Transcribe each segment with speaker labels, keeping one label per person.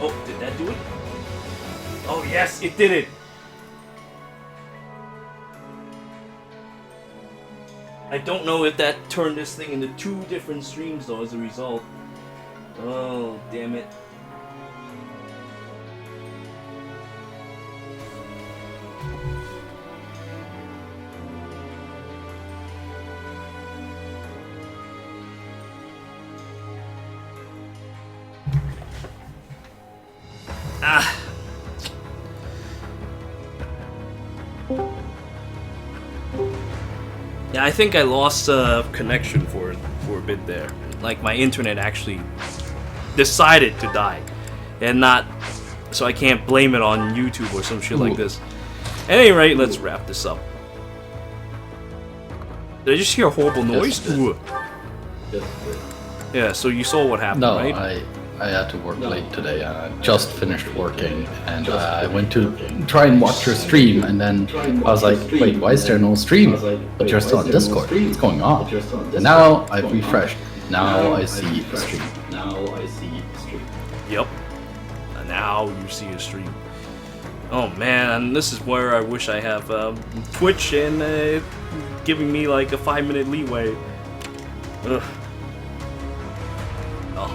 Speaker 1: Oh, did that do it? Oh yes, it did it! I don't know if that turned this thing into 2 different streams though as a result. Oh, damn it. Ah. Yeah, I think I lost connection for a bit there. Like my internet actually decided to die, and not so I can't blame it on YouTube or some shit like this. At any rate, let's wrap this up. Did I just hear a horrible noise?
Speaker 2: Yes.
Speaker 1: Yeah. So you saw what happened,
Speaker 2: No,
Speaker 1: right?
Speaker 2: I had to work late today. I just finished working, and I went to try and watch your stream, and then I was like, wait, why is there no stream? But you're still on Discord. What's going on? And now I've refreshed. Now I see a stream.
Speaker 1: Yep. And now you see a stream. Oh man, this is where I wish I have Twitch and giving me like a 5-minute leeway. Ugh. Oh.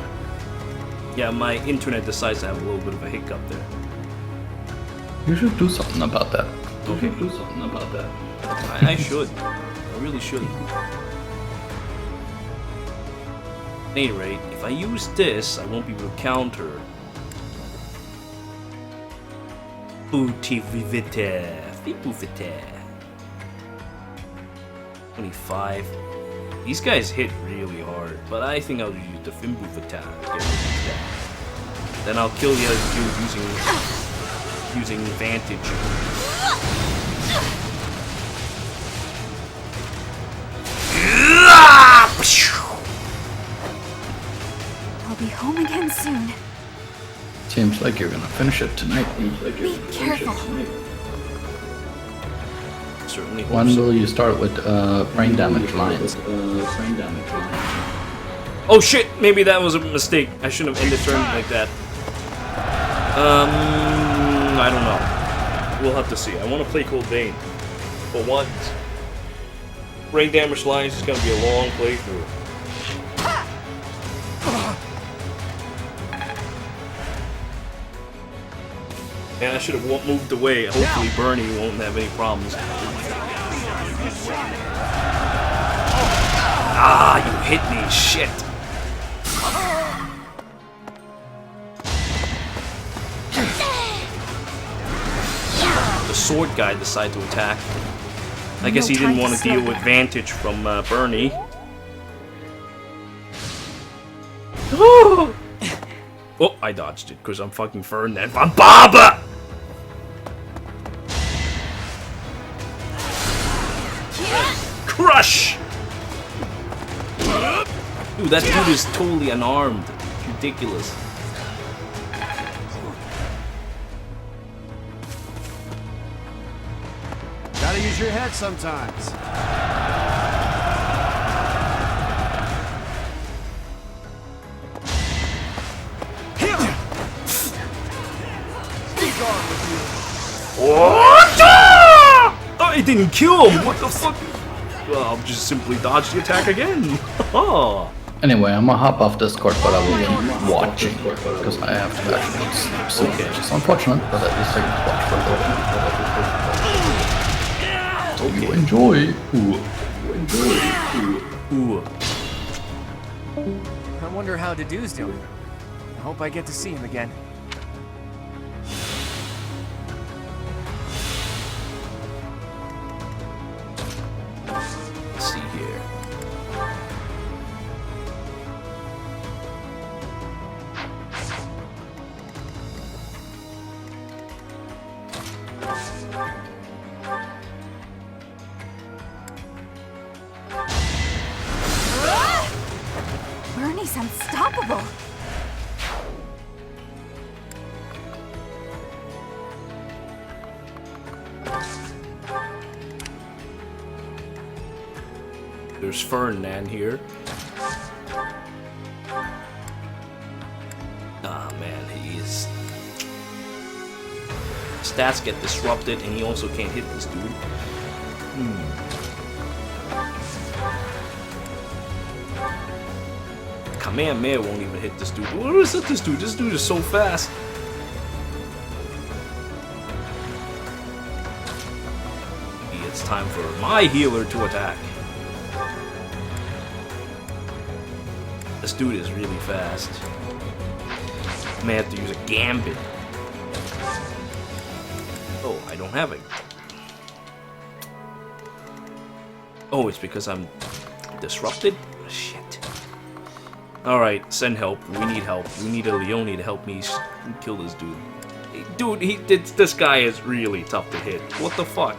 Speaker 1: Yeah, my internet decides to have a little bit of a hiccup there.
Speaker 2: You should do something about that.
Speaker 1: Okay. I should. I really should. At any rate, if I use this, I won't be able to counter. Bootivivite. 25. These guys hit really hard, but I think I'll use the Fimbufata. Then I'll kill the other dude using Vantage.
Speaker 3: I'll be home again soon.
Speaker 2: Seems like you're gonna finish it tonight.
Speaker 3: Be careful.
Speaker 1: Certainly hope
Speaker 2: When
Speaker 1: so.
Speaker 2: will you start with brain damage lines?
Speaker 1: Oh shit! Maybe that was a mistake. I shouldn't have ended turn like that. I don't know. We'll have to see. I want to play Cold Vein. But what? Brain damage lines is gonna be a long playthrough. And I should have moved away. Hopefully Bernie won't have any problems. Ah, you hit me, shit. The sword guy decided to attack. I guess he didn't want to deal with Vantage from Bernie. Oh, I dodged it because I'm fucking Ferdinand from BARBAR! Crush! Dude, that dude is totally unarmed. It's ridiculous.
Speaker 4: Gotta use your head sometimes.
Speaker 1: Oh, it didn't kill him! What the fuck? Well, I'll just simply dodge the attack again. Oh.
Speaker 2: Anyway, I'm gonna hop off Discord, but I will keep watching because I have to actually sleep soon.
Speaker 1: Okay.
Speaker 2: Which is unfortunate, but at least I get to watch for a little bit. Hope you enjoy.
Speaker 1: Ooh.
Speaker 4: I wonder how Dedue's doing. I hope I get to see him again.
Speaker 1: Let's see here.
Speaker 3: Bernie's unstoppable.
Speaker 1: There's Ferdinand here. man, he is. Stats get disrupted, and he also can't hit this dude. Kamehameha won't even hit this dude. What is it, this dude? This dude is so fast. It's time for my healer to attack. This dude is really fast. I may have to use a gambit. Oh, I don't have it. Oh, it's because I'm disrupted? Shit. Alright, send help. We need help. We need a Leone to help me kill this dude. Dude, this guy is really tough to hit. What the fuck?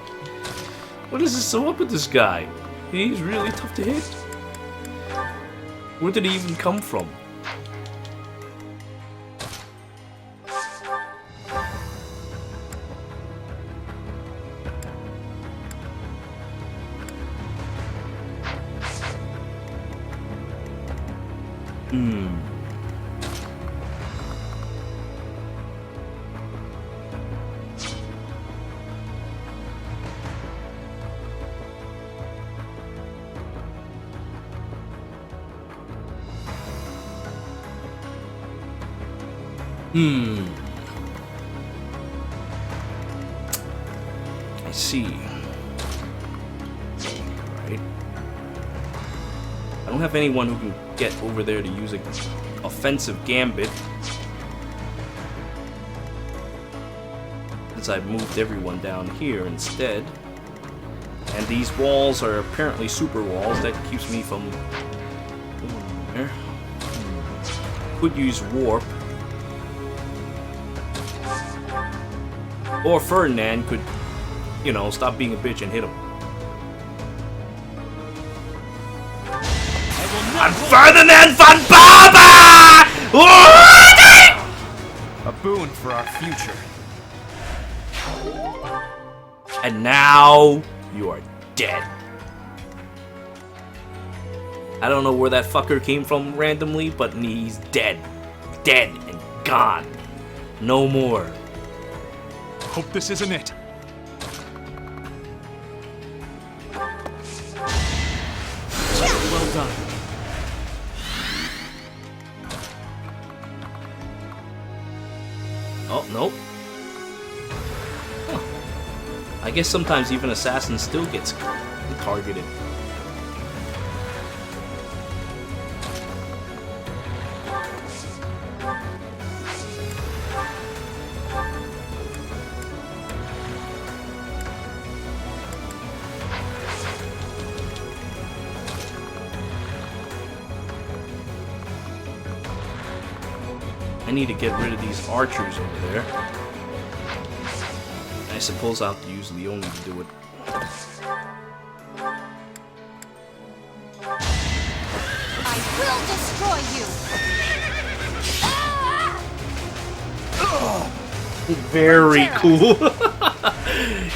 Speaker 1: What is so up with this guy? He's really tough to hit. Where did he even come from? I see. Right. I don't have anyone who can get over there to use an offensive gambit. Since I've moved everyone down here instead. And these walls are apparently super walls. That keeps me from going there. Could use warp. Or Ferdinand could, you know, stop being a bitch and hit him. I'm Ferdinand von BARBAR!
Speaker 4: A boon for our future.
Speaker 1: And now you are dead. I don't know where that fucker came from randomly, but he's dead. Dead and gone. No more.
Speaker 4: Hope this isn't it. Well done.
Speaker 1: Oh, nope. Huh. I guess sometimes even Assassin still gets targeted. I need to get rid of these archers over there. I suppose I'll have to use Leone to do it.
Speaker 3: I will destroy you!
Speaker 1: Very cool.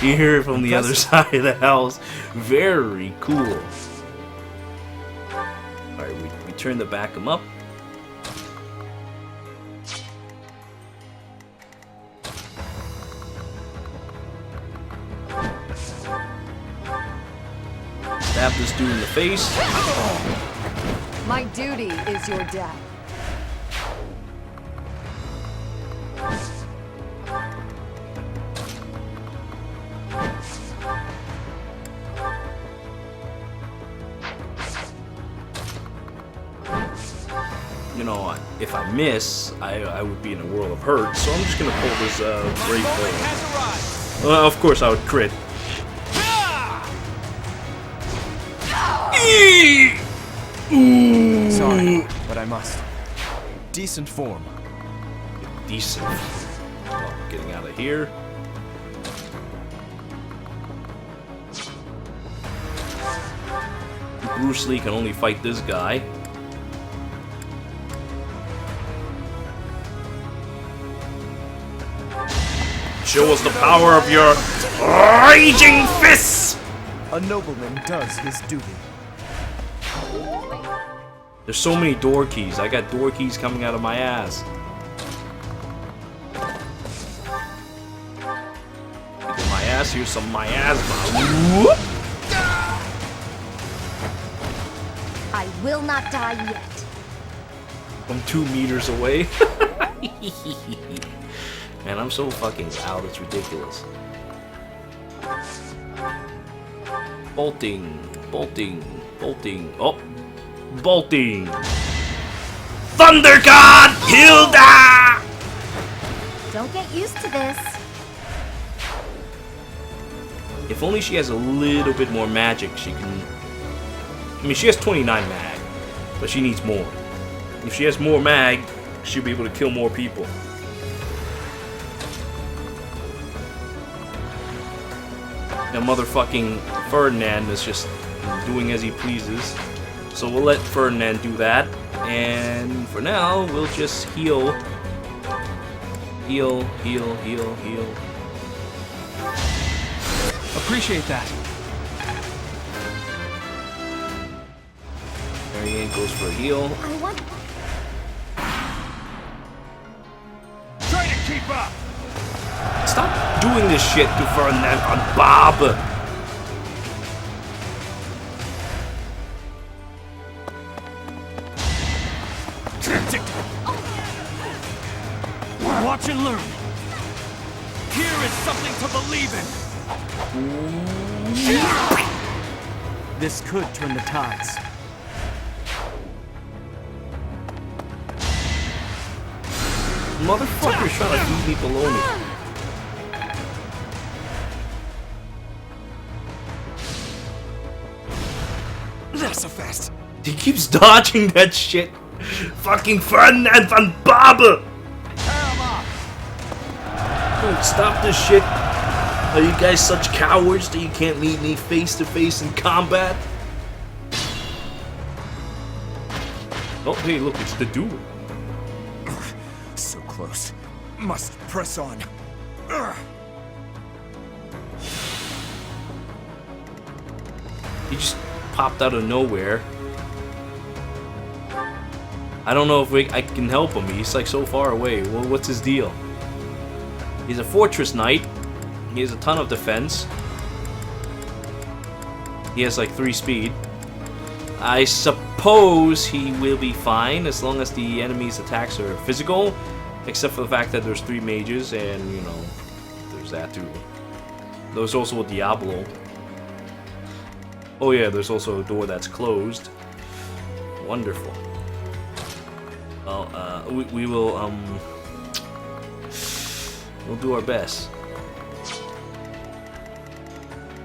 Speaker 1: You hear it from the other side of the house. Very cool. Alright, we turn to back him up. Stab this dude in the face.
Speaker 5: My duty is your death.
Speaker 1: You know, if I miss, I would be in a world of hurt, so I'm just gonna pull this great bow. Of course I would crit.
Speaker 4: Sorry, but I must. Decent form.
Speaker 1: Decent. Well, getting out of here. Bruce Lee can only fight this guy. Show us the power of your raging fists!
Speaker 4: A nobleman does his duty.
Speaker 1: There's so many door keys. I got door keys coming out of my ass. ass. Here's some miasma. Whoop.
Speaker 3: I will not die yet.
Speaker 1: I'm 2 meters away. Man, I'm so fucking loud, it's ridiculous. Bolting, bolting, bolting. Oh, bolting. Thunder God Hilda!
Speaker 3: Don't get used to this.
Speaker 1: If only she has a little bit more magic, she can... I mean, she has 29 mag, but she needs more. If she has more mag, she'll be able to kill more people. And motherfucking Ferdinand is just doing as he pleases. So we'll let Ferdinand do that. And for now, we'll just heal. Heal, heal, heal, heal.
Speaker 4: Appreciate that.
Speaker 1: Marianne goes for a heal.
Speaker 3: I want.
Speaker 4: Try to keep up.
Speaker 1: Stop doing this shit to Ferdinand on Bob.
Speaker 4: Watch and learn. Here is something to believe in. This could turn the tides.
Speaker 1: Motherfucker's trying to leave me below me.
Speaker 4: That's a fast.
Speaker 1: He keeps dodging that shit. Fucking Ferdinand van Barber. Dude, stop this shit. Are you guys such cowards that you can't meet me face to face in combat? Oh, hey, look, it's the duel.
Speaker 4: So close. Must press on. Ugh.
Speaker 1: He just popped out of nowhere. I don't know if I can help him. He's like so far away. Well, what's his deal? He's a fortress knight. He has a ton of defense. He has like 3 speed. I suppose he will be fine as long as the enemy's attacks are physical, except for the fact that there's 3 mages and, you know, there's that too. There's also a Diablo. Oh yeah, there's also a door that's closed. Wonderful. Well, we will, we'll do our best.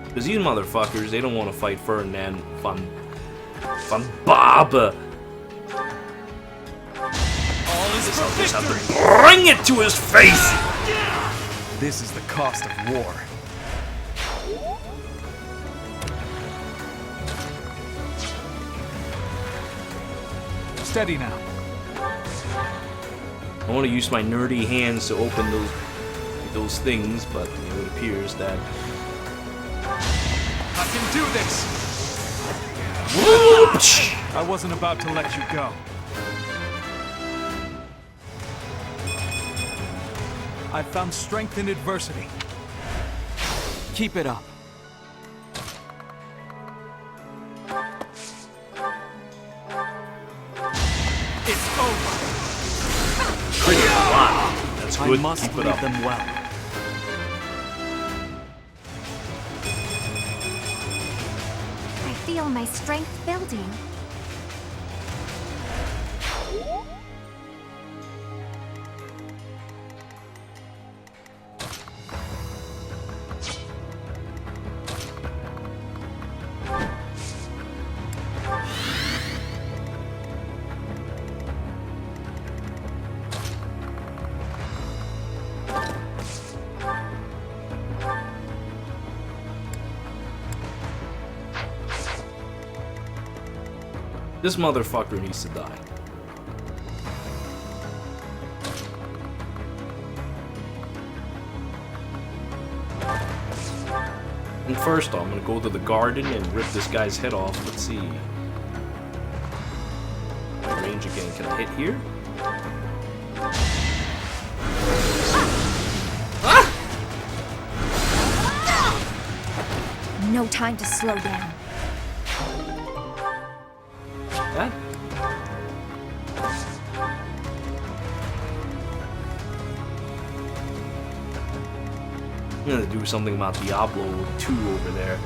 Speaker 1: Because these motherfuckers, they don't want to fight Ferdinand van Bob.
Speaker 4: All is for victory.
Speaker 1: Bring it to his face!
Speaker 4: This is the cost of war. Steady now.
Speaker 1: I want to use my nerdy hands to open those things, but you know, it appears that
Speaker 4: I can do this. I wasn't about to let you go. I found strength in adversity. Keep it up. It's over.
Speaker 1: pretty a lot. That's
Speaker 4: I
Speaker 1: good.
Speaker 4: must
Speaker 1: Keep it
Speaker 4: lead
Speaker 1: up.
Speaker 4: them well.
Speaker 3: I feel my strength building.
Speaker 1: This motherfucker needs to die. And first I'm gonna go to the garden and rip this guy's head off. Let's see. My range again. Can I hit here? Ah!
Speaker 3: no time to slow down.
Speaker 1: That? I'm gonna do something about Diablo 2 over there.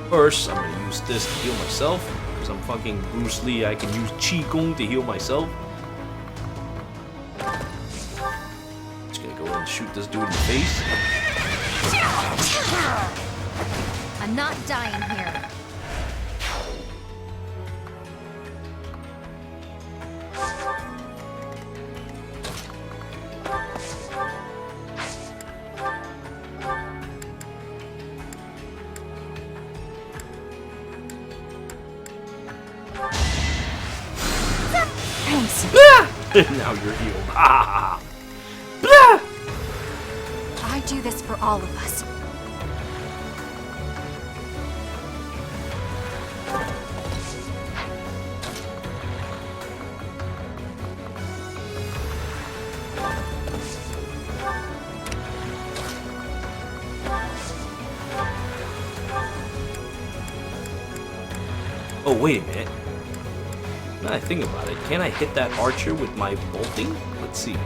Speaker 1: First, I'm gonna use this to heal myself. Because I'm fucking Bruce Lee, I can use Qi Gong to heal myself. Just gonna go and shoot this dude in the face.
Speaker 3: I'm not dying here.
Speaker 1: Now you're healed. Ah! Blah!
Speaker 3: I do this for all of us.
Speaker 1: Oh, wait a minute. Now I think about it, can I hit that archer with my bolting? Let's see.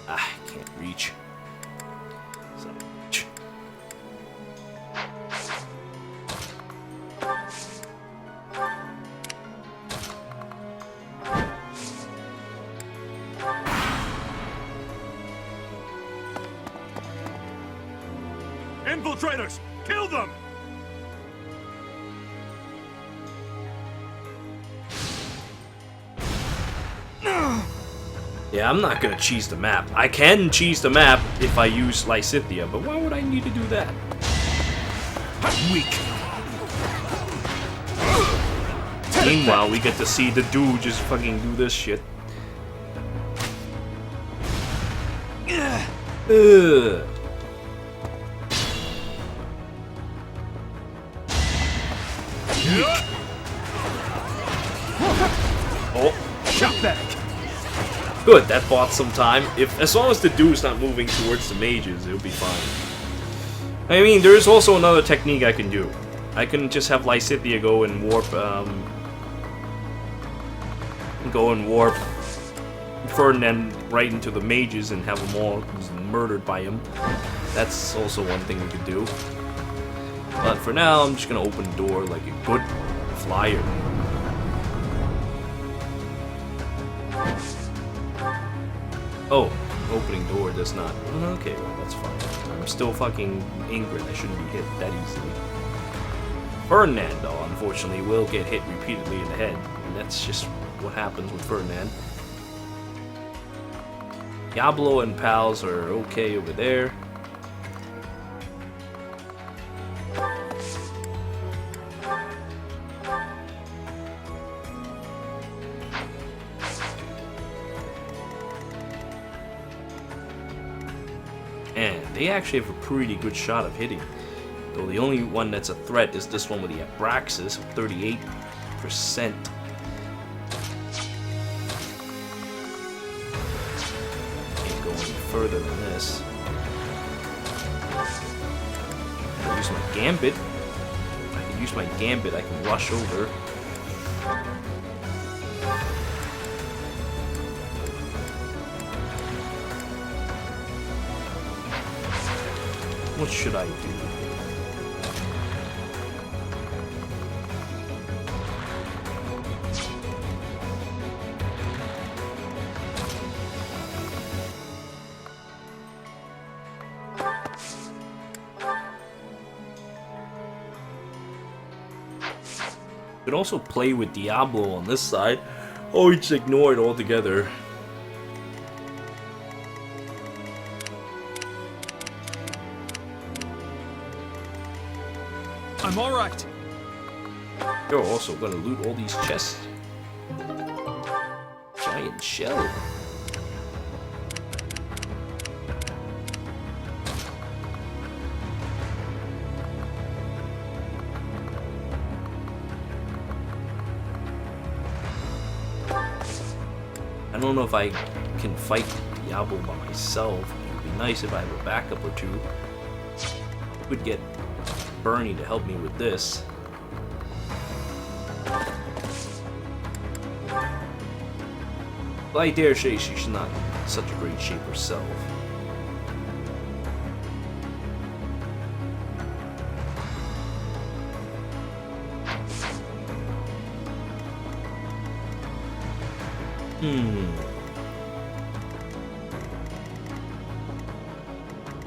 Speaker 1: Ah, I can't reach. So,
Speaker 4: Infiltrators! Kill them!
Speaker 1: yeah, I'm not gonna cheese the map. I can cheese the map if I use Lysithia, but why would I need to do that?
Speaker 4: I'm weak.
Speaker 1: Meanwhile, we get to see the dude just fucking do this shit. Ugh. Oh.
Speaker 4: Shot back.
Speaker 1: Good, that bought some time. As long as the dude's not moving towards the mages, it'll be fine. I mean, there is also another technique I can do. I can just have Lysithia go and warp Ferdinand right into the mages and have them all murdered by him. That's also one thing we could do. But for now, I'm just gonna open the door like a good flyer. Oh, opening door does not. Okay, well, that's fine. I'm still fucking Ingrid. I shouldn't be hit that easily. Ferdinand, though, unfortunately, will get hit repeatedly in the head. And that's just what happens with Ferdinand. Diablo and pals are okay over there. And they actually have a pretty good shot of hitting. Though the only one that's a threat is this one with the Abraxas, 38%. Can't go any further than this. I can use my Gambit. If I can use my Gambit, I can rush over. What should I do? You could also play with Diablo on this side. Oh, you just ignore it altogether.
Speaker 4: I'm alright.
Speaker 1: You're also gonna loot all these chests. Giant shell. I don't know if I can fight Diablo by myself. It would be nice if I have a backup or two. I would get Bernie to help me with this. But I dare say she's not in such a great shape herself.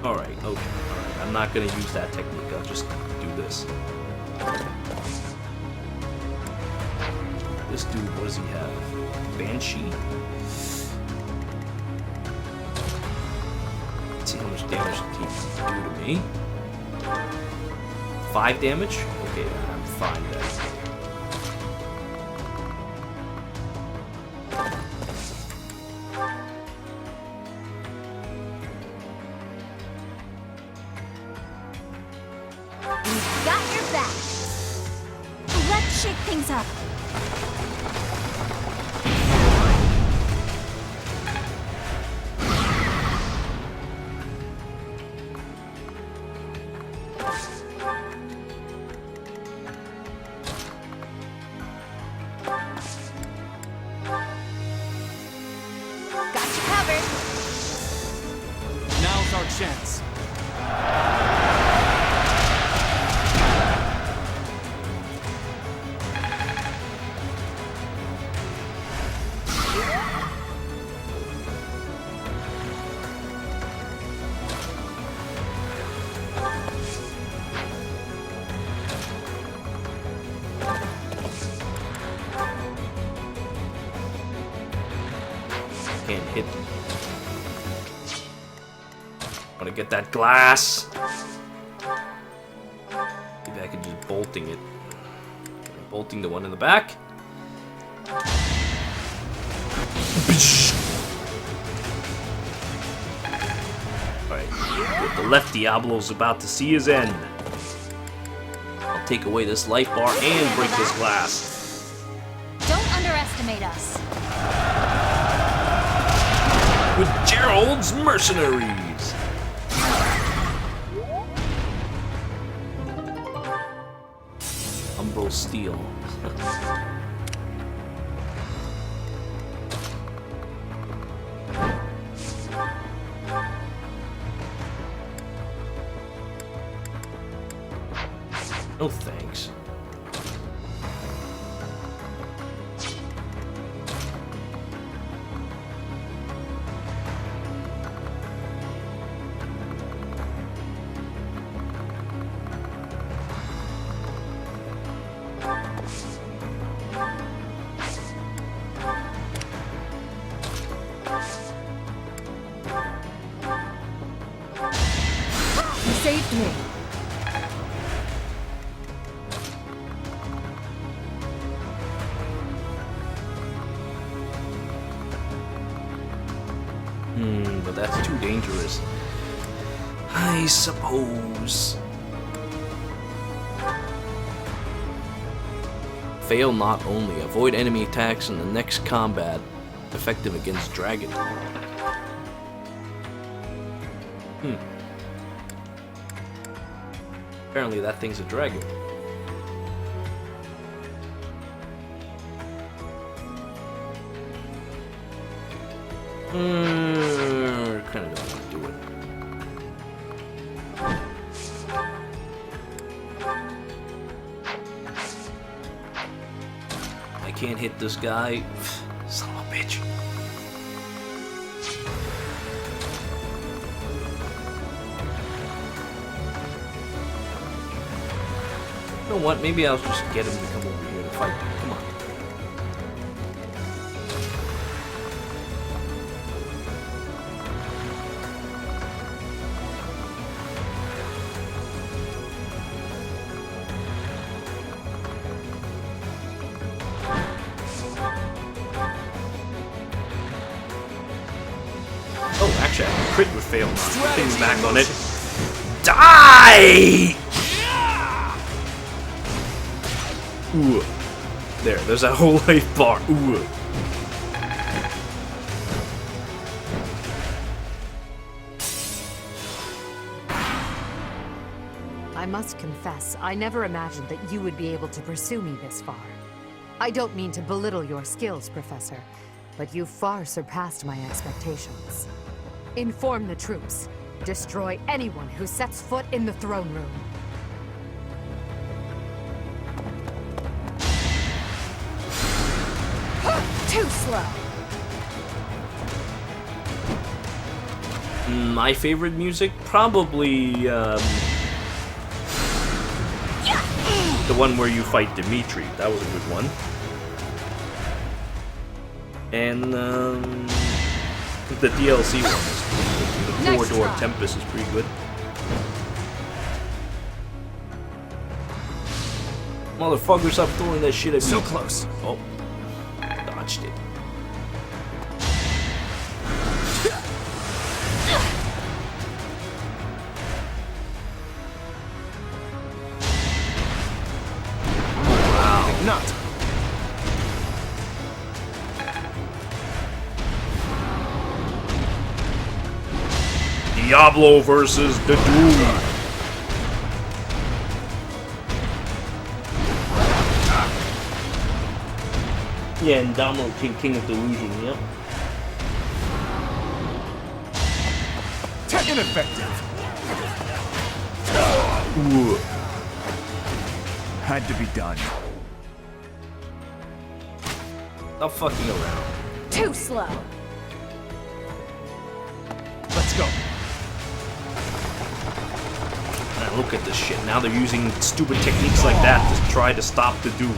Speaker 1: Alright, okay. Alright, I'm not gonna use that technique, I'll just do this. This dude, what does he have? Banshee. Let's see how much damage he can do to me. 5 damage? Okay, I'm fine then.
Speaker 3: Got your back. Let's shake things up. Got you covered.
Speaker 4: Now's our chance.
Speaker 1: Can't hit. Want to get that glass? Maybe I could just bolting it. Bolting the one in the back. Alright, the left Diablo's about to see his end. I'll take away this life bar and break this glass.
Speaker 3: Don't underestimate us.
Speaker 1: With Gerald's mercenaries. Umbral Steel. No thanks.
Speaker 5: You saved me.
Speaker 1: But that's too dangerous. I suppose. Fail not only. Avoid enemy attacks in the next combat. Effective against dragon. Apparently that thing's a dragon. Kinda don't want to do it. I can't hit this guy. Son of a bitch. You know what? Maybe I'll just get him to come over here to fight me. Come on. Oh, actually, I crit with fail. Things back on it. Die! Ooh. There's that whole life bar. Ooh.
Speaker 5: I must confess, I never imagined that you would be able to pursue me this far. I don't mean to belittle your skills, Professor, but you've far surpassed my expectations. Inform the troops. Destroy anyone who sets foot in the throne room. Too slow.
Speaker 1: My favorite music? Probably, the one where you fight Dimitri. That was a good one. And, the DLC one. The Four-Door Tempest is pretty good. Motherfucker, stop throwing that shit at me.
Speaker 4: So close.
Speaker 1: Oh. Dodged it.
Speaker 4: Ignatz.
Speaker 1: Diablo versus the Doom. Yeah, and Domino King of Delusion, yep.
Speaker 4: Ineffective.
Speaker 1: Ooh.
Speaker 4: Had to be done.
Speaker 1: Stop fucking around.
Speaker 3: Too slow.
Speaker 4: Let's go.
Speaker 1: Man, look at this shit. Now they're using stupid techniques like that to try to stop the Doom.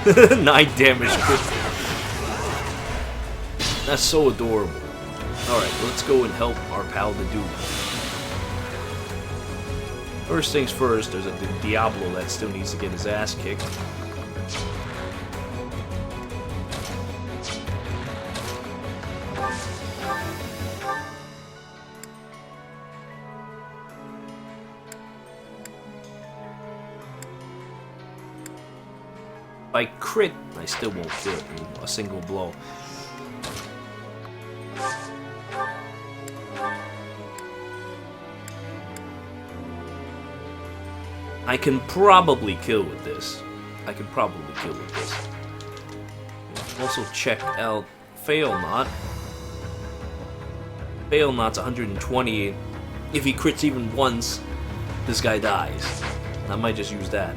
Speaker 1: Can 9 damage crit. That's so adorable. Alright, let's go and help our pal the Doom. First things first, there's a Diablo that still needs to get his ass kicked. If I crit, I still won't kill it in a single blow. I can probably kill with this. Also check out Fail Not. Fail Not's 120. If he crits even once, this guy dies. I might just use that.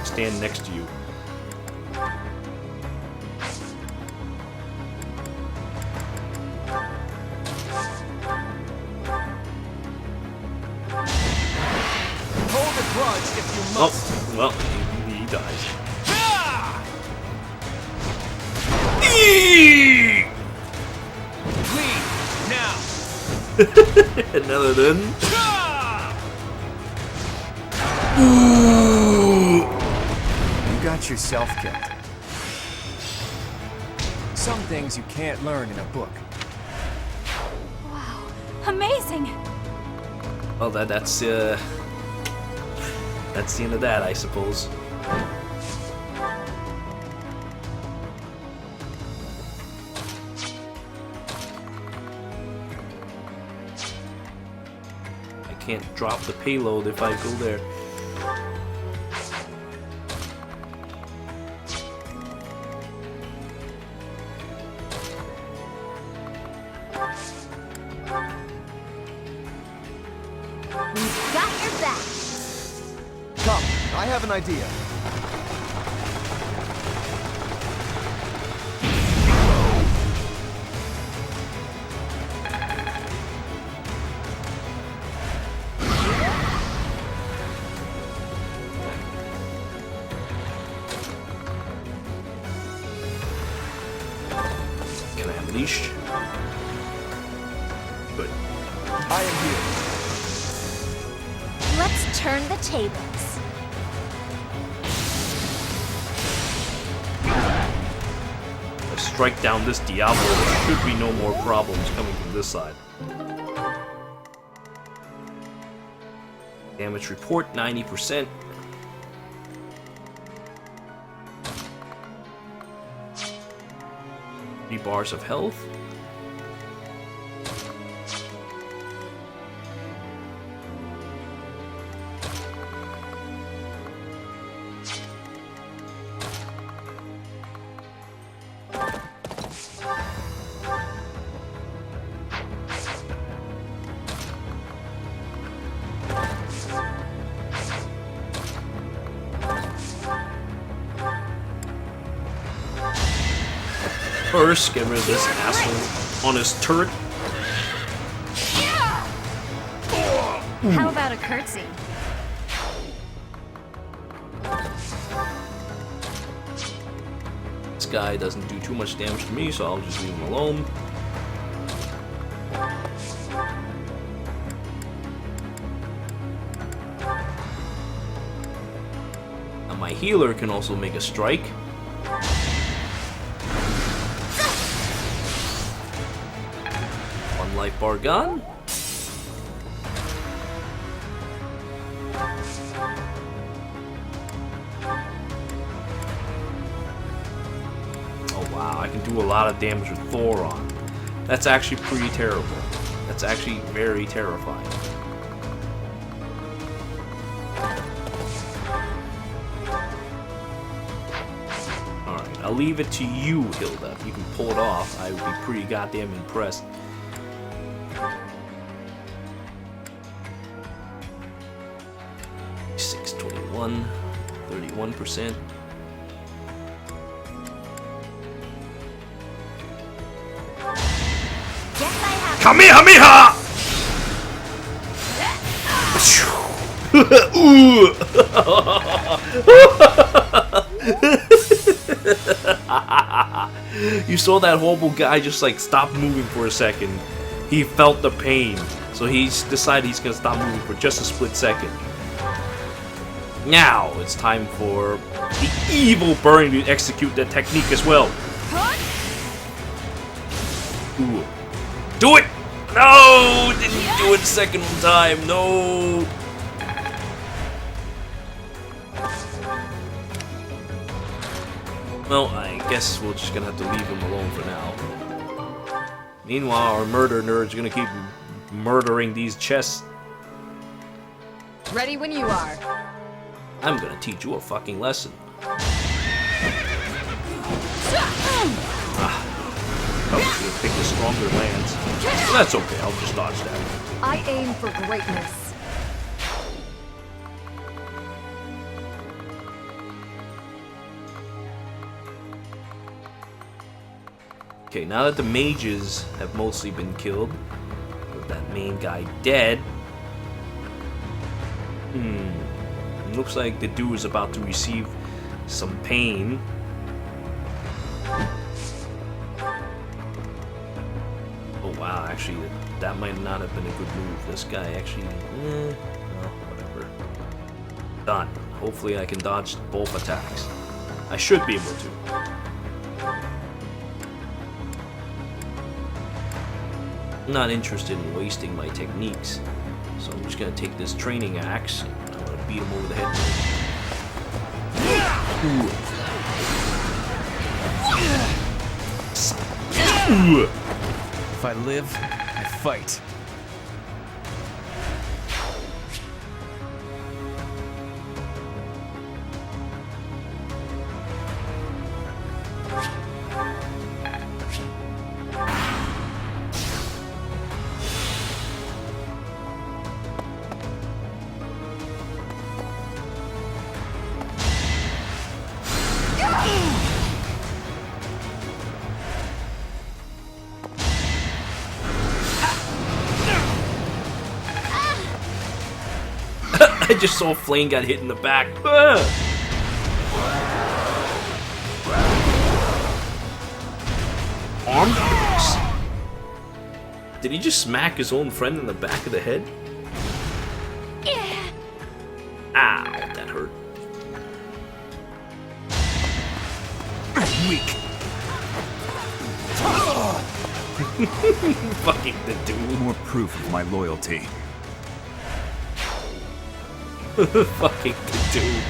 Speaker 1: Stand next to you.
Speaker 4: Hold a grudge if you must.
Speaker 1: Oh, well, he dies.
Speaker 4: Leave now.
Speaker 1: Another then.
Speaker 4: You got yourself killed. Some things you can't learn in a book.
Speaker 3: Wow, amazing.
Speaker 1: Well, that's the end of that, I suppose. I can't drop the payload if I go there.
Speaker 3: We've got your back.
Speaker 4: Come, I have an idea.
Speaker 1: Can I unleash? Good.
Speaker 4: I am here.
Speaker 3: Let's turn the tables.
Speaker 1: I strike down this Diablo, there should be no more problems coming from this side. Damage report 90%. Three bars of health. First, get rid of this asshole on his turret.
Speaker 3: How about a curtsy?
Speaker 1: This guy doesn't do too much damage to me, so I'll just leave him alone. Now my healer can also make a strike. One life bar gone. Oh wow, I can do a lot of damage with Thoron. That's actually pretty terrible. That's actually very terrifying. Alright, I'll leave it to you, Hilda. If you can pull it off, I would be pretty goddamn impressed. $621, 31%. Kamehameha! You saw that horrible guy just like stop moving for a second. He felt the pain, so he's decided he's gonna stop moving for just a split second. Now it's time for the evil Burn to execute that technique as well. Ooh. Do it! No! Didn't do it the second time. No! Well, I guess we're just gonna have to leave him alone for now. Meanwhile, our murder nerd's gonna keep murdering these chests.
Speaker 5: Ready when you are.
Speaker 1: I'm gonna teach you a fucking lesson. I was gonna pick the stronger lands. But that's okay, I'll just dodge that.
Speaker 5: I aim for greatness.
Speaker 1: Okay, now that the mages have mostly been killed, with that main guy dead, looks like the dude is about to receive some pain. Oh wow, actually, that might not have been a good move. This guy actually, well, whatever. Done. Hopefully I can dodge both attacks. I should be able to. I'm not interested in wasting my techniques, so I'm just gonna take this training axe and I'm gonna beat him over the head. Ooh.
Speaker 4: If I live, I fight.
Speaker 1: I just saw Flame got hit in the back. Arm picks. Did he just smack his own friend in the back of the head? Ow, that hurt.
Speaker 4: Weak.
Speaker 1: Fucking the dude.
Speaker 4: More proof of my loyalty.
Speaker 1: Fucking the dude.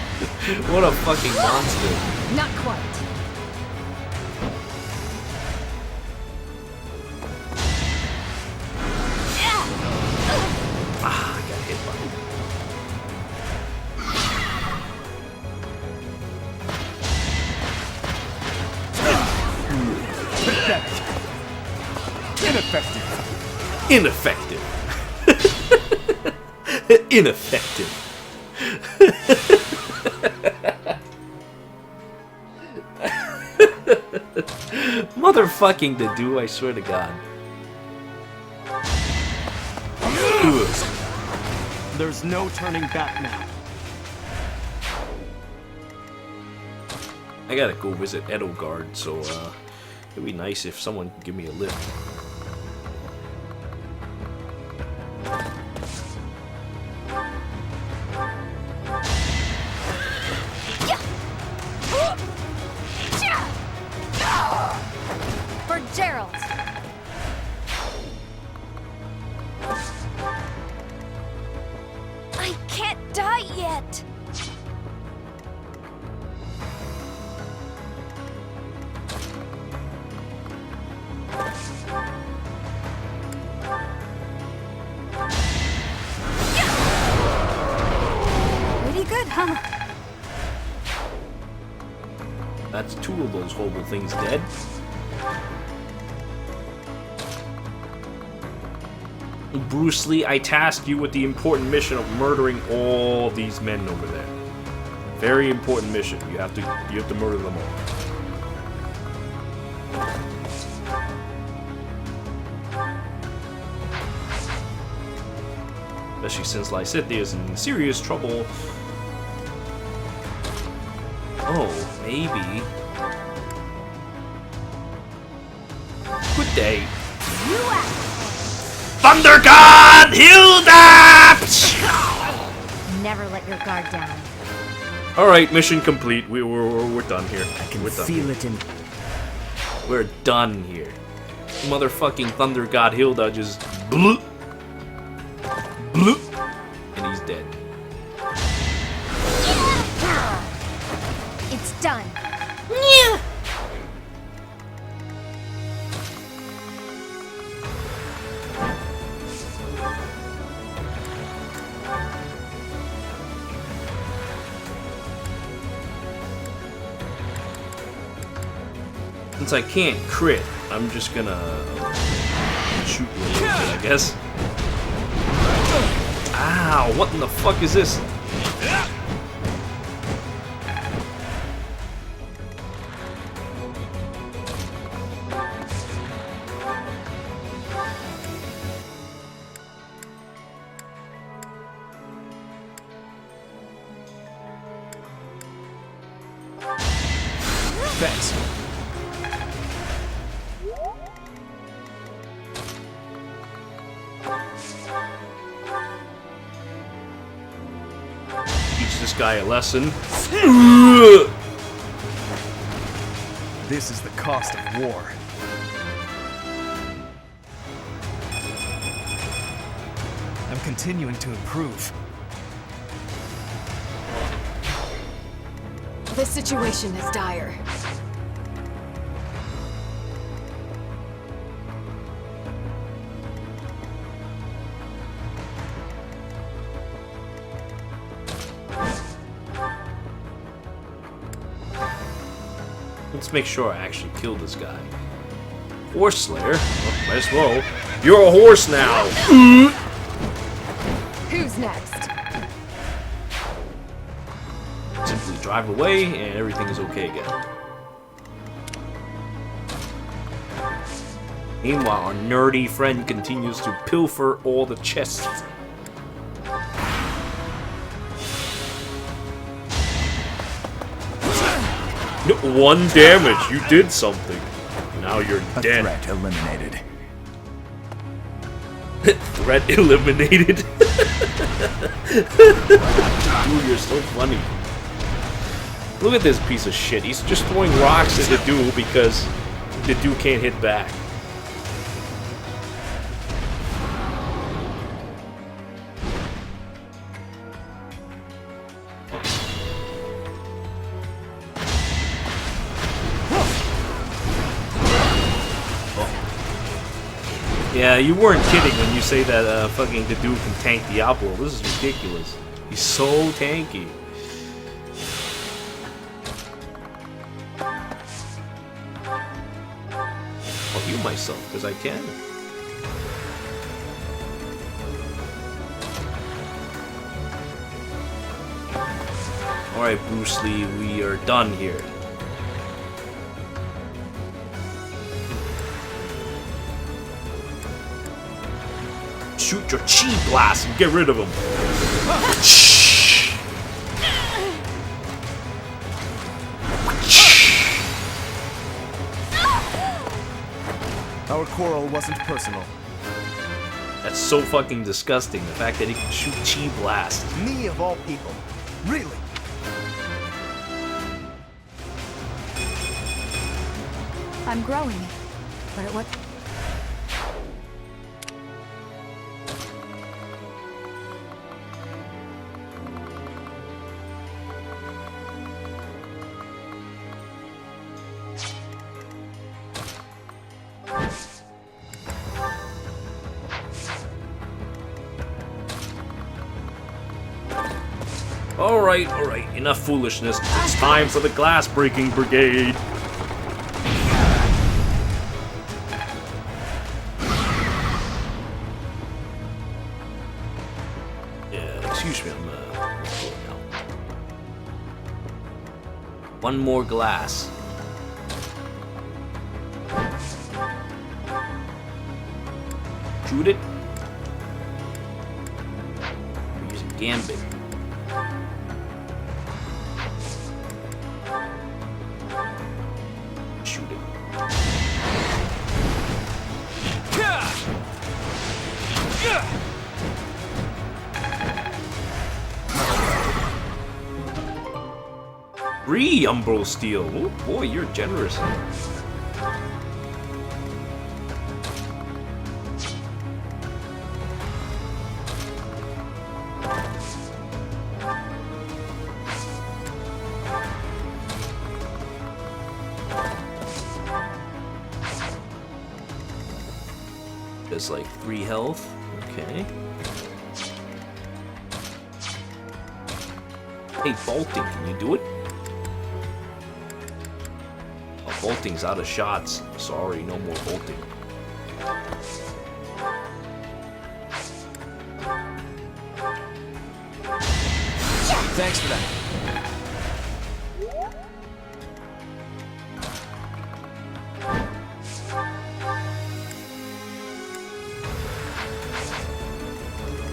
Speaker 1: What a fucking monster.
Speaker 5: Not quite.
Speaker 1: Ah, I got hit by him.
Speaker 4: Pathetic. Ineffective.
Speaker 1: Ineffective. Ineffective. Motherfucking the dude, I swear to God.
Speaker 6: There's no turning back now.
Speaker 1: I gotta go visit Edelgard, so it'd be nice if someone could give me a lift.
Speaker 3: For Gerald. I can't die yet. Pretty good, huh?
Speaker 1: That's 2 of those horrible things dead. Bruce Lee, I tasked you with the important mission of murdering all these men over there. Very important mission. You have to murder them all. Especially since Lycithia is in serious trouble. Oh, maybe. Good day. Thunder God Hilda!
Speaker 3: Never let your guard down.
Speaker 1: All right, mission complete. We're done here.
Speaker 6: I can
Speaker 1: We're done.
Speaker 6: feel it in.
Speaker 1: We're done here. Motherfucking Thunder God Hilda just bloop, bloop, and he's dead.
Speaker 3: It's done.
Speaker 1: Since I can't crit, I'm just gonna shoot you a little bit, I guess. Ow, what in the fuck is this?
Speaker 4: Thanks.
Speaker 1: Teach this guy a lesson.
Speaker 4: This is the cost of war. I'm continuing to improve.
Speaker 5: The situation is dire.
Speaker 1: Let's make sure I actually kill this guy. Horse Slayer? Oh, might as well. You're a horse now!
Speaker 5: Who's next?
Speaker 1: Simply drive away and everything is okay again. Meanwhile, our nerdy friend continues to pilfer all the chests. No, 1 damage, you did something. Now you're
Speaker 4: A
Speaker 1: dead.
Speaker 4: threat eliminated.
Speaker 1: Threat eliminated. Dude, you're so funny. Look at this piece of shit. He's just throwing rocks at the dude because the dude can't hit back. Yeah, you weren't kidding when you say that fucking the dude can tank Diablo. This is ridiculous. He's so tanky. I'll heal myself, because I can. Alright, Bruce Lee, we are done here. Shoot your chi blast and get rid of him.
Speaker 4: Our quarrel wasn't personal.
Speaker 1: That's so fucking disgusting, the fact that he can shoot chi blast.
Speaker 4: Me of all people. Really?
Speaker 3: I'm growing. But at what...
Speaker 1: Alright, enough foolishness. It's time for the glass breaking brigade. Yeah, excuse me, I'm going now. One more glass. Shoot it. We're using Gambit. Shoot it. Umbral Steel. Oh boy, you're generous. There's like 3 health. Okay. Hey, bolting, can you do it? Oh, bolting's out of shots. Sorry, no more bolting.
Speaker 4: Thanks for that.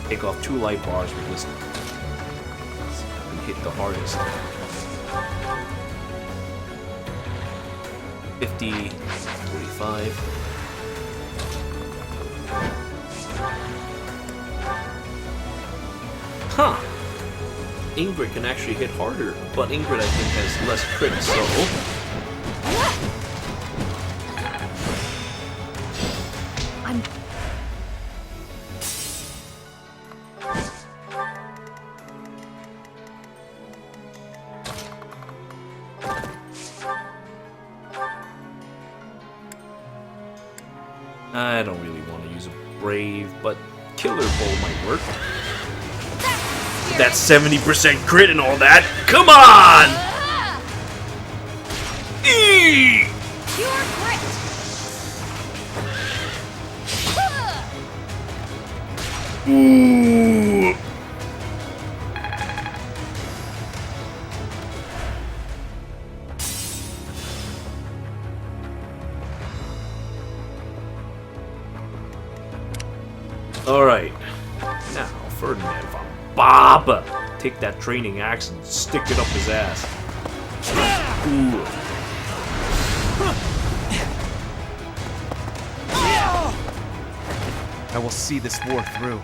Speaker 1: Take off 2 light bars with this and hit the hardest. 50, 45. Huh. Ingrid can actually hit harder, but Ingrid I think has less crit, so... I don't really want to use a Brave, but Killer Bow might work. That 70% crit and all that. Come on! Eee!
Speaker 3: Pure grit!
Speaker 1: Ooh. Alright, now Ferdinand from Baba. Take that training axe and stick it up his ass. Ooh.
Speaker 4: I will see this war through.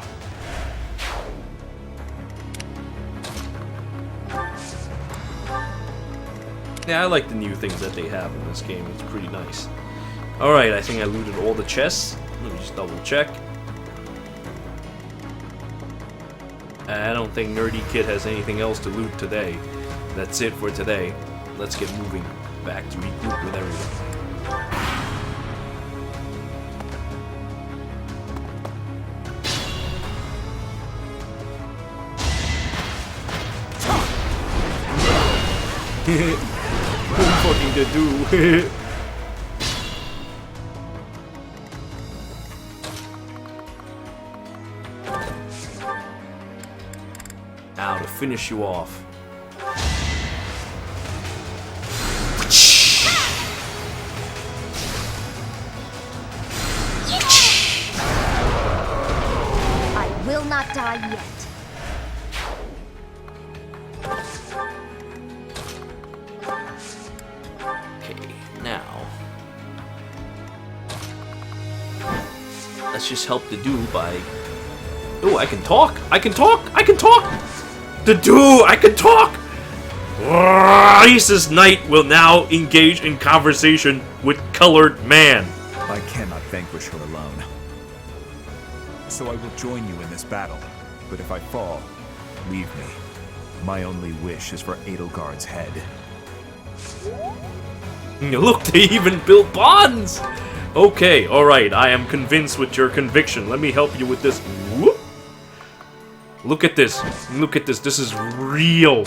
Speaker 1: Yeah, I like the new things that they have in this game. It's pretty nice. Alright, I think I looted all the chests. Let me just double check. I don't think Nerdy Kid has anything else to loot today. That's it for today. Let's get moving back to regroup with everyone. What fucking to do? Now to finish you off.
Speaker 3: I will not die yet.
Speaker 1: Okay, now let's just help the dude by. Oh, I can talk! I can talk! I can talk! The dude! I can talk! Rhea's knight will now engage in conversation with Colored Man.
Speaker 4: I cannot vanquish her alone. So I will join you in this battle. But if I fall, leave me. My only wish is for Edelgard's head.
Speaker 1: Look, they even built bonds! Okay, alright, I am convinced with your conviction. Let me help you with this. Whoop. Look at this. Look at this. This is real.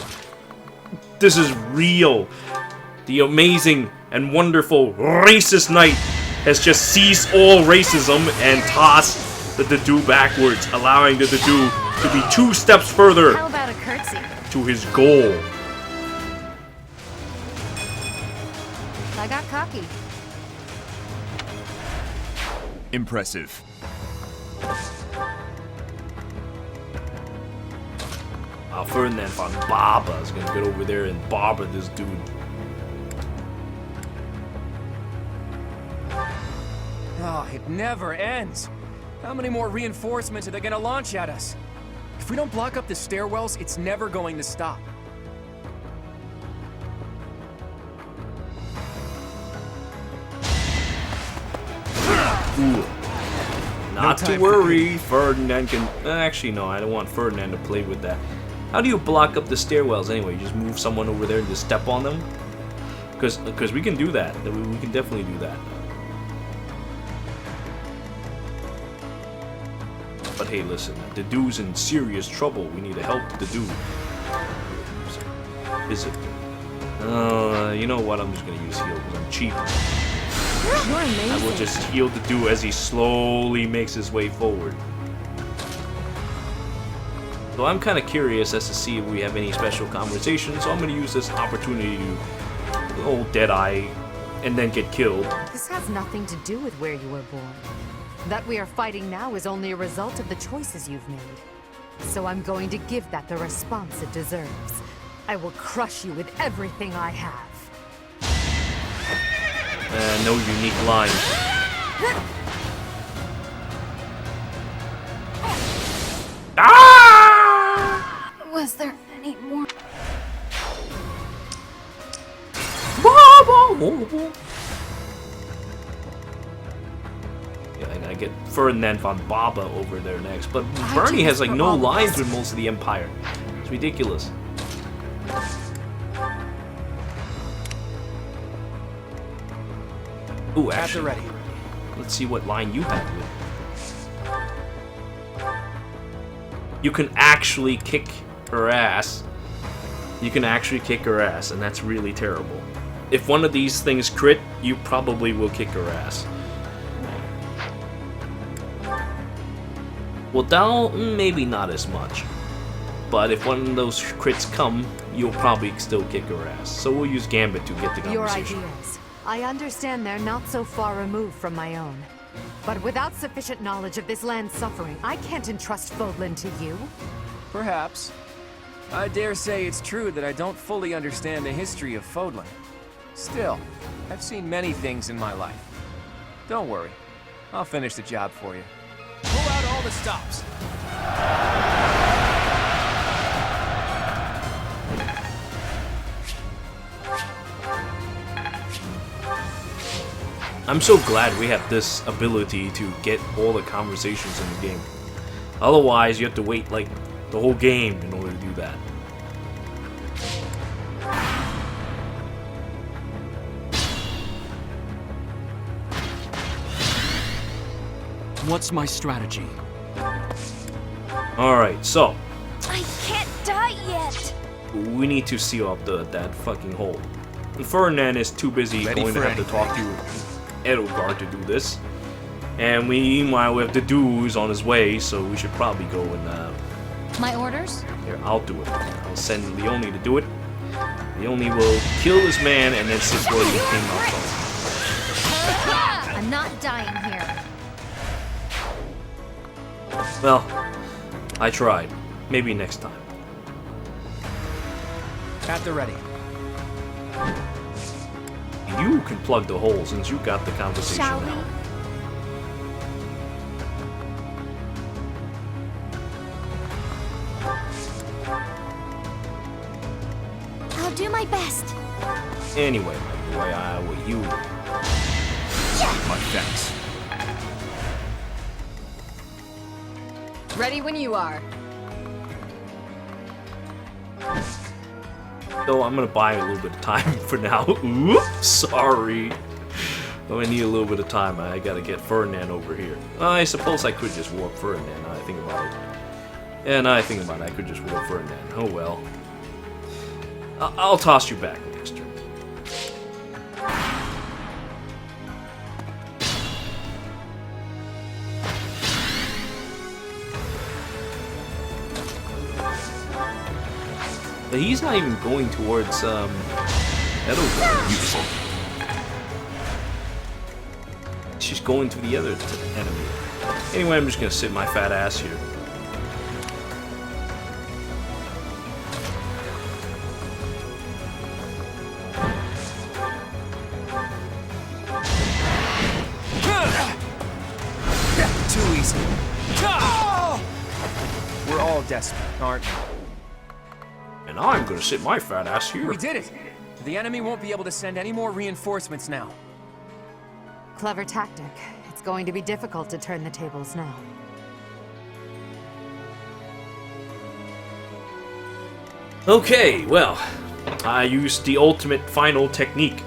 Speaker 1: This is real. The amazing and wonderful racist knight has just seized all racism and tossed the Dedue backwards, allowing the Dedue to be 2 steps further
Speaker 3: How about a curtsy?
Speaker 1: to his goal.
Speaker 3: I got cocky.
Speaker 4: Impressive.
Speaker 1: Ferdinand von Barber is gonna get over there and barber this dude.
Speaker 6: Oh, it never ends. How many more reinforcements are they gonna launch at us? If we don't block up the stairwells, it's never going to stop.
Speaker 1: Ooh. Not to worry, Ferdinand can... Actually, no, I don't want Ferdinand to play with that. How do you block up the stairwells anyway? You just move someone over there and just step on them? Because we can do that. We can definitely do that. But hey, listen, the dude's in serious trouble. We need to help the dude. Is it? You know what? I'm just gonna use heal because I'm cheap.
Speaker 3: You're amazing.
Speaker 1: I will just heal the dude as he slowly makes his way forward. So I'm kind of curious as to see if we have any special conversations. So I'm gonna use this opportunity to old Deadeye and then get killed.
Speaker 5: This has nothing to do with where you were born. That we are fighting now is only a result of the choices you've made. So I'm going to give that the response it deserves. I will crush you with everything I have.
Speaker 1: No unique line. Ah!
Speaker 3: Was there any more?
Speaker 1: Yeah, I gotta get Ferdinand von Baba over there next. But Bernie has like no lines with most of the Empire. It's ridiculous. Ooh, actually,
Speaker 6: ready.
Speaker 1: Let's see what line you have with. You can actually kick her ass. You can actually kick her ass, and that's really terrible. If one of these things crit, you probably will kick her ass. Well, down, maybe not as much. But if one of those crits come, you'll probably still kick her ass. So we'll use Gambit to get the conversation.
Speaker 5: Your ideas. I understand they're not so far removed from my own. But without sufficient knowledge of this land's suffering, I can't entrust Fodlan to you.
Speaker 6: Perhaps. I dare say it's true that I don't fully understand the history of Fodlan. Still, I've seen many things in my life. Don't worry. I'll finish the job for you. Pull out all the stops.
Speaker 1: I'm so glad we have this ability to get all the conversations in the game. Otherwise, you have to wait like the whole game in order to do that.
Speaker 7: What's my strategy?
Speaker 1: Alright, so
Speaker 3: I can't die yet.
Speaker 1: we need to seal up that fucking hole. Ferdinand is too busy
Speaker 4: Ready
Speaker 1: going to
Speaker 4: for
Speaker 1: have to talk to Edelgard to do this. And meanwhile, we have the dudes on his way, so we should probably go and,
Speaker 3: My orders?
Speaker 1: here, I'll do it. I'll send Leone to do it. Leone will kill this man and then sit where he came out from.
Speaker 3: I'm not dying here.
Speaker 1: Well, I tried. Maybe next time.
Speaker 6: At the ready.
Speaker 1: You can plug the hole since you got the conversation
Speaker 3: Shall we?
Speaker 1: now.
Speaker 3: I'll do my best.
Speaker 1: Anyway, my boy, you.
Speaker 4: My thanks.
Speaker 5: Ready when you are.
Speaker 1: Though I'm gonna buy a little bit of time for now. Oops, sorry. I'm gonna need a little bit of time. I gotta get Ferdinand over here. I suppose I could just warp Ferdinand. Now I think about it. Yeah, now I think about it, I could just warp Ferdinand. Oh well. I'll toss you back next turn. But he's not even going towards Edelgard. She's going to the other enemy. Anyway, I'm just gonna sit my fat ass here.
Speaker 6: Too easy. We're all desperate, aren't we?
Speaker 1: And I'm gonna sit my fat ass here.
Speaker 6: We did it! The enemy won't be able to send any more reinforcements now.
Speaker 5: Clever tactic. It's going to be difficult to turn the tables now.
Speaker 1: Okay, well, I used the ultimate final technique.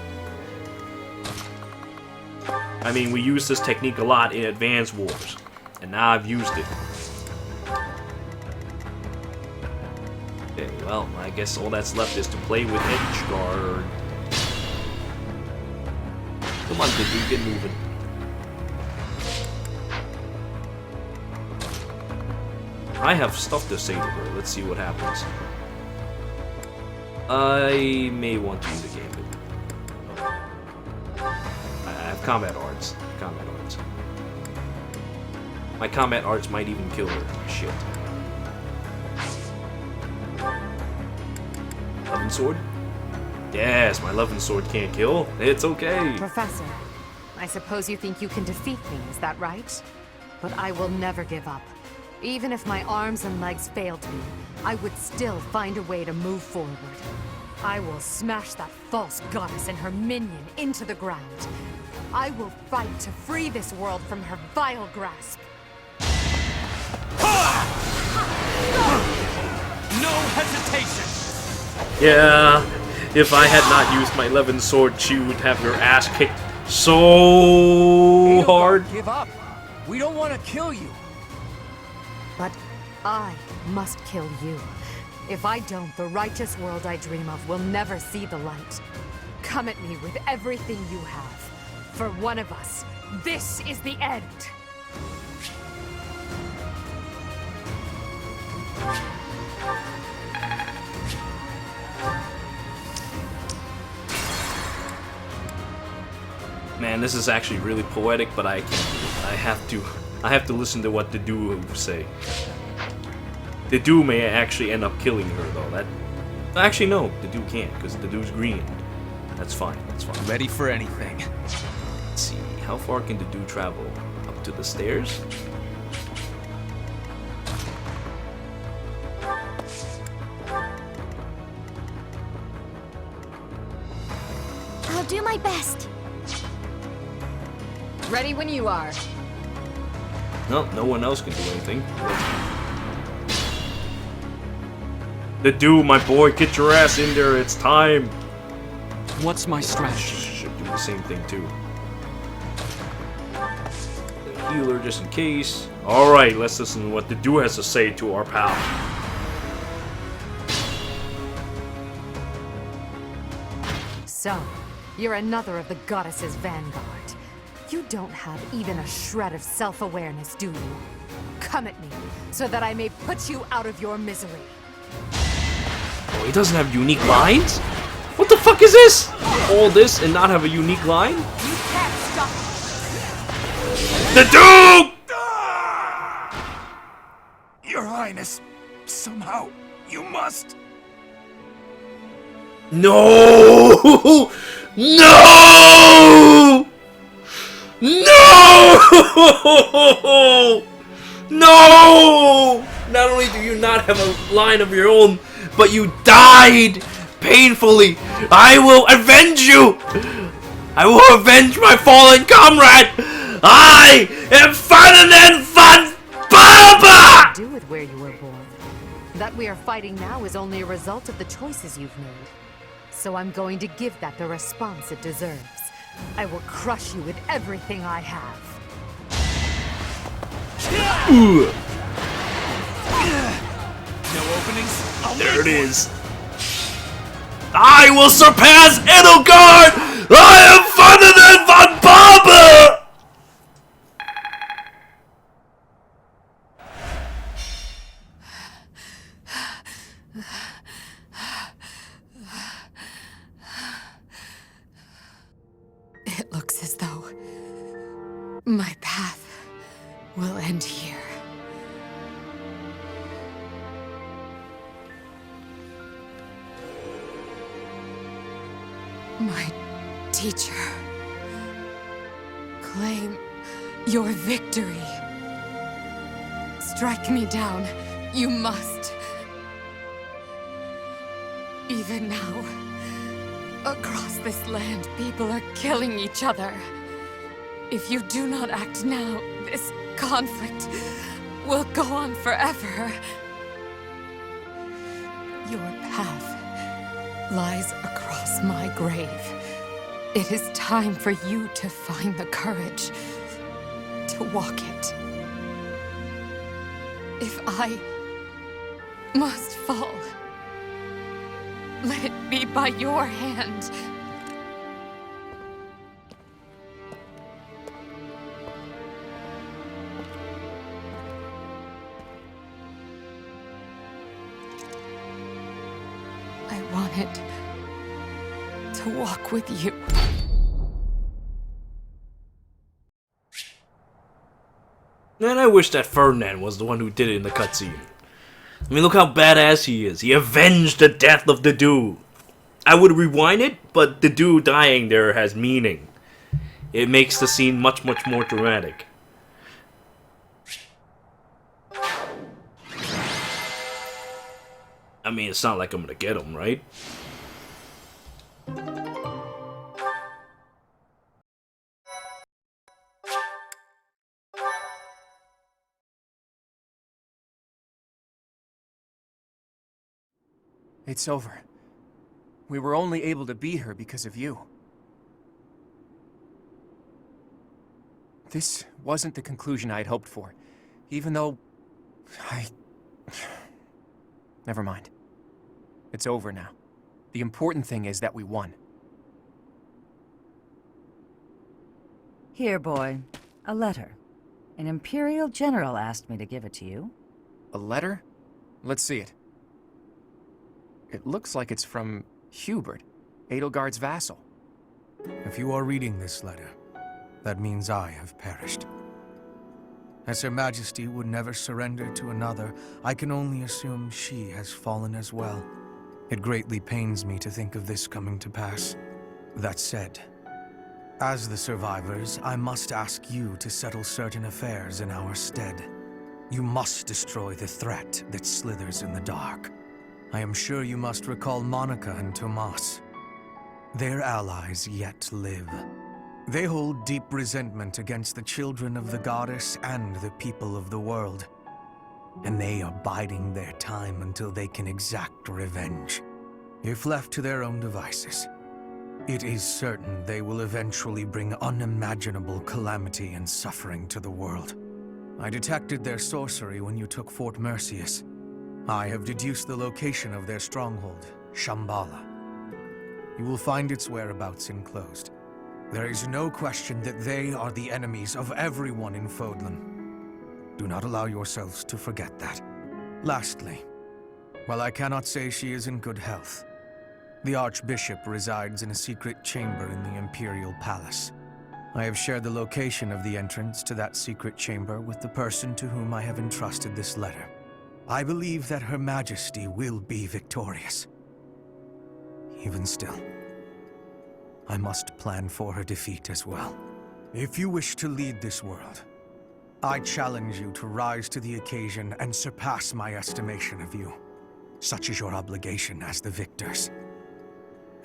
Speaker 1: I mean, we used this technique a lot in Advance Wars, and now I've used it. Okay, well, I guess all that's left is to play with Edgeguard. Come on, dude, get moving. I have stuff to say to her. Let's see what happens. I may want to use a gambit. I have combat arts. Combat arts. My combat arts might even kill her. Shit. Loving sword? Yes, my loving sword can't kill. It's okay.
Speaker 5: Professor, I suppose you think you can defeat me, is that right? But I will never give up. Even if my arms and legs failed me, I would still find a way to move forward. I will smash that false goddess and her minion into the ground. I will fight to free this world from her vile grasp.
Speaker 7: No hesitation!
Speaker 1: Yeah, if I had not used my Levin sword, she would have her ass kicked so hard.
Speaker 6: Give up! We don't want to kill you!
Speaker 5: But I must kill you. If I don't, the righteous world I dream of will never see the light. Come at me with everything you have. For one of us, this is the end.
Speaker 1: Man, this is actually really poetic, but I can't do it. I have to listen to what the duo say. The duo may actually end up killing her, though. Actually, no, the duo can't, because the duo's green. That's fine, that's fine.
Speaker 7: Ready for anything.
Speaker 1: Let's see, how far can the duo travel? Up to the stairs?
Speaker 3: I'll do my best.
Speaker 5: Ready when you are.
Speaker 1: No, no one else can do anything. The dude, my boy, get your ass in there. It's time.
Speaker 7: What's my strategy?
Speaker 1: Should do the same thing too. Healer just in case. Alright, let's listen to what the dude has to say to our pal.
Speaker 5: So, you're another of the goddess's vanguard. You don't have even a shred of self-awareness, do you? Come at me, so that I may put you out of your misery.
Speaker 1: Oh, he doesn't have unique lines? What the fuck is this? All this and not have a unique line?
Speaker 5: You can't stop me.
Speaker 1: The dude!
Speaker 4: Your Highness, somehow, you must.
Speaker 1: No! No! No! No! Not only do you not have a line of your own, but you died painfully. I will avenge you. I will avenge my fallen comrade. I am Ferdinand von BARBAR!
Speaker 5: Do with where you were born. That we are fighting now is only a result of the choices you've made. So I'm going to give that the response it deserves. I will crush you with everything I have.
Speaker 7: No openings?
Speaker 1: There it is. I will surpass Edelgard! I am Ferdinand von BARBAR!
Speaker 5: It looks as though my path will end here. My teacher, claim your victory. Strike me down, you must. Even now, across this land, people are killing each other. If you do not act now, this conflict will go on forever. Your path lies across my grave. It is time for you to find the courage to walk it. If I must fall, let it be by your hand. I wanted to walk with you.
Speaker 1: And I wish that Ferdinand was the one who did it in the cutscene. I mean, look how badass he is. He avenged the death of the dude. I would rewind it, but the dude dying there has meaning. It makes the scene much, much more dramatic. I mean, it's not like I'm gonna get him, right?
Speaker 6: It's over. We were only able to beat her because of you. This wasn't the conclusion I had hoped for, even though Never mind. It's over now. The important thing is that we won.
Speaker 8: Here, boy. A letter. An Imperial General asked me to give it to you.
Speaker 6: A letter? Let's see it. It looks like it's from Hubert, Edelgard's vassal.
Speaker 9: If you are reading this letter, that means I have perished. As Her Majesty would never surrender to another, I can only assume she has fallen as well. It greatly pains me to think of this coming to pass. That said, as the survivors, I must ask you to settle certain affairs in our stead. You must destroy the threat that slithers in the dark. I am sure you must recall Monica and Tomas. Their allies yet live. They hold deep resentment against the children of the goddess and the people of the world, and they are biding their time until they can exact revenge. If left to their own devices, it is certain they will eventually bring unimaginable calamity and suffering to the world. I detected their sorcery when you took Fort Mercius. I have deduced the location of their stronghold, Shambhala. You will find its whereabouts enclosed. There is no question that they are the enemies of everyone in Fodlan. Do not allow yourselves to forget that. Lastly, while I cannot say she is in good health, the Archbishop resides in a secret chamber in the Imperial Palace. I have shared the location of the entrance to that secret chamber with the person to whom I have entrusted this letter. I believe that Her Majesty will be victorious. Even still, I must plan for her defeat as well. If you wish to lead this world, I challenge you to rise to the occasion and surpass my estimation of you. Such is your obligation as the victors,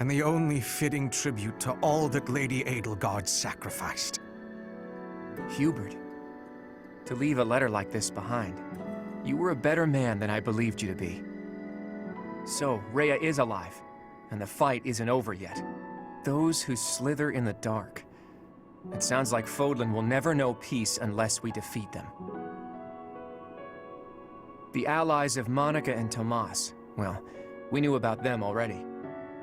Speaker 9: and the only fitting tribute to all that Lady Edelgard sacrificed.
Speaker 6: Hubert, to leave a letter like this behind, you were a better man than I believed you to be. So, Rhea is alive, and the fight isn't over yet. Those who slither in the dark. It sounds like Fodlan will never know peace unless we defeat them. The allies of Monica and Tomas, well, we knew about them already.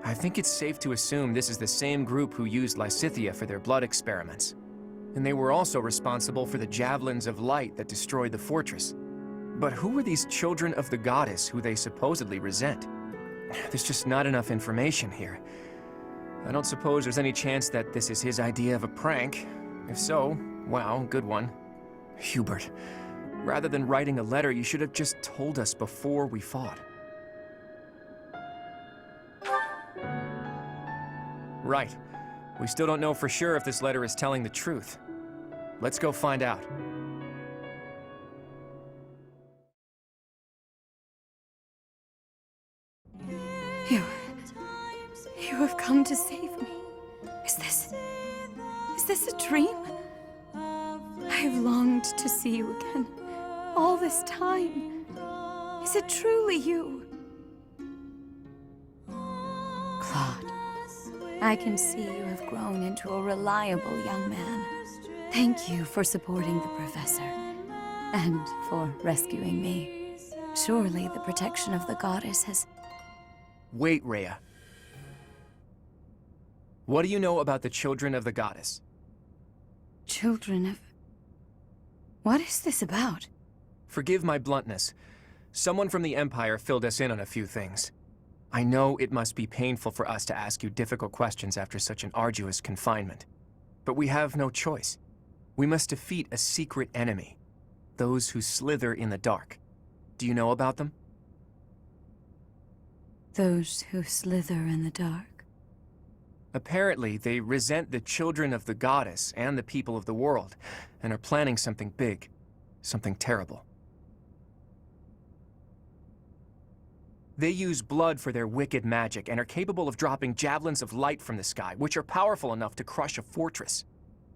Speaker 6: I think it's safe to assume this is the same group who used Lysithea for their blood experiments. And they were also responsible for the javelins of light that destroyed the fortress. But who are these children of the goddess who they supposedly resent? There's just not enough information here. I don't suppose there's any chance that this is his idea of a prank. If so, wow, good one. Hubert, rather than writing a letter, you should have just told us before we fought. Right. We still don't know for sure if this letter is telling the truth. Let's go find out.
Speaker 10: You have come to save me. Is this a dream? I have longed to see you again all this time. Is it truly you?
Speaker 3: Claude, I can see you have grown into a reliable young man. Thank you for supporting the professor, and for rescuing me. Surely the protection of the goddess has...
Speaker 6: Wait, Rhea. What do you know about the children of the goddess?
Speaker 3: Children of... What is this about?
Speaker 6: Forgive my bluntness. Someone from the Empire filled us in on a few things. I know it must be painful for us to ask you difficult questions after such an arduous confinement. But we have no choice. We must defeat a secret enemy. Those who slither in the dark. Do you know about them?
Speaker 3: Those who slither in the dark.
Speaker 6: Apparently, they resent the children of the goddess and the people of the world, and are planning something big, something terrible. They use blood for their wicked magic and are capable of dropping javelins of light from the sky, which are powerful enough to crush a fortress.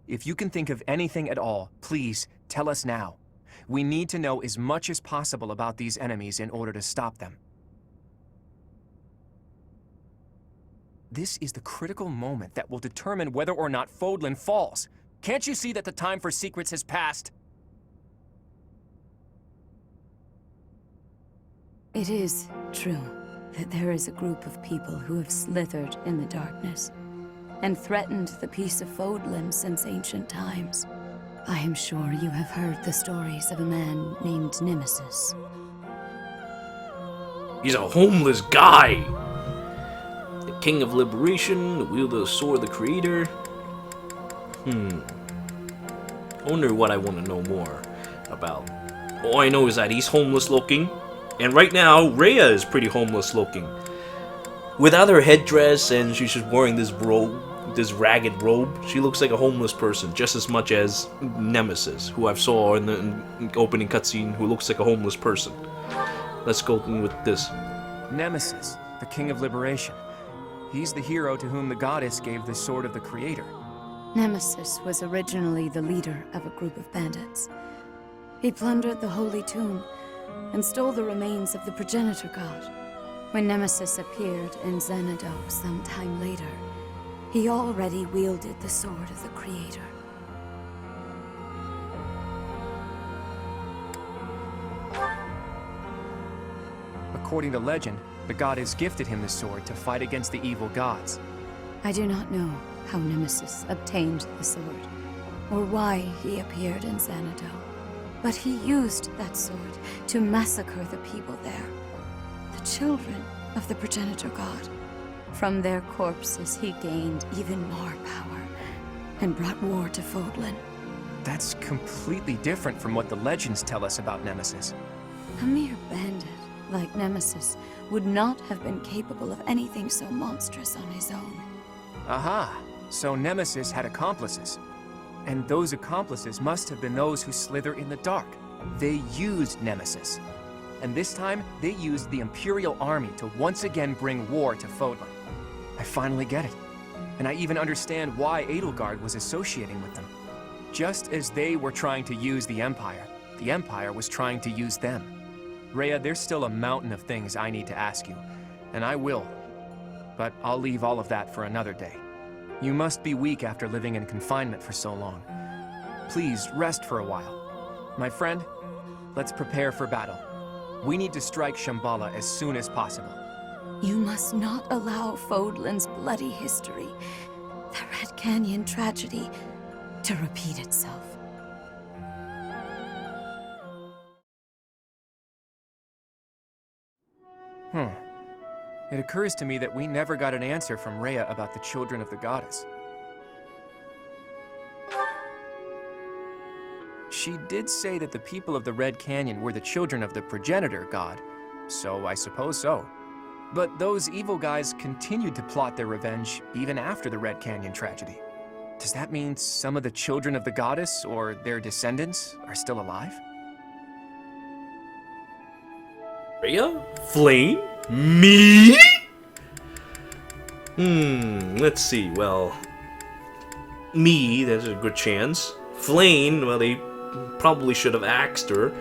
Speaker 6: If you can think of anything at all, please tell us now. We need to know as much as possible about these enemies in order to stop them. This is the critical moment that will determine whether or not Fodlan falls. Can't you see that the time for secrets has passed?
Speaker 3: It is true that there is a group of people who have slithered in the darkness and threatened the peace of Fodlan since ancient times. I am sure you have heard the stories of a man named Nemesis.
Speaker 1: He's a homeless guy! The King of Liberation, the wielder of the Sword of the Creator. I wonder what I want to know more about. All I know is that he's homeless looking. And right now, Rhea is pretty homeless looking. Without her headdress and she's just wearing this robe, this ragged robe, she looks like a homeless person just as much as Nemesis, who I saw in the opening cutscene, who looks like a homeless person. Let's go with this.
Speaker 6: Nemesis, the King of Liberation. He's the hero to whom the goddess gave the Sword of the Creator.
Speaker 3: Nemesis was originally the leader of a group of bandits. He plundered the holy tomb and stole the remains of the progenitor god. When Nemesis appeared in Xanadu some time later, he already wielded the sword of the Creator.
Speaker 6: According to legend, the goddess gifted him the sword to fight against the evil gods.
Speaker 3: I do not know how Nemesis obtained the sword, or why he appeared in Xanadu, but he used that sword to massacre the people there, the children of the progenitor god. From their corpses he gained even more power, and brought war to Fodlan.
Speaker 6: That's completely different from what the legends tell us about Nemesis.
Speaker 3: A mere bandit like Nemesis would not have been capable of anything so monstrous on his own.
Speaker 6: Aha! So Nemesis had accomplices. And those accomplices must have been those who slither in the dark. They used Nemesis. And this time, they used the Imperial Army to once again bring war to Fodlan. I finally get it. And I even understand why Edelgard was associating with them. Just as they were trying to use the Empire was trying to use them. Rhea, there's still a mountain of things I need to ask you, and I will. But I'll leave all of that for another day. You must be weak after living in confinement for so long. Please rest for a while. My friend, let's prepare for battle. We need to strike Shambhala as soon as possible.
Speaker 3: You must not allow Fodlan's bloody history, the Red Canyon tragedy, to repeat itself.
Speaker 6: It occurs to me that we never got an answer from Rhea about the children of the goddess. She did say that the people of the Red Canyon were the children of the progenitor god, so I suppose so. But those evil guys continued to plot their revenge even after the Red Canyon tragedy. Does that mean some of the children of the goddess, or their descendants, are still alive?
Speaker 1: Rhea? Flame? Me? Let's see. Well, me, there's a good chance. Flame, well, they probably should have axed her.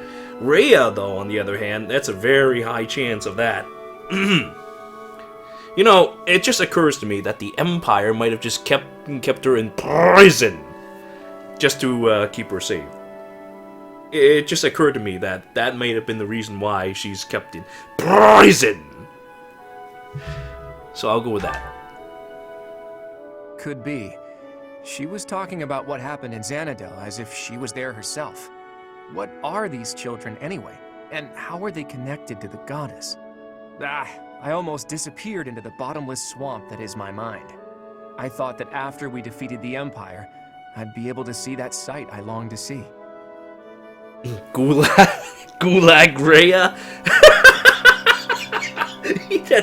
Speaker 1: Rhea, though, on the other hand, that's a very high chance of that. You know, it just occurs to me that the Empire might have just kept her in prison just to keep her safe. It just occurred to me that that might have been the reason why she's kept in prison. So I'll go with that.
Speaker 6: Could be. She was talking about what happened in Xanadu as if she was there herself. What are these children anyway? And how are they connected to the goddess? I almost disappeared into the bottomless swamp that is my mind. I thought that after we defeated the Empire, I'd be able to see that sight I longed to see.
Speaker 1: Gulag Rhea?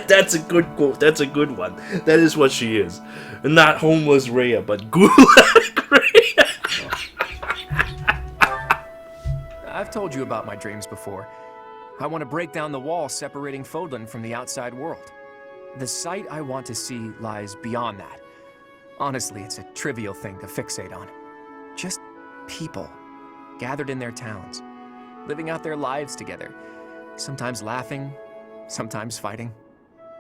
Speaker 1: That's a good quote. That's a good one. That is what she is. Not homeless Rhea, but Gulag Rhea.
Speaker 6: I've told you about my dreams before. I want to break down the wall separating Fodlan from the outside world. The sight I want to see lies beyond that. Honestly, it's a trivial thing to fixate on. Just people, gathered in their towns, living out their lives together, sometimes laughing, sometimes fighting.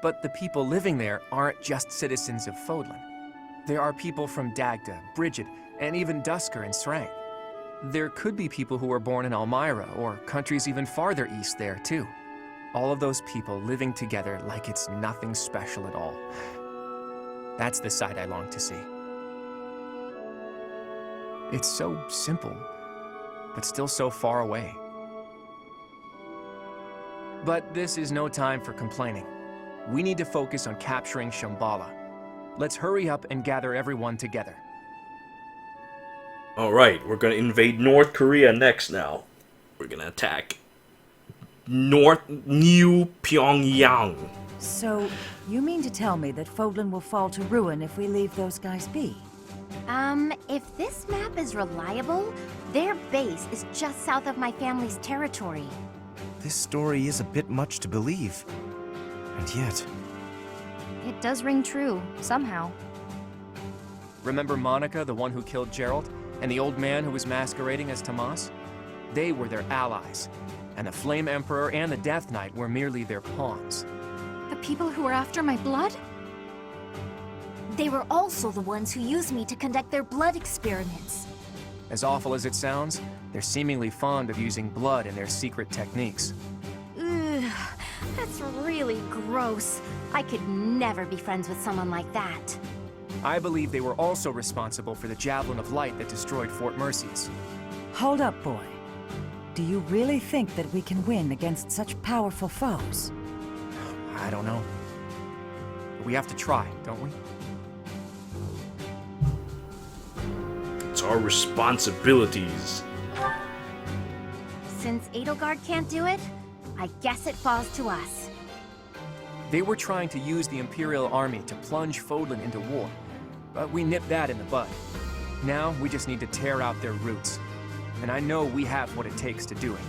Speaker 6: But the people living there aren't just citizens of Fodlan. There are people from Dagda, Bridget, and even Dusker and Srang. There could be people who were born in Almyra, or countries even farther east there, too. All of those people living together like it's nothing special at all. That's the sight I long to see. It's so simple, but still so far away. But this is no time for complaining. We need to focus on capturing Shambhala. Let's hurry up and gather everyone together.
Speaker 1: Alright, we're gonna invade North Korea next now. We're gonna attack New Pyongyang.
Speaker 8: So, you mean to tell me that Fodlan will fall to ruin if we leave those guys be?
Speaker 11: If this map is reliable, their base is just south of my family's territory.
Speaker 12: This story is a bit much to believe. And yet...
Speaker 11: It does ring true, somehow.
Speaker 6: Remember Monica, the one who killed Gerald, and the old man who was masquerading as Tomas? They were their allies, and the Flame Emperor and the Death Knight were merely their pawns.
Speaker 11: The people who were after my blood? They were also the ones who used me to conduct their blood experiments.
Speaker 6: As awful as it sounds, they're seemingly fond of using blood in their secret techniques.
Speaker 11: Ugh, that's really gross. I could never be friends with someone like that.
Speaker 6: I believe they were also responsible for the Javelin of Light that destroyed Fort Merceus.
Speaker 8: Hold up, boy. Do you really think that we can win against such powerful foes?
Speaker 6: I don't know. But we have to try, don't we?
Speaker 1: It's our responsibilities.
Speaker 11: Since Edelgard can't do it, I guess it falls to us.
Speaker 6: They were trying to use the Imperial Army to plunge Fodlan into war, but we nipped that in the bud. Now we just need to tear out their roots, and I know we have what it takes to do it.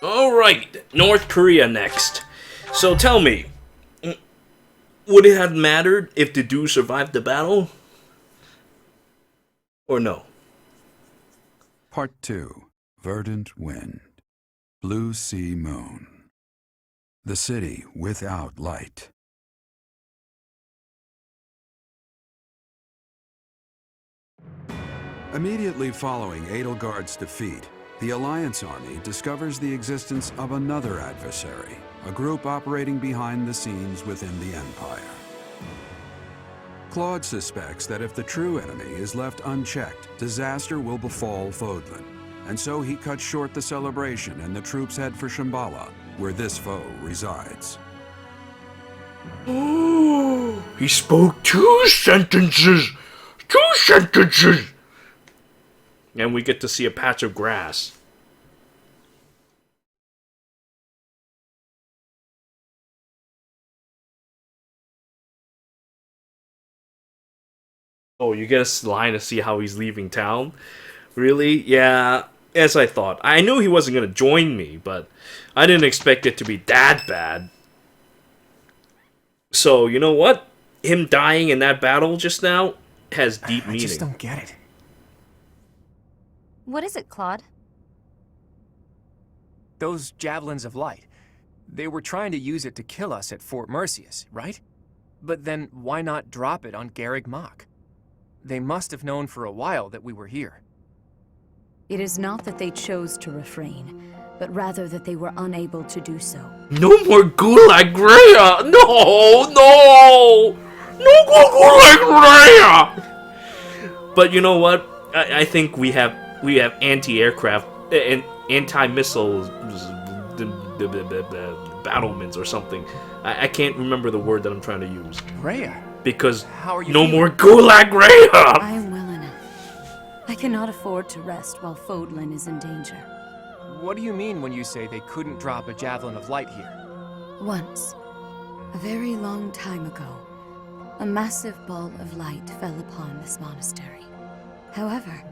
Speaker 1: Alright, North Korea next. So tell me, would it have mattered if the dude survived the battle? Or no?
Speaker 13: Part 2. Verdant Wind. Blue Sea Moon. The city without light. Immediately following Edelgard's defeat, the Alliance Army discovers the existence of another adversary, a group operating behind the scenes within the Empire. Claude suspects that if the true enemy is left unchecked, disaster will befall Fodlan, and so he cuts short the celebration and the troops head for Shambhala, where this foe resides.
Speaker 1: Oh, he spoke 2 sentences! 2 sentences! And we get to see a patch of grass. Oh, you get a line to see how he's leaving town? Really? Yeah, as I thought. I knew he wasn't going to join me, but I didn't expect it to be that bad. So, you know what? Him dying in that battle just now has deep meaning.
Speaker 6: I just don't get it.
Speaker 11: What is it, Claude?
Speaker 6: Those Javelins of Light. They were trying to use it to kill us at Fort Merceus, right? But then why not drop it on Garreg Mach? They must have known for a while that we were here.
Speaker 3: It is not that they chose to refrain, but rather that they were unable to do so.
Speaker 1: No more GULAG Rhea! No! No! No more GULAG Rhea! But you know what? I think we have anti-aircraft and anti-missile battlements or something. I can't remember the word that I'm trying to use.
Speaker 6: Rhea?
Speaker 1: Because
Speaker 6: how are you
Speaker 1: no
Speaker 6: feeling?
Speaker 1: more GULAG Rhea!
Speaker 3: I am well enough. I cannot afford to rest while Fodlan is in danger.
Speaker 6: What do you mean when you say they couldn't drop a Javelin of Light here?
Speaker 3: Once, a very long time ago, a massive ball of light fell upon this monastery. However,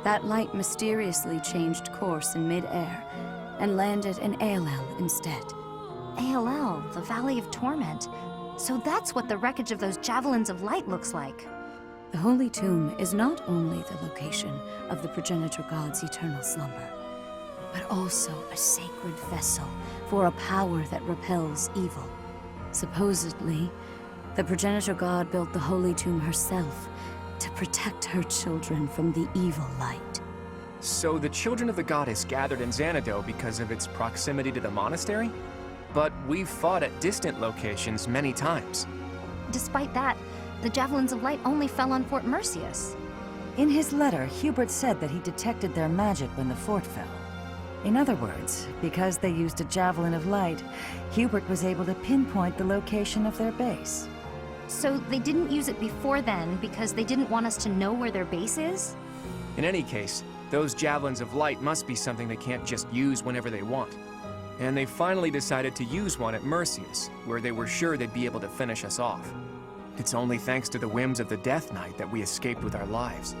Speaker 3: that light mysteriously changed course in mid-air and landed in Aelel instead.
Speaker 11: Aelel, the Valley of Torment. So that's what the wreckage of those Javelins of Light looks like.
Speaker 3: The Holy Tomb is not only the location of the progenitor god's eternal slumber, but also a sacred vessel for a power that repels evil. Supposedly, the progenitor god built the Holy Tomb herself to protect her children from the evil light.
Speaker 6: So the children of the goddess gathered in Xanadu because of its proximity to the monastery? But we've fought at distant locations many times.
Speaker 11: Despite that, the Javelins of Light only fell on Fort Merceus.
Speaker 8: In his letter, Hubert said that he detected their magic when the fort fell. In other words, because they used a Javelin of Light, Hubert was able to pinpoint the location of their base.
Speaker 11: So they didn't use it before then because they didn't want us to know where their base is?
Speaker 6: In any case, those Javelins of Light must be something they can't just use whenever they want. And they finally decided to use one at Merceus, where they were sure they'd be able to finish us off. It's only thanks to the whims of the Death Knight that we escaped with our lives.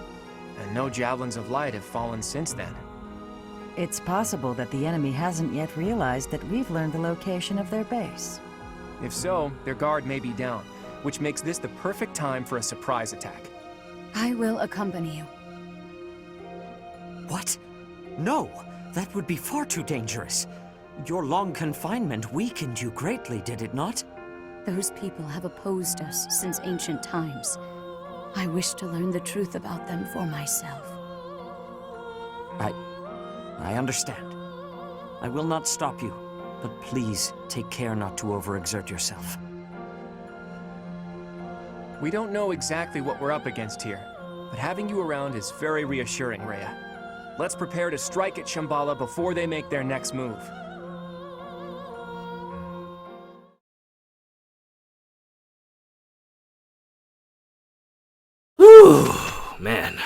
Speaker 6: And no Javelins of Light have fallen since then.
Speaker 8: It's possible that the enemy hasn't yet realized that we've learned the location of their base.
Speaker 6: If so, their guard may be down, which makes this the perfect time for a surprise attack.
Speaker 3: I will accompany you.
Speaker 7: What? No, that would be far too dangerous. Your long confinement weakened you greatly, did it not?
Speaker 3: Those people have opposed us since ancient times. I wish to learn the truth about them for myself.
Speaker 7: I understand. I will not stop you, but please take care not to overexert yourself.
Speaker 6: We don't know exactly what we're up against here, but having you around is very reassuring, Rhea. Let's prepare to strike at Shambhala before they make their next move.
Speaker 1: Whew, man.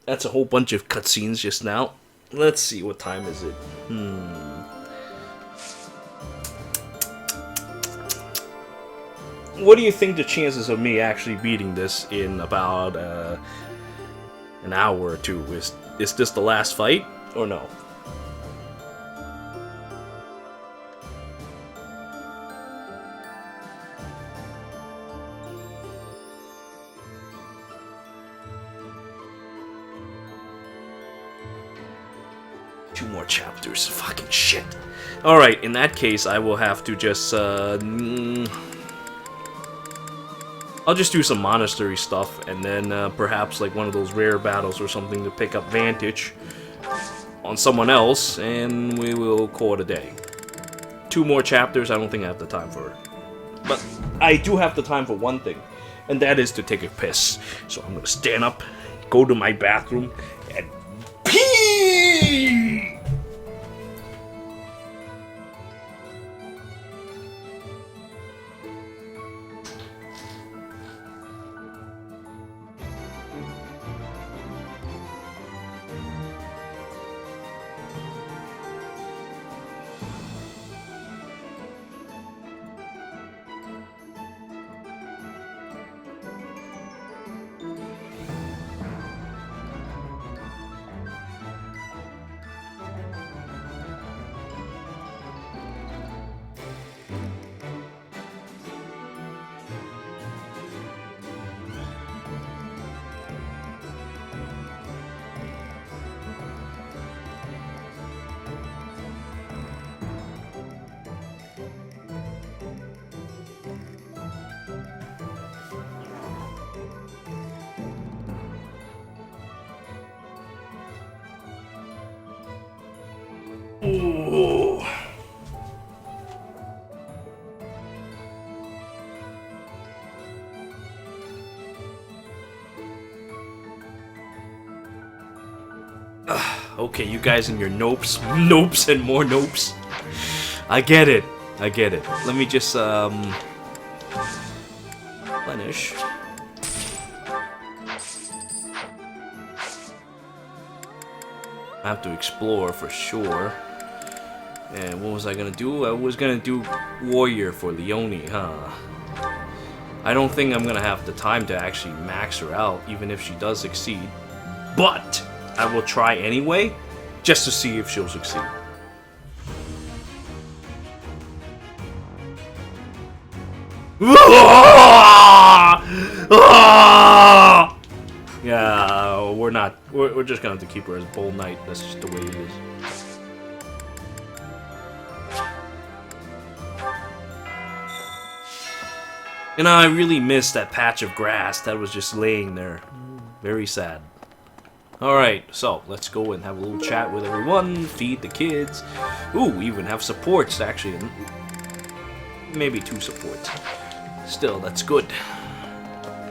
Speaker 1: That's a whole bunch of cutscenes just now. Let's see, what time is it? What do you think the chances of me actually beating this in about an hour or two? Is this the last fight, or no? Two more chapters. Fucking shit. Alright, in that case, I will have to just, I'll just do some monastery stuff, and then perhaps like one of those rare battles or something to pick up vantage on someone else, and we will call it a day. 2 more chapters, I don't think I have the time for it. But I do have the time for one thing, and that is to take a piss. So I'm gonna stand up, go to my bathroom, and pee! Ooh. Okay, you guys and your nopes, nopes and more nopes. I get it. I get it. Let me just replenish. I have to explore for sure. And what was I gonna do? I was gonna do warrior for Leonie, huh? I don't think I'm gonna have the time to actually max her out, even if she does succeed. But I will try anyway, just to see if she'll succeed. Yeah, we're not. We're just gonna have to keep her as Bull Knight. That's just the way it is. And I really missed that patch of grass that was just laying there. Very sad. Alright, so let's go and have a little chat with everyone, feed the kids. Ooh, we even have supports, actually. Maybe 2 supports. Still, that's good.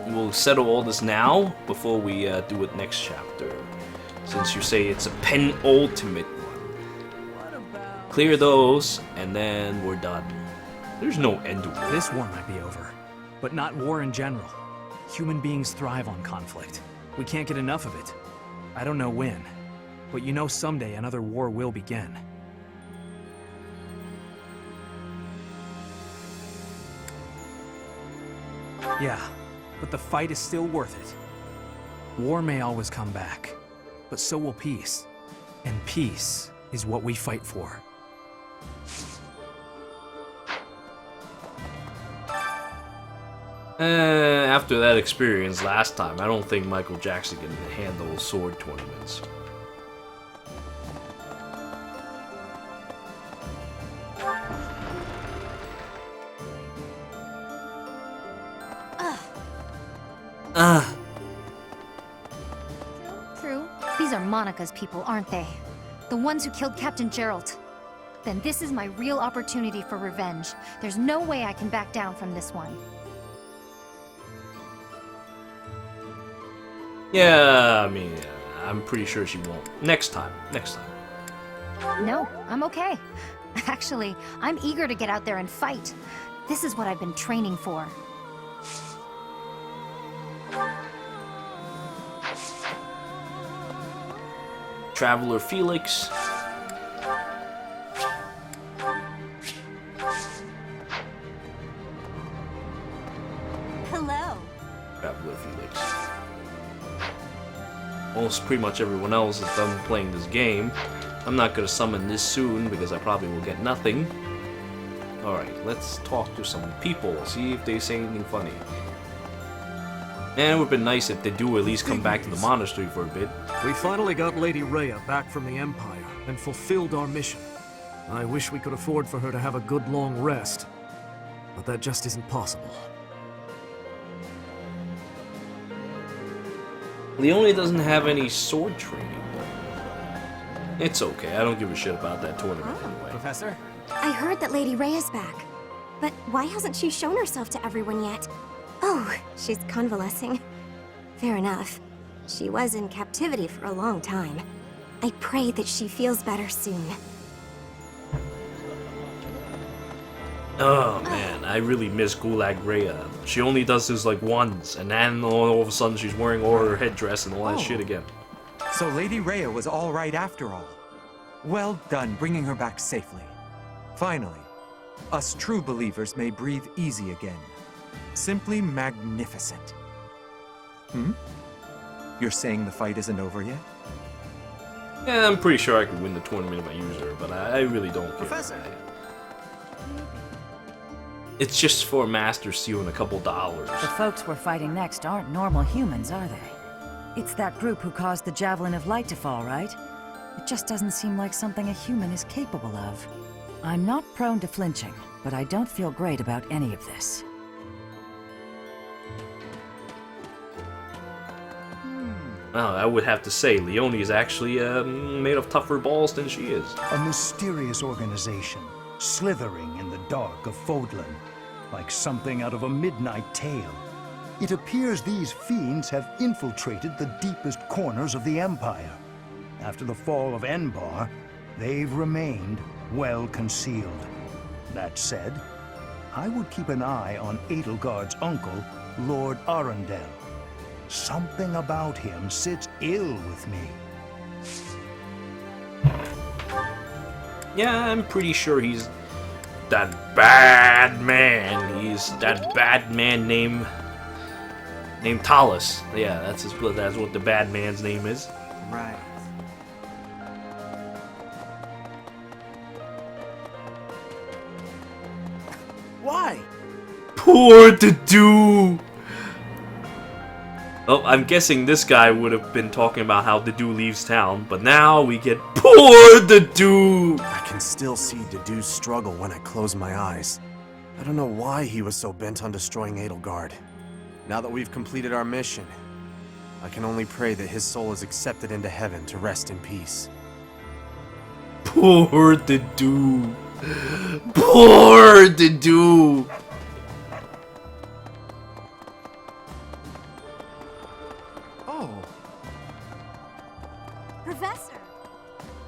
Speaker 1: We'll settle all this now before we do it next chapter. Since you say it's a penultimate one. Clear those, and then we're done. There's no end to it.
Speaker 14: This war might be over, but not war in general. Human beings thrive on conflict. We can't get enough of it. I don't know when, but you know someday another war will begin. Yeah, but the fight is still worth it. War may always come back, but so will peace. And peace is what we fight for.
Speaker 1: After that experience last time, I don't think Michael Jackson can handle sword tournaments.
Speaker 11: True. These are Monica's people, aren't they? The ones who killed Captain Gerald. Then this is my real opportunity for revenge. There's no way I can back down from this one.
Speaker 1: Yeah, I mean, I'm pretty sure she won't. Next time. Next time.
Speaker 11: No, I'm okay. Actually, I'm eager to get out there and fight. This is what I've been training for.
Speaker 1: Traveler Felix.
Speaker 15: Hello.
Speaker 1: Traveler Felix. Almost pretty much everyone else is done playing this game. I'm not gonna summon this soon because I probably will get nothing. Alright, let's talk to some people, see if they say anything funny. And it would have been nice if they do at least come back to the monastery for a bit.
Speaker 14: We finally got Lady Rhea back from the Empire and fulfilled our mission. I wish we could afford for her to have a good long rest, but that just isn't possible.
Speaker 1: Leone doesn't have any sword training though. It's okay, I don't give a shit about that tournament anyway.
Speaker 14: Professor?
Speaker 15: I heard that Lady Rhea's back. But why hasn't she shown herself to everyone yet? Oh, she's convalescing. Fair enough. She was in captivity for a long time. I pray that she feels better soon.
Speaker 1: Oh man, I really miss GULAG Rhea. She only does this like once, and then all of a sudden she's wearing all her headdress and all that shit again.
Speaker 12: So Lady Rhea was all right after all. Well done bringing her back safely. Finally, us true believers may breathe easy again. Simply magnificent. You're saying the fight isn't over yet?
Speaker 1: Yeah, I'm pretty sure I could win the tournament if I use her, but I really don't care.
Speaker 14: Professor!
Speaker 1: It's just for Master Seal and a couple dollars.
Speaker 8: The folks we're fighting next aren't normal humans, are they? It's that group who caused the Javelin of Light to fall, right? It just doesn't seem like something a human is capable of. I'm not prone to flinching, but I don't feel great about any of this.
Speaker 1: Well, I would have to say, Leone is actually made of tougher balls than she is.
Speaker 16: A mysterious organization, slithering in the dark of Fodlan, like something out of a midnight tale. It appears these fiends have infiltrated the deepest corners of the Empire. After the fall of Enbar, they've remained well concealed. That said, I would keep an eye on Edelgard's uncle, Lord Arundel. Something about him sits ill with me.
Speaker 1: Yeah, I'm pretty sure he's that bad man. He's that bad man named Talus. Yeah, that's what the bad man's name is.
Speaker 12: Right.
Speaker 14: Why?
Speaker 1: Poor Dedue! Oh, I'm guessing this guy would have been talking about how Dedue leaves town, but now we get poor Dedue!
Speaker 12: I can still see Dedue's struggle when I close my eyes. I don't know why he was so bent on destroying Edelgard. Now that we've completed our mission, I can only pray that his soul is accepted into heaven to rest in peace.
Speaker 1: Poor Dedue! Poor Dedue!
Speaker 15: Professor!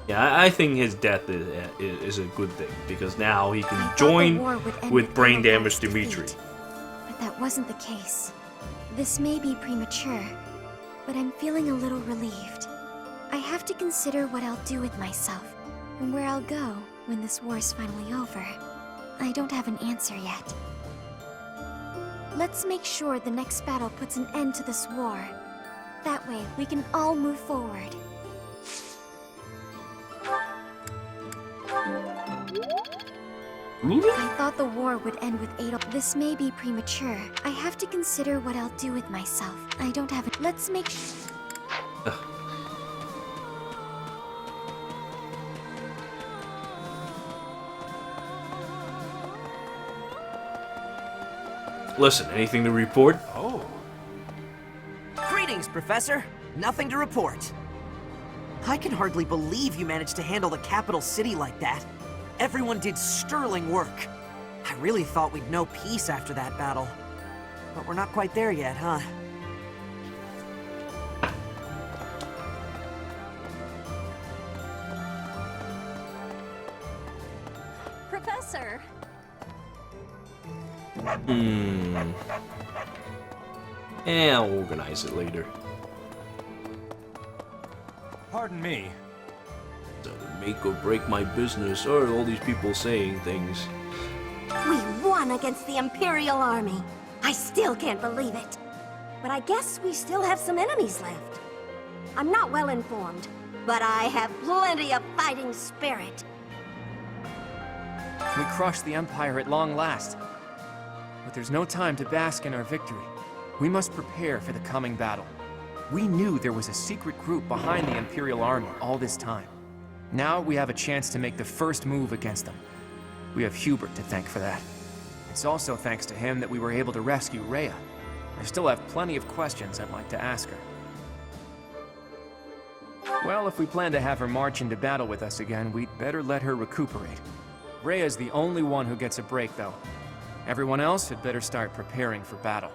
Speaker 1: Yeah, I think his death is a good thing, because now he can join with brain damage Dimitri.
Speaker 15: But that wasn't the case. This may be premature, but I'm feeling a little relieved. I have to consider what I'll do with myself, and where I'll go when this war is finally over. I don't have an answer yet. Let's make sure the next battle puts an end to this war. That way, we can all move forward. I thought the war would end with Adel. This may be premature. I have to consider what I'll do with myself. I don't have it. Let's make
Speaker 1: Listen, anything to report?
Speaker 7: Oh. Greetings, Professor. Nothing to report. I can hardly believe you managed to handle the capital city like that. Everyone did sterling work. I really thought we'd know peace after that battle. But we're not quite there yet, huh?
Speaker 11: Professor!
Speaker 1: Yeah, I'll organize it later.
Speaker 4: Pardon me.
Speaker 1: Doesn't make or break my business, or all these people saying things.
Speaker 17: We won against the Imperial Army. I still can't believe it. But I guess we still have some enemies left. I'm not well informed, but I have plenty of fighting spirit.
Speaker 6: We crushed the Empire at long last. But there's no time to bask in our victory. We must prepare for the coming battle. We knew there was a secret group behind the Imperial Army all this time. Now we have a chance to make the first move against them. We have Hubert to thank for that. It's also thanks to him that we were able to rescue Rhea. I still have plenty of questions I'd like to ask her. Well, if we plan to have her march into battle with us again, we'd better let her recuperate. Rhea's the only one who gets a break, though. Everyone else had better start preparing for battle.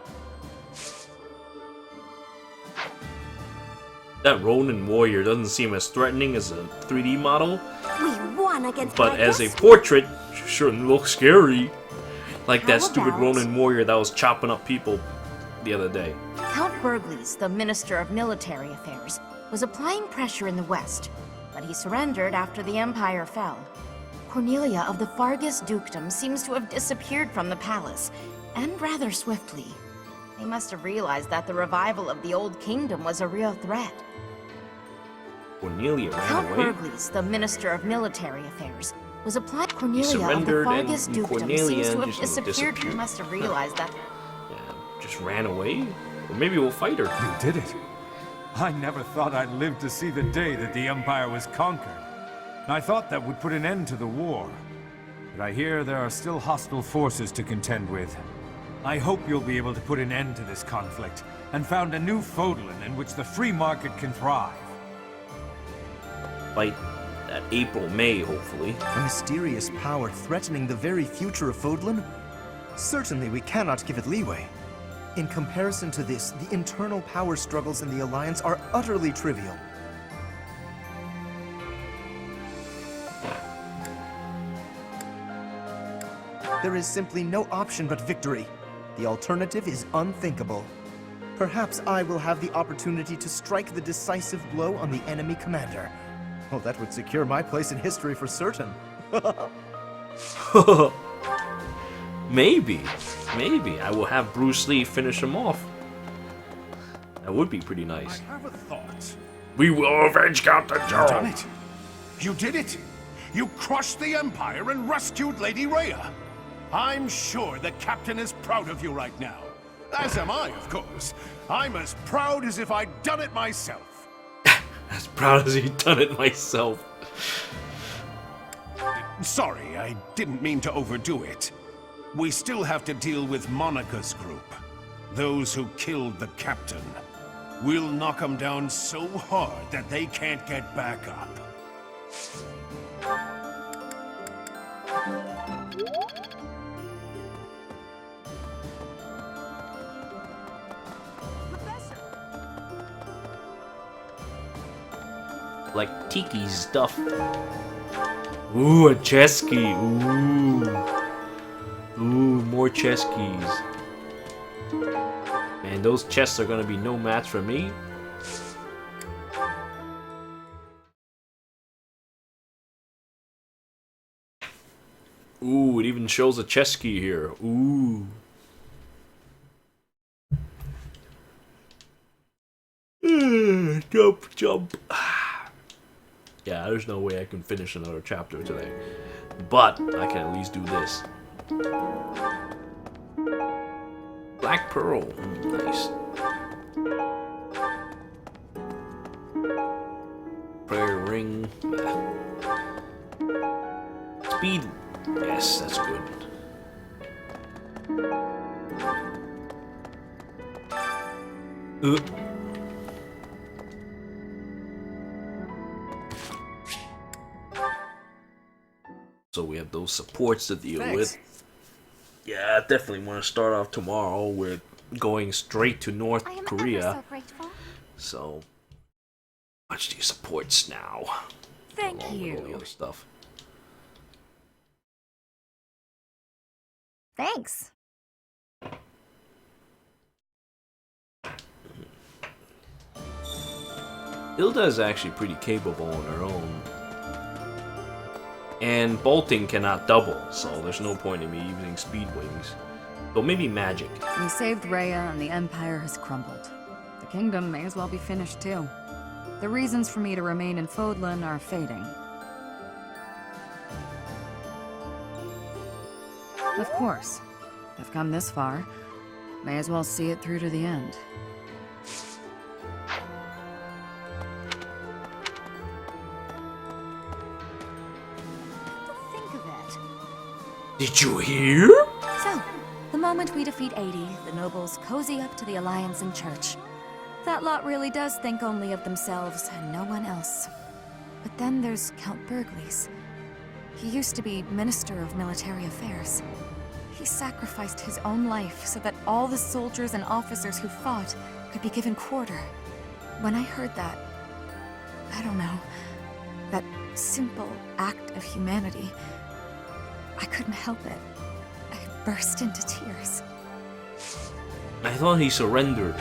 Speaker 1: That Ronin warrior doesn't seem as threatening as a 3D model,
Speaker 17: We won against
Speaker 1: but as a portrait, sure looks scary. Like that stupid Ronin warrior that was chopping up people the other day.
Speaker 18: Count Bergliez, the Minister of Military Affairs, was applying pressure in the west, but he surrendered after the Empire fell. Cornelia of the Fargus Dukedom seems to have disappeared from the palace, and rather swiftly. They must have realized that the revival of the Old Kingdom was a real threat.
Speaker 1: Cornelia ran
Speaker 18: Count
Speaker 1: away.
Speaker 18: Bergliez, the Minister of Military Affairs, was applying.
Speaker 1: He
Speaker 18: Cornelia of the
Speaker 1: surrendered
Speaker 18: Fargus
Speaker 1: and
Speaker 18: Dukedom
Speaker 1: Cornelia
Speaker 18: seems to have
Speaker 1: just
Speaker 18: disappeared.
Speaker 1: disappeared.
Speaker 18: They must have realized that.
Speaker 1: Just ran away? Or maybe we'll fight her.
Speaker 19: You did it. I never thought I'd live to see the day that the Empire was conquered. I thought that would put an end to the war. But I hear there are still hostile forces to contend with. I hope you'll be able to put an end to this conflict and found a new Fodlan in which the free market can thrive.
Speaker 1: Fight that April, May, hopefully.
Speaker 20: A mysterious power threatening the very future of Fodlan? Certainly we cannot give it leeway. In comparison to this, the internal power struggles in the Alliance are utterly trivial. There is simply no option but victory. The alternative is unthinkable. Perhaps I will have the opportunity to strike the decisive blow on the enemy commander. Well, that would secure my place in history for certain.
Speaker 1: Maybe. Maybe. I will have Bruce Lee finish him off. That would be pretty nice.
Speaker 21: I have a thought.
Speaker 1: We will avenge Captain
Speaker 21: You
Speaker 1: Gerald.
Speaker 21: done it. You did it. You crushed the Empire and rescued Lady Rhea. I'm sure the Captain is proud of you right now. As am I, of course. I'm as proud as if I'd done it myself.
Speaker 1: As proud as he'd done it myself.
Speaker 21: Sorry, I didn't mean to overdo it. We still have to deal with Monica's group. Those who killed the Captain. We'll knock them down so hard that they can't get back up.
Speaker 1: Like tiki stuff. Ooh, a chess key. Ooh. Ooh, more chess keys. Man, those chests are gonna be no match for me. Ooh, it even shows a chess key here. Ooh. Jump, jump. Yeah, there's no way I can finish another chapter today. But I can at least do this. Black Pearl. Nice. Prayer Ring. Speed. Yes, that's good. So we have those supports to deal with. Yeah, I definitely want to start off tomorrow with going straight to North Korea. So watch these supports now.
Speaker 3: Thank
Speaker 1: along with all the
Speaker 3: you.
Speaker 1: other stuff.
Speaker 11: Thanks.
Speaker 1: Hilda is actually pretty capable on her own. And bolting cannot double, so there's no point in me using speed wings. So maybe magic.
Speaker 8: We saved Rhea and the Empire has crumbled. The kingdom may as well be finished too. The reasons for me to remain in Fodlan are fading. Of course. I've come this far. May as well see it through to the end.
Speaker 1: Did you hear?
Speaker 3: So, the moment we defeat 80, the nobles cozy up to the Alliance and Church. That lot really does think only of themselves and no one else. But then there's Count Berglies. He used to be Minister of Military Affairs. He sacrificed his own life so that all the soldiers and officers who fought could be given quarter. When I heard that, I don't know, that simple act of humanity, I couldn't help it. I burst into tears.
Speaker 1: I thought he surrendered.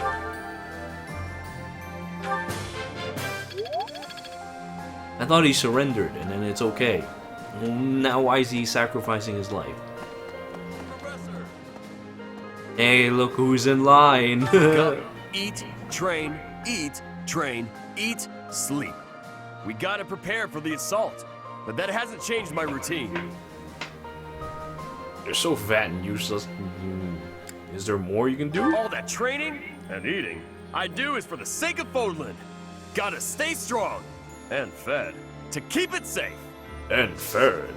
Speaker 1: I thought he surrendered, and then it's okay. Now why is he sacrificing his life? Hey, look who's in line.
Speaker 2: Gotta eat, train, eat, sleep. We gotta prepare for the assault, but that hasn't changed my routine.
Speaker 1: You're so fat and useless. Is there more you can do?
Speaker 2: All that training and eating I do is for the sake of Fodlan. Gotta stay strong and fed to keep it safe.
Speaker 1: And fed.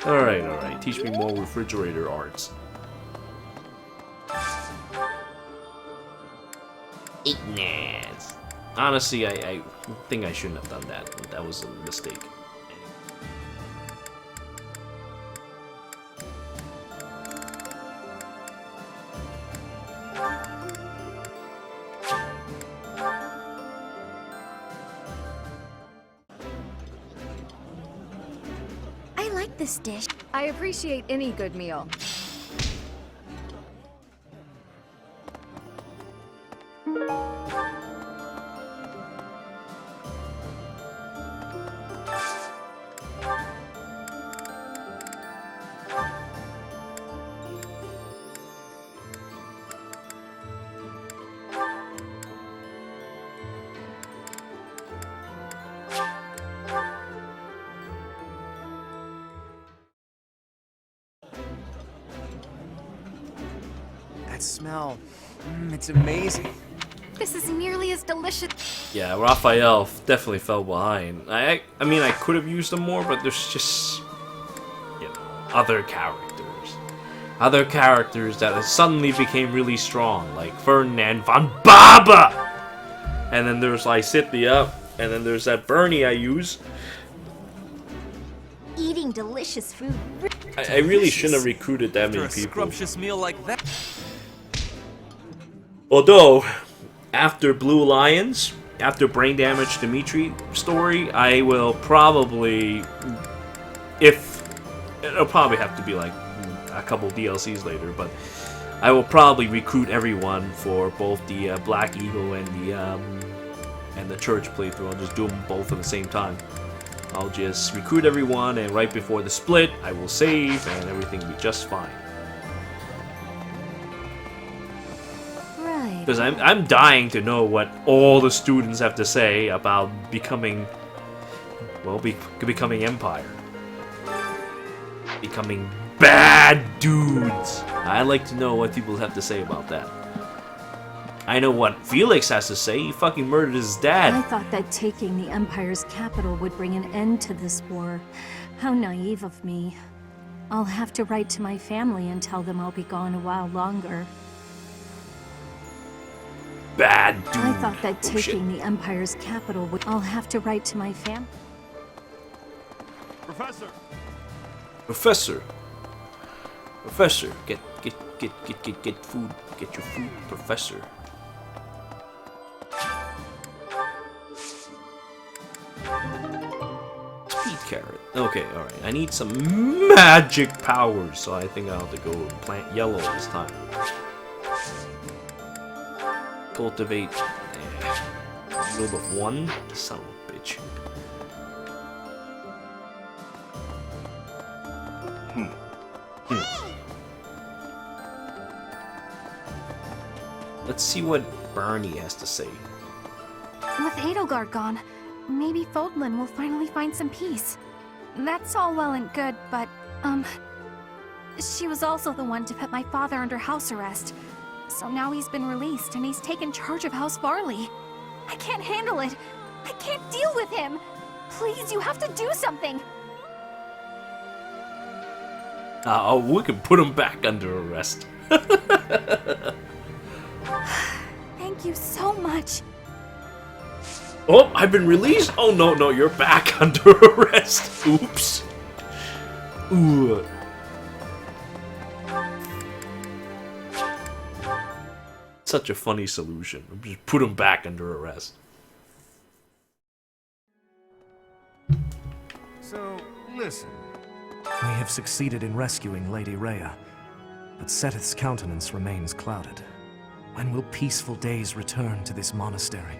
Speaker 1: Alright. Teach me more refrigerator arts. Ignatz. Honestly, I think I shouldn't have done that. That was a mistake.
Speaker 15: I like this dish.
Speaker 5: I appreciate any good meal.
Speaker 12: That smell, it's amazing.
Speaker 11: This is nearly as delicious.
Speaker 1: Yeah, Raphael definitely fell behind. I mean, I could have used them more, but there's just, you know, other characters that suddenly became really strong, like Ferdinand von Barbar. And then there's Lysithea, and then there's that Bernie I use.
Speaker 15: Eating delicious food.
Speaker 1: I really shouldn't have recruited that many
Speaker 2: After a
Speaker 1: people.
Speaker 2: scrumptious meal like that.
Speaker 1: Although, after Blue Lions, after Brain Damage Dimitri story, I will probably, it'll probably have to be like a couple DLCs later, but I will probably recruit everyone for both the Black Eagle and the Church playthrough. I'll just do them both at the same time. I'll just recruit everyone, and right before the split, I will save, and everything will be just fine.
Speaker 3: Right.
Speaker 1: Because I'm dying to know what all the students have to say about becoming, well, becoming Empire. Becoming bad dudes. I like to know what people have to say about that. I know what Felix has to say. He fucking murdered his dad.
Speaker 9: I thought that taking the Empire's capital would bring an end to this war. How naive of me. I'll have to write to my family and tell them I'll be gone a while longer.
Speaker 1: Bad dude.
Speaker 9: I thought that taking the Empire's capital would... I'll have to write to my family.
Speaker 2: Professor!
Speaker 1: Professor, get food. Get your food, Professor. Speed carrot. Okay, alright. I need some magic powers, so I think I'll have to go plant yellow this time. Cultivate. Robe of 1. Son of a bitch. Let's see what Barney has to say.
Speaker 11: With Edelgard gone, maybe Fodlan will finally find some peace. That's all well and good, but, she was also the one to put my father under house arrest. So now he's been released and he's taken charge of House Varley. I can't handle it. I can't deal with him. Please, you have to do something.
Speaker 1: We can put him back under arrest.
Speaker 11: Thank you so much.
Speaker 1: Oh, I've been released? Oh, no, you're back under arrest. Oops. Ooh. Such a funny solution. Just put him back under arrest.
Speaker 19: So, listen.
Speaker 14: We have succeeded in rescuing Lady Rhea, but Seteth's countenance remains clouded. When will peaceful days return to this monastery?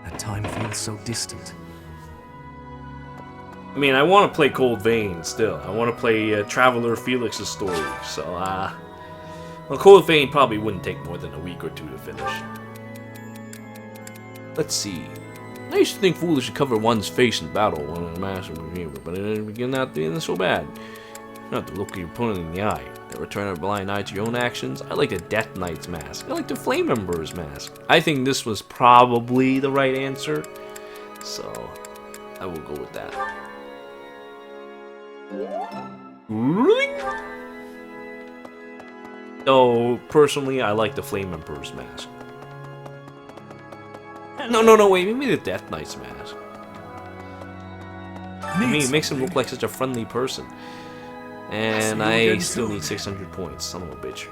Speaker 14: That time feels so distant.
Speaker 1: I mean, I want to play Cold Vein still. I want to play Traveler Felix's story. So, well, Cold Vein probably wouldn't take more than a week or two to finish. Let's see. I used to think foolish to cover one's face in battle when a master was here, but it began not being so bad. Not to look your opponent in the eye. Never turn a blind eye to your own actions. I like the Death Knight's mask. I like the Flame Ember's mask. I think this was probably the right answer, so I will go with that. Really? Though, personally, I like the Flame Emperor's mask. No, wait, maybe the Death Knight's mask. I mean, it makes him look like such a friendly person. And I still need 600 points, son of a bitch.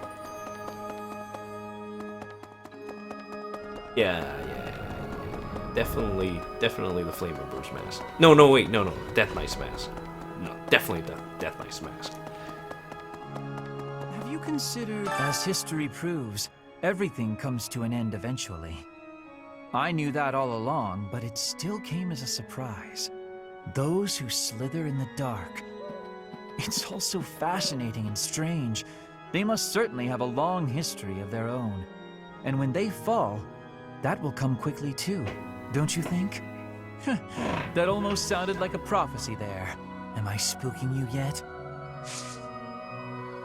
Speaker 1: Yeah. Definitely the Flame Emperor's mask. No, Death Knight's mask. No, definitely the Death Knight's mask.
Speaker 22: Have you considered... As history proves, everything comes to an end eventually. I knew that all along, but it still came as a surprise. Those who slither in the dark. It's all so fascinating and strange. They must certainly have a long history of their own. And when they fall, that will come quickly too, don't you think? That almost sounded like a prophecy there. Am I spooking you yet?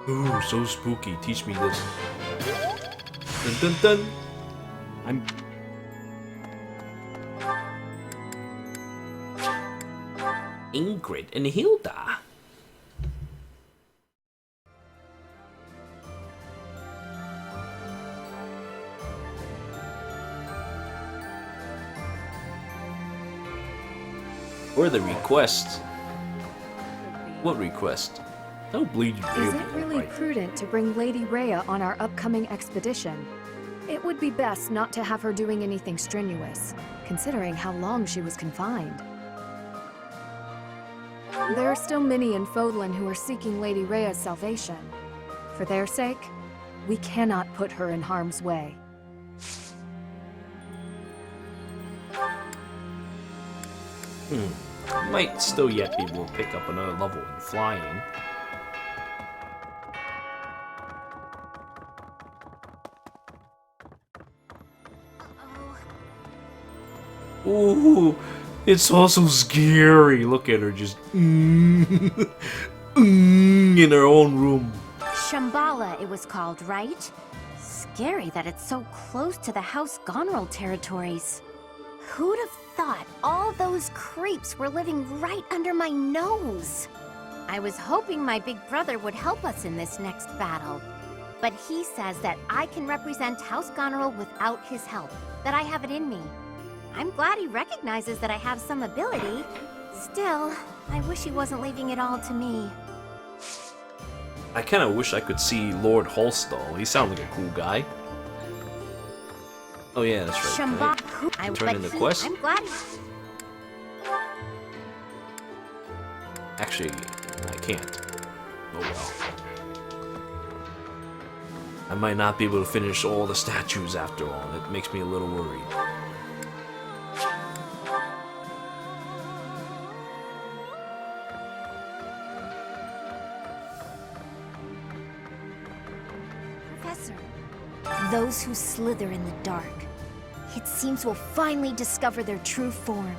Speaker 1: Ooh, so spooky. Teach me this. Dun dun dun. Ingrid and Hilda. Or the request. What request? Don't bleed you.
Speaker 5: Is it really prudent to bring Lady Rhea on our upcoming expedition? It would be best not to have her doing anything strenuous, considering how long she was confined. There are still many in Fodlan who are seeking Lady Rhea's salvation. For their sake, we cannot put her in harm's way.
Speaker 1: Might still yet be able to pick up another level in flying. Ooh, it's also scary. Look at her just in her own room.
Speaker 10: Shambhala, it was called, right? Scary that it's so close to the House Gonrel territories. Who'd have thought all those creeps were living right under my nose? I was hoping my big brother would help us in this next battle. But he says that I can represent House Gonrel without his help, that I have it in me. I'm glad he recognizes that I have some ability. Still, I wish he wasn't leaving it all to me.
Speaker 1: I kind of wish I could see Lord Holstall. He sounds like a cool guy. Oh yeah, that's right. Can I turn in the quest?
Speaker 10: I'm glad.
Speaker 1: Actually, I can't. Oh well. I might not be able to finish all the statues after all. It makes me a little worried.
Speaker 10: Professor, those who slither in the dark, it seems will finally discover their true form.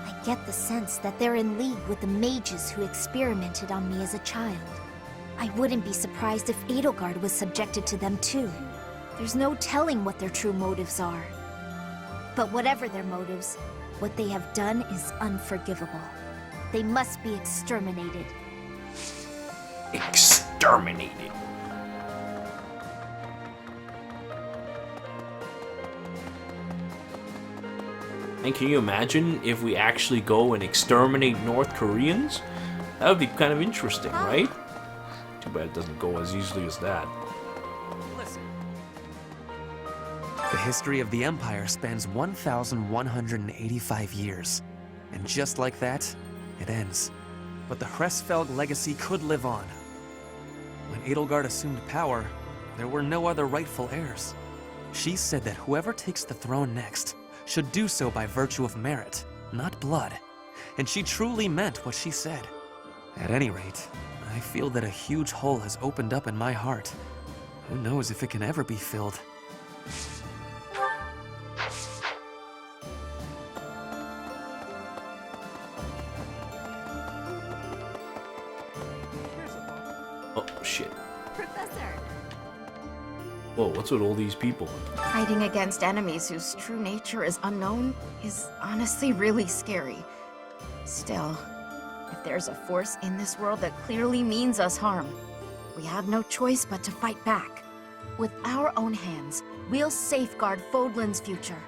Speaker 10: I get the sense that they're in league with the mages who experimented on me as a child. I wouldn't be surprised if Edelgard was subjected to them too. There's no telling what their true motives are. But whatever their motives, what they have done is unforgivable. They must be exterminated.
Speaker 1: Exterminated. And can you imagine if we actually go and exterminate North Koreans? That would be kind of interesting, right? Too bad it doesn't go as easily as that.
Speaker 7: Listen. The history of the Empire spans 1,185 years. And just like that, it ends. But the Hresfelg legacy could live on. When Edelgard assumed power, there were no other rightful heirs. She said that whoever takes the throne next should do so by virtue of merit, not blood. And she truly meant what she said. At any rate, I feel that a huge hole has opened up in my heart. Who knows if it can ever be filled?
Speaker 1: Oh, shit.
Speaker 10: Professor!
Speaker 1: Whoa, what's with all these people?
Speaker 18: Fighting against enemies whose true nature is unknown is honestly really scary. Still, if there's a force in this world that clearly means us harm, we have no choice but to fight back. With our own hands, we'll safeguard Fodlan's future.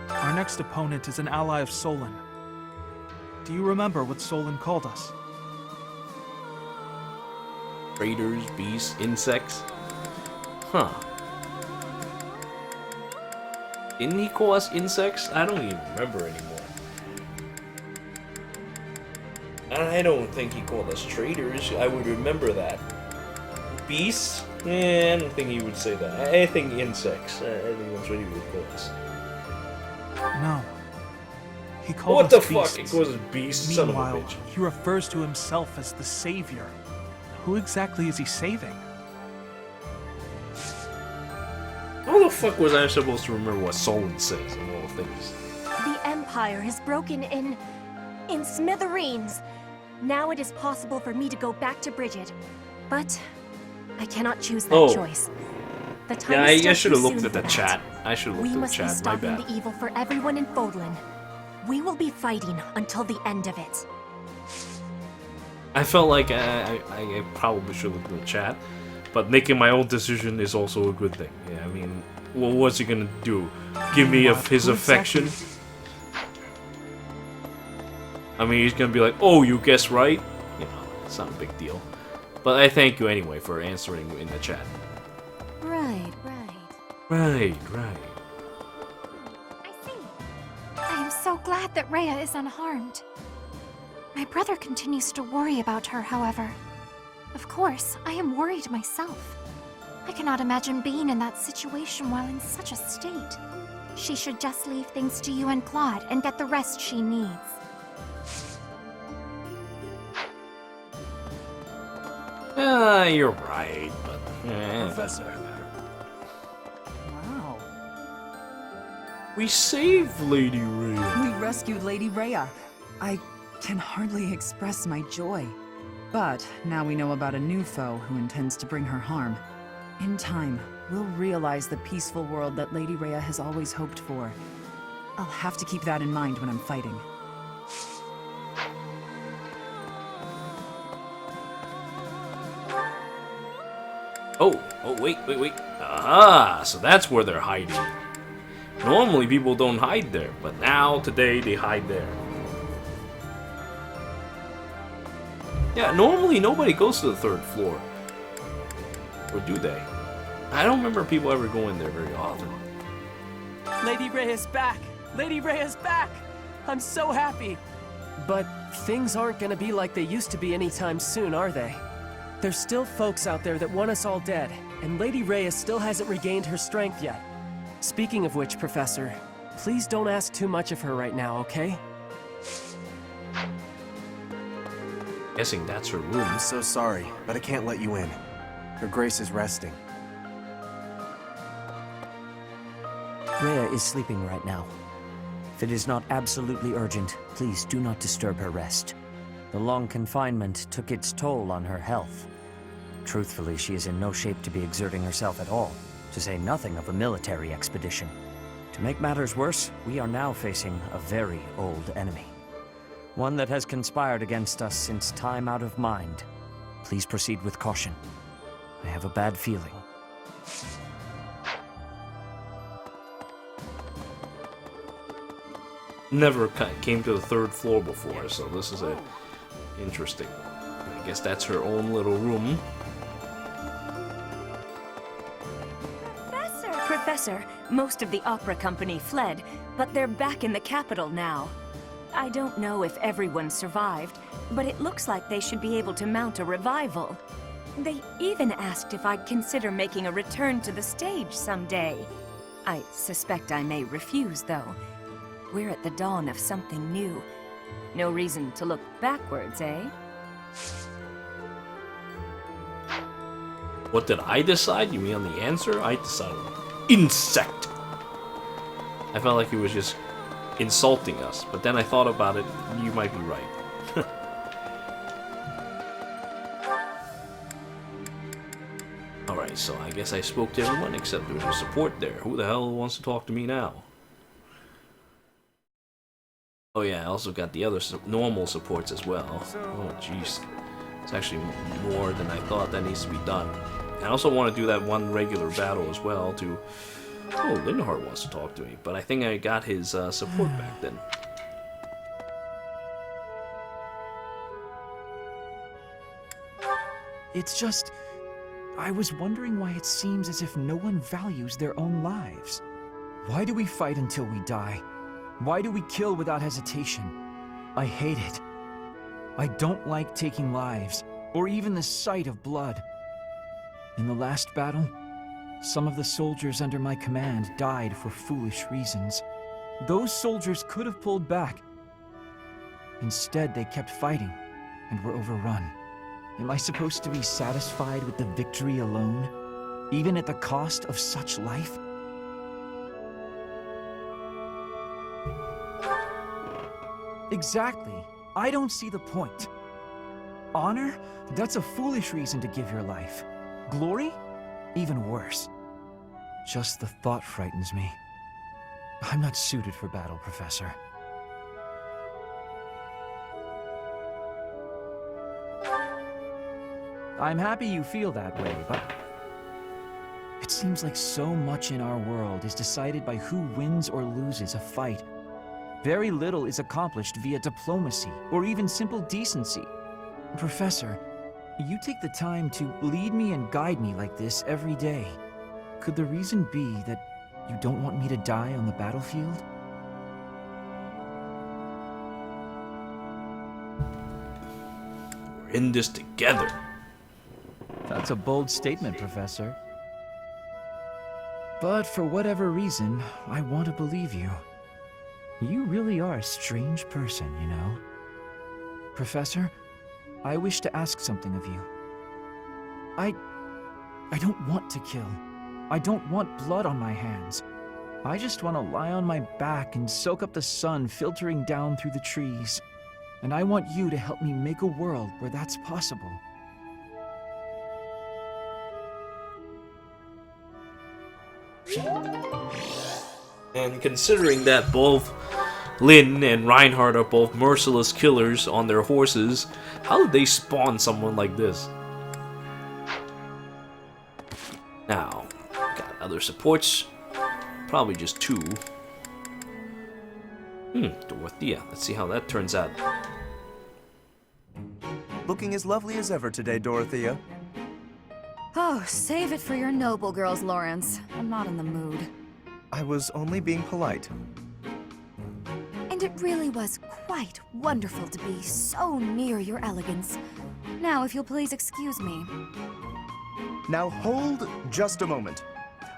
Speaker 13: Our next opponent is an ally of Solon. Do you remember what Solon called us?
Speaker 1: Raiders, beasts, insects? Huh. Didn't he call us insects? I don't even remember anymore. I don't think he called us traitors. I would remember that. Beasts? I don't think he would say that. I think insects. I think that's what he would call us.
Speaker 13: No. He called
Speaker 1: What
Speaker 13: us
Speaker 1: the
Speaker 13: beasts.
Speaker 1: fuck? He calls us beasts? Son of a
Speaker 13: Meanwhile,
Speaker 1: bitch.
Speaker 13: he refers to himself as the Savior. Who exactly is he saving?
Speaker 1: How the fuck was I supposed to remember what Solon says and all things?
Speaker 23: The Empire is broken in smithereens. Now it is possible for me to go back to Bridget, but I cannot choose that choice. The time
Speaker 1: Yeah,
Speaker 23: is
Speaker 1: I
Speaker 23: still
Speaker 1: should have
Speaker 23: too
Speaker 1: looked
Speaker 23: soon
Speaker 1: at the
Speaker 23: for
Speaker 1: chat.
Speaker 23: that.
Speaker 1: I should have
Speaker 23: We
Speaker 1: looked at the
Speaker 23: must be
Speaker 1: chat. My
Speaker 23: stopping
Speaker 1: bad.
Speaker 23: the evil for everyone in Fodlan. We will be fighting until the end of it.
Speaker 1: I felt like I probably should look at the chat, but making my own decision is also a good thing. Yeah, I mean, well, what's he gonna do? Give me his affection? I mean, he's gonna be like, "Oh, you guessed right." You know, it's not a big deal. But I thank you anyway for answering in the chat.
Speaker 23: Right.
Speaker 1: Right.
Speaker 11: I am so glad that Rhea is unharmed. My brother continues to worry about her, however. Of course, I am worried myself. I cannot imagine being in that situation while in such a state. She should just leave things to you and Claude and get the rest she needs.
Speaker 1: You're right, but...
Speaker 13: Professor. Wow.
Speaker 1: We saved Lady Rhea.
Speaker 8: We rescued Lady Rhea. I can hardly express my joy. But now we know about a new foe who intends to bring her harm. In time, we'll realize the peaceful world that Lady Rhea has always hoped for. I'll have to keep that in mind when I'm fighting.
Speaker 1: Oh, wait. Ah, so that's where they're hiding. Normally people don't hide there, but now, today, they hide there. Yeah, normally nobody goes to the 3rd floor. Or do they? I don't remember people ever going there very often.
Speaker 4: Lady Rhea's back! Lady Rhea's back! I'm so happy! But things aren't gonna be like they used to be anytime soon, are they? There's still folks out there that want us all dead, and Lady Rhea still hasn't regained her strength yet. Speaking of which, Professor, please don't ask too much of her right now, okay?
Speaker 12: Guessing that's her room. I'm so sorry, but I can't let you in. Her Grace is resting.
Speaker 6: Rhea is sleeping right now. If it is not absolutely urgent, please do not disturb her rest. The long confinement took its toll on her health. Truthfully, she is in no shape to be exerting herself at all, to say nothing of a military expedition. To make matters worse, we are now facing a very old enemy. One that has conspired against us since time out of mind. Please proceed with caution. I have a bad feeling.
Speaker 1: Never came to the 3rd floor before, so this is interesting. I guess that's her own little room.
Speaker 3: Professor, most of the opera company fled, but they're back in the capital now. I don't know if everyone survived, but it looks like they should be able to mount a revival. They even asked if I'd consider making a return to the stage someday. I suspect I may refuse, though. We're at the dawn of something new. No reason to look backwards, eh?
Speaker 1: What did I decide? You mean on the answer? I decided insect. I felt like he was just insulting us, but then I thought about it. You might be right. Alright, so I guess I spoke to everyone except there was a support there. Who the hell wants to talk to me now? Oh yeah, I also got the other normal supports as well. Oh jeez. It's actually more than I thought that needs to be done. I also want to do that one regular battle as well to... Oh, Linhardt wants to talk to me, but I think I got his support back then.
Speaker 22: It's just... I was wondering why it seems as if no one values their own lives. Why do we fight until we die? Why do we kill without hesitation? I hate it. I don't like taking lives, or even the sight of blood. In the last battle, some of the soldiers under my command died for foolish reasons. Those soldiers could have pulled back. Instead, they kept fighting, and were overrun. Am I supposed to be satisfied with the victory alone, even at the cost of such life? Exactly. I don't see the point. Honor? That's a foolish reason to give your life. Glory? Even worse. Just the thought frightens me. I'm not suited for battle, Professor. I'm happy you feel that way, but... It seems like so much in our world is decided by who wins or loses a fight. Very little is accomplished via diplomacy, or even simple decency. Professor, you take the time to lead me and guide me like this every day. Could the reason be that you don't want me to die on the battlefield?
Speaker 1: We're in this together.
Speaker 22: That's a bold statement, Professor. But for whatever reason, I want to believe you. You really are a strange person, you know. Professor, I wish to ask something of you. I don't want to kill. I don't want blood on my hands. I just want to lie on my back and soak up the sun filtering down through the trees. And I want you to help me make a world where that's possible.
Speaker 1: And considering that both Lynn and Reinhardt are both merciless killers on their horses, how did they spawn someone like this? Now, got other supports. Probably just 2. Dorothea. Let's see how that turns out.
Speaker 12: Looking as lovely as ever today, Dorothea.
Speaker 8: Oh, save it for your noble girls, Lorenz. I'm not in the mood.
Speaker 12: I was only being polite.
Speaker 8: And it really was quite wonderful to be so near your elegance. Now, if you'll please excuse me.
Speaker 16: Now hold just a moment.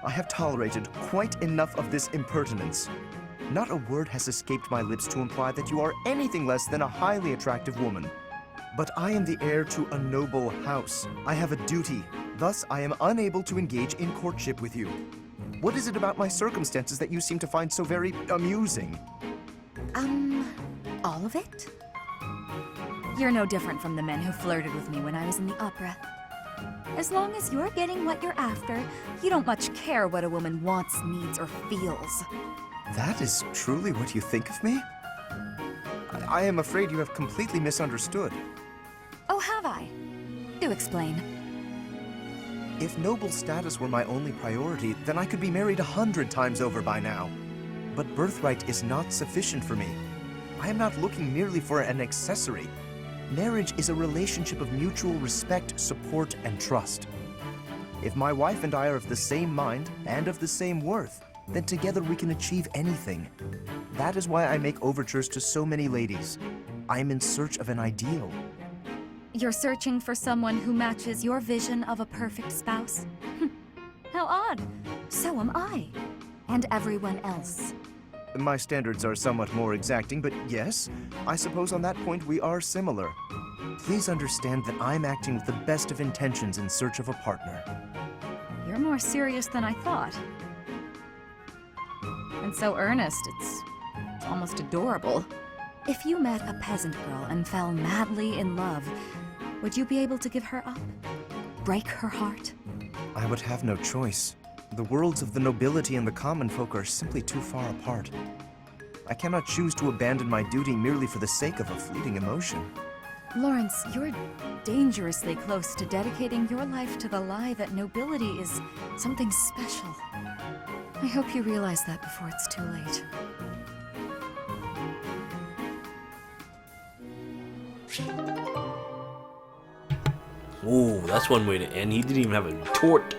Speaker 16: I have tolerated quite enough of this impertinence. Not a word has escaped my lips to imply that you are anything less than a highly attractive woman. But I am the heir to a noble house. I have a duty. Thus, I am unable to engage in courtship with you. What is it about my circumstances that you seem to find so very amusing?
Speaker 8: All of it? You're no different from the men who flirted with me when I was in the opera. As long as you're getting what you're after, you don't much care what a woman wants, needs, or feels.
Speaker 16: That is truly what you think of me? I am afraid you have completely misunderstood.
Speaker 8: Oh, have I? Do explain.
Speaker 16: If noble status were my only priority, then I could be married 100 times over by now. But birthright is not sufficient for me. I am not looking merely for an accessory. Marriage is a relationship of mutual respect, support, and trust. If my wife and I are of the same mind and of the same worth, then together we can achieve anything. That is why I make overtures to so many ladies. I am in search of an ideal.
Speaker 8: You're searching for someone who matches your vision of a perfect spouse? How odd. So am I. And everyone else.
Speaker 16: My standards are somewhat more exacting, but yes, I suppose on that point we are similar. Please understand that I'm acting with the best of intentions in search of a partner.
Speaker 8: You're more serious than I thought. And so earnest, it's almost adorable. If you met a peasant girl and fell madly in love, would you be able to give her up? Break her heart?
Speaker 16: I would have no choice. The worlds of the nobility and the common folk are simply too far apart. I cannot choose to abandon my duty merely for the sake of a fleeting emotion.
Speaker 8: Lawrence, you're dangerously close to dedicating your life to the lie that nobility is something special. I hope you realize that before it's too late.
Speaker 1: Ooh, that's one way to end. He didn't even have a retort.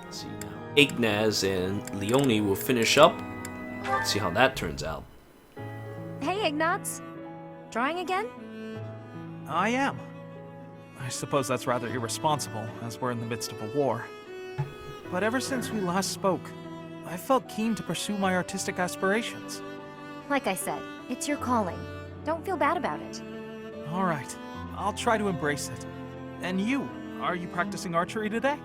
Speaker 1: Let's see now. Ignatz and Leone will finish up. Let's see how that turns out.
Speaker 23: Hey, Ignatz. Drawing again?
Speaker 13: I am. I suppose that's rather irresponsible, as we're in the midst of a war. But ever since we last spoke, I felt keen to pursue my artistic aspirations.
Speaker 23: Like I said, it's your calling. Don't feel bad about it.
Speaker 13: All right, I'll try to embrace it. And you, are you practicing archery today?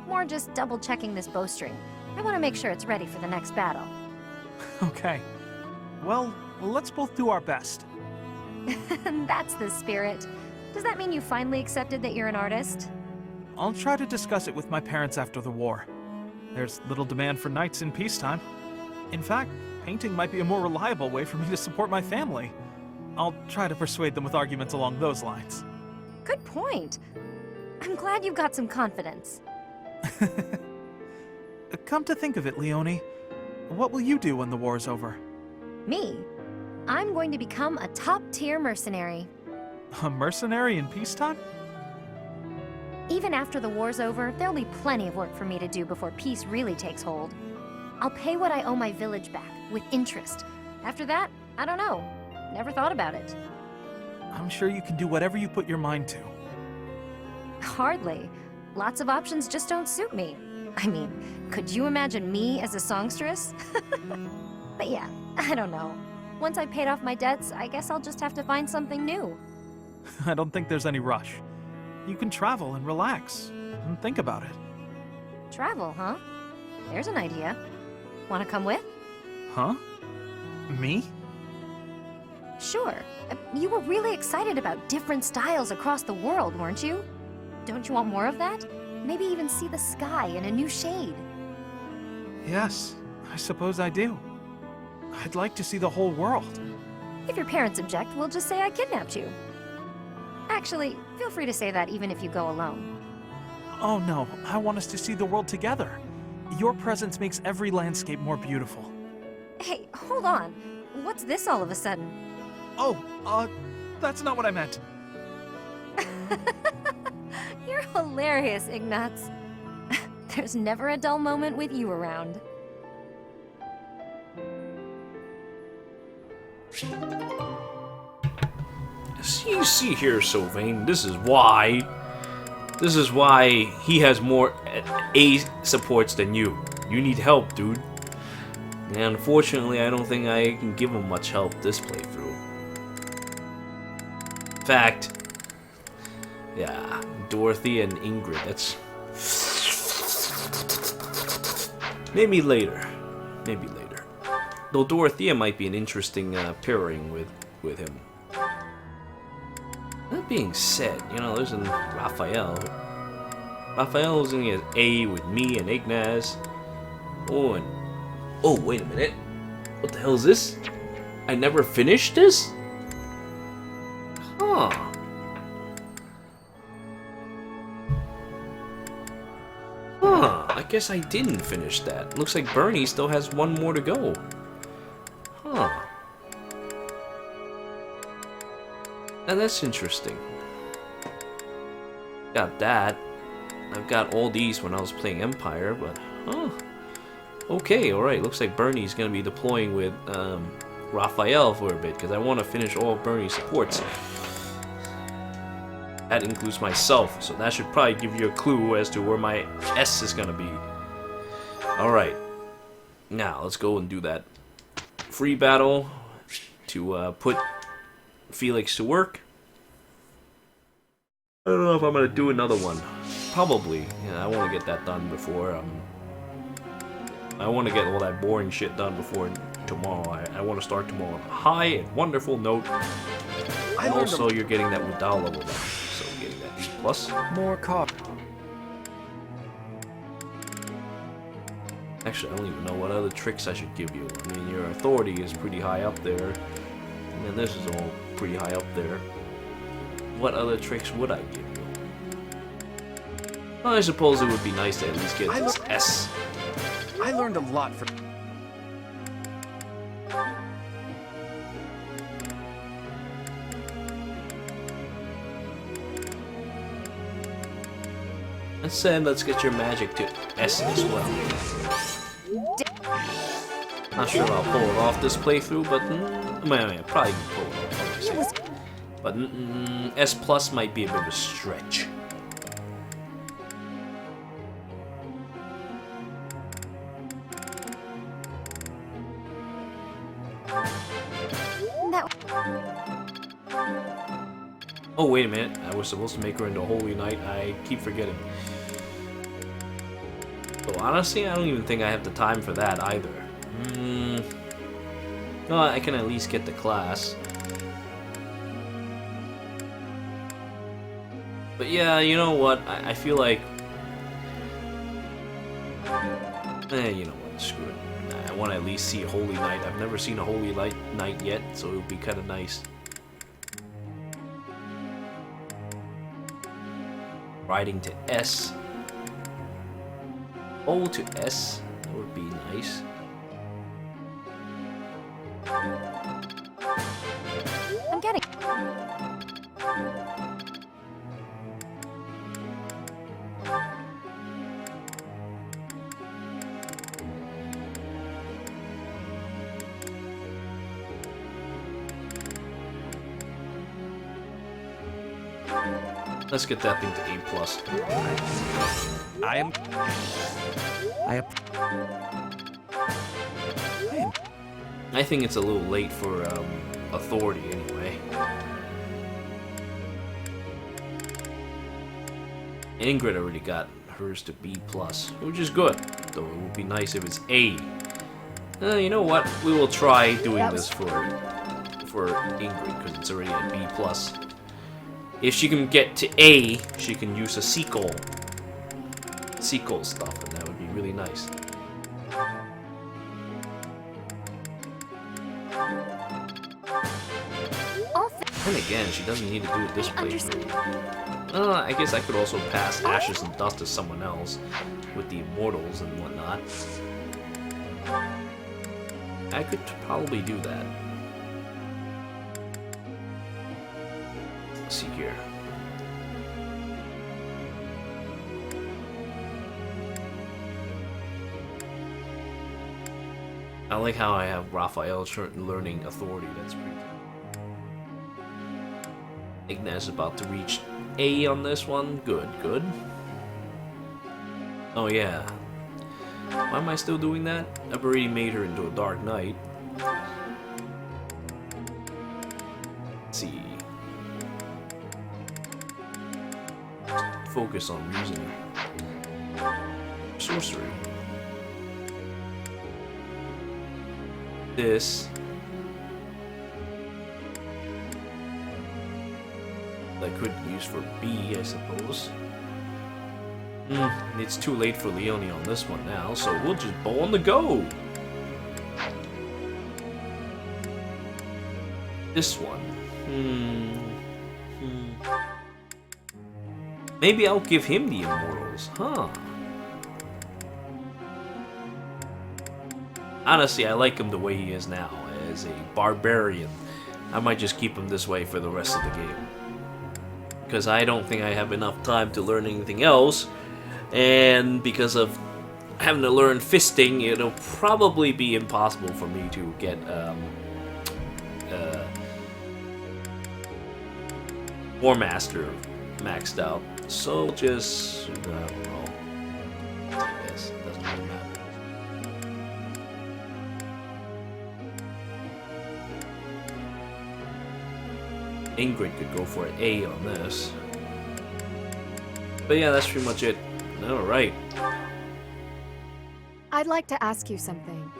Speaker 23: More just double-checking this bowstring. I want to make sure it's ready for the next battle.
Speaker 13: Okay. Well, let's both do our best.
Speaker 23: That's the spirit. Does that mean you finally accepted that you're an artist?
Speaker 13: I'll try to discuss it with my parents after the war. There's little demand for knights in peacetime. In fact, painting might be a more reliable way for me to support my family. I'll try to persuade them with arguments along those lines.
Speaker 23: Good point. I'm glad you've got some confidence.
Speaker 13: Come to think of it, Leone, what will you do when the war's over?
Speaker 23: Me? I'm going to become a top-tier mercenary.
Speaker 13: A mercenary in peacetime?
Speaker 23: Even after the war's over, there'll be plenty of work for me to do before peace really takes hold. I'll pay what I owe my village back, with interest. After that, I don't know. Never thought about it.
Speaker 13: I'm sure you can do whatever you put your mind to.
Speaker 23: Hardly. Lots of options just don't suit me. I mean, could you imagine me as a songstress? But yeah, I don't know. Once I've paid off my debts, I guess I'll just have to find something new.
Speaker 13: I don't think there's any rush. You can travel and relax, and think about it.
Speaker 23: Travel, huh? There's an idea. Wanna come with?
Speaker 13: Huh? Me?
Speaker 23: Sure. You were really excited about different styles across the world, weren't you? Don't you want more of that? Maybe even see the sky in a new shade.
Speaker 13: Yes, I suppose I do. I'd like to see the whole world.
Speaker 23: If your parents object, we'll just say I kidnapped you. Actually, feel free to say that even if you go alone.
Speaker 13: Oh no, I want us to see the world together. Your presence makes every landscape more beautiful.
Speaker 23: Hey, hold on. What's this all of a sudden?
Speaker 13: Oh, that's not what I meant.
Speaker 23: You're hilarious, Ignatz. There's never a dull moment with you around.
Speaker 1: See here, Sylvain. This is why he has more A supports than you. You need help, dude. And unfortunately, I don't think I can give him much help this playthrough. In fact, yeah, Dorothy and Ingrid. That's maybe later. Maybe later. Though Dorothea might be an interesting pairing with him. That being said, you know, there's Raphael. Raphael's gonna get A with me and Ignatz. Oh, wait a minute. What the hell is this? I never finished this? Huh. I guess I didn't finish that. Looks like Bernie still has one more to go. Huh. Now that's interesting. Got that. I've got all these when I was playing Empire, but huh. Okay, alright. Looks like Bernie's gonna be deploying with Raphael for a bit, because I want to finish all of Bernie's supports. That includes myself, so that should probably give you a clue as to where my S is gonna be. Alright. Now, let's go and do that free battle to put Felix to work. I don't know if I'm gonna do another one. Probably. Yeah, I want to get that done before I want to get all that boring shit done before tomorrow. I want to start tomorrow on a high and wonderful note. And also, you're getting that Udal level up, so getting that E plus.
Speaker 14: More cop.
Speaker 1: Actually, I don't even know what other tricks I should give you. I mean, your authority is pretty high up there, and then this is all pretty high up there. What other tricks would I give you? Well, I suppose it would be nice to at least get this S.
Speaker 16: I learned a lot from...
Speaker 1: Let's get your magic to S as well. Not sure I'll pull it off this playthrough, but I mean, probably can pull it off. But S plus might be a bit of a stretch. Oh, wait a minute. I was supposed to make her into a Holy Knight. I keep forgetting. So honestly, I don't even think I have the time for that either. No, I can at least get the class. But yeah, you know what? I feel like... you know what? Screw it. I want to at least see a Holy Knight. I've never seen a Holy Knight yet, so it would be kind of nice. Riding to S. O to S. That would be nice.
Speaker 23: I'm getting...
Speaker 1: Let's get that thing to A+. I think it's a little late for authority anyway. Ingrid already got hers to B+, which is good. Though it would be nice if it's A. You know what? We will try doing this for Ingrid, because it's already at B+. If she can get to A, she can use a sequel stuff, and that would be really nice. And again, she doesn't need to do it this playthrough. I guess I could also pass Ashes and Dust to someone else with the Immortals and whatnot. I could probably do that. Let's see here. I like how I have Raphael learning authority. That's pretty cool. Ignatz is about to reach A on this one. Good, good. Oh yeah. Why am I still doing that? I've already made her into a Dark Knight. Let's see. Focus on reasoning. Sorcery. This. I could use for B, I suppose. It's too late for Leone on this one now, so we'll just bow on the go. This one. Maybe I'll give him the Immortals, huh? Honestly, I like him the way he is now, as a barbarian. I might just keep him this way for the rest of the game. Because I don't think I have enough time to learn anything else. And because of having to learn fisting, it'll probably be impossible for me to get War Master maxed out. So just, I don't know. I guess it doesn't really matter. Ingrid could go for an A on this. But yeah, that's pretty much it. Alright.
Speaker 5: I'd like to ask you something.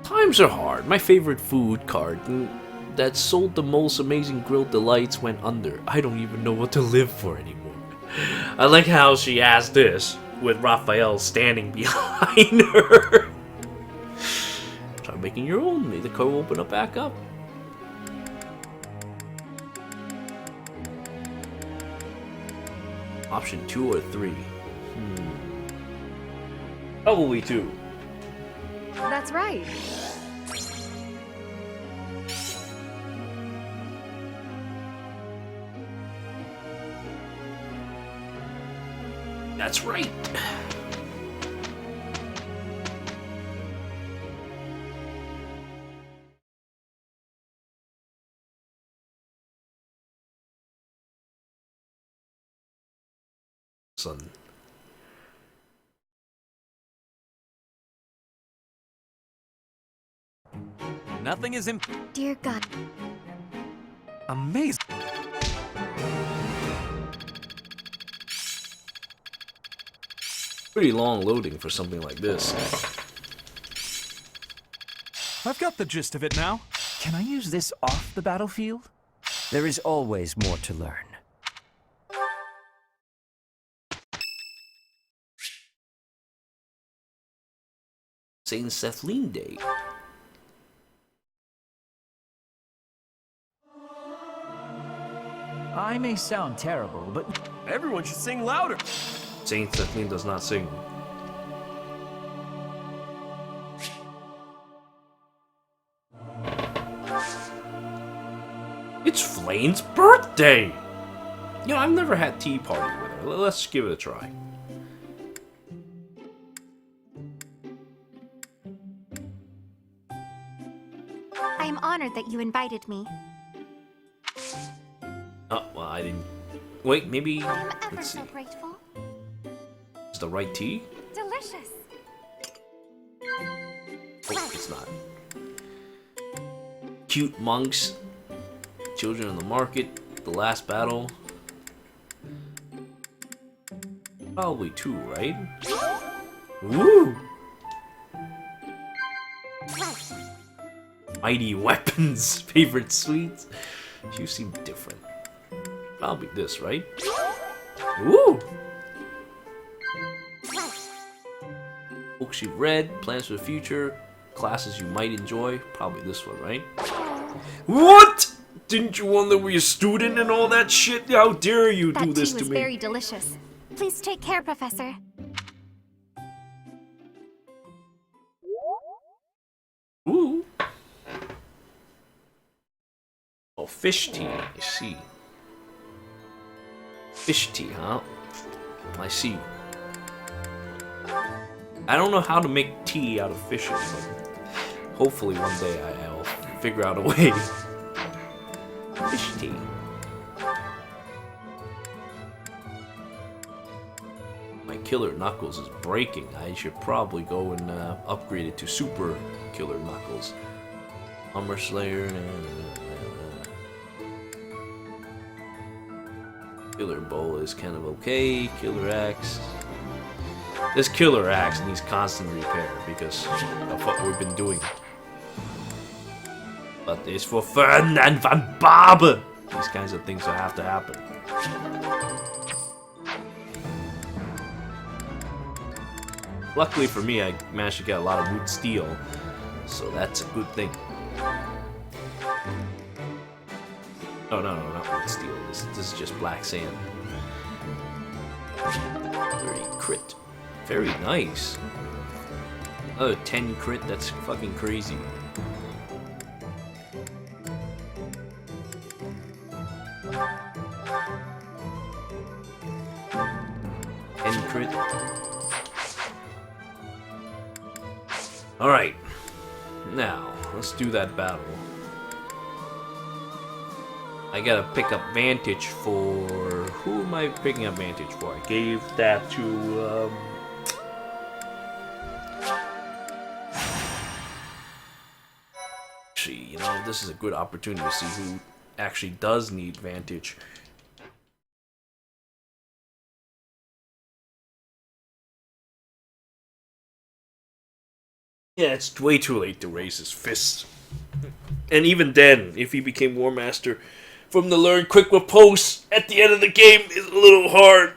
Speaker 1: Times are hard. My favorite food cart that sold the most amazing grilled delights went under. I don't even know what to live for anymore. I like how she asked this with Raphael standing behind her. Try making your own. May the car open up back up. Option 2 or 3? Probably 2.
Speaker 5: That's right.
Speaker 1: That's right. Son.
Speaker 2: Nothing is
Speaker 15: Dear God.
Speaker 2: Amazing.
Speaker 1: Pretty long loading for something like this.
Speaker 13: I've got the gist of it now.
Speaker 22: Can I use this off the battlefield?
Speaker 6: There is always more to learn.
Speaker 1: Saint Sethlin Day.
Speaker 22: I may sound terrible, but
Speaker 2: everyone should sing louder.
Speaker 1: Saint Sethlin does not sing. It's Flane's birthday! You know, I've never had tea party with her. Let's give it a try.
Speaker 11: I am honored that you invited me.
Speaker 1: Oh, well, I didn't... Wait, maybe...
Speaker 11: I'm ever
Speaker 1: Let's see.
Speaker 11: so grateful.
Speaker 1: Is the right tea?
Speaker 11: Delicious.
Speaker 1: Oh, it's not. Cute monks. Children in the market. The last battle. Probably 2, right? Woo! Mighty weapons, favorite sweets. You seem different. Probably this, right? Ooh! Books you've read, plans for the future, classes you might enjoy. Probably this one, right? What? Didn't you want to be a student and all that shit? How dare you do this to me?
Speaker 15: That tea was very delicious. Please take care, Professor.
Speaker 1: Ooh. Oh, fish tea. I see. Fish tea, huh? I see. I don't know how to make tea out of fishes, but hopefully one day I'll figure out a way. Fish tea. My Killer Knuckles is breaking. I should probably go and upgrade it to Super Killer Knuckles. Armor Slayer. Killer Bowl is kind of okay. Killer Axe. This Killer Axe needs constant repair because of what we've been doing. But it's for Ferdinand van BARBAR. These kinds of things will have to happen. Luckily for me, I managed to get a lot of root steel, so that's a good thing. Oh no, not root steel. This is just black sand. 30 crit. Very nice. Another 10 crit. That's fucking crazy. Crit. Alright. Now, let's do that battle. I gotta pick up Vantage for... Who am I picking up Vantage for? I gave that to... Actually, you know, this is a good opportunity to see who actually does need Vantage. Yeah, it's way too late to raise his fist. And even then, if he became War Master, from the learn quick riposte at the end of the game is a little hard.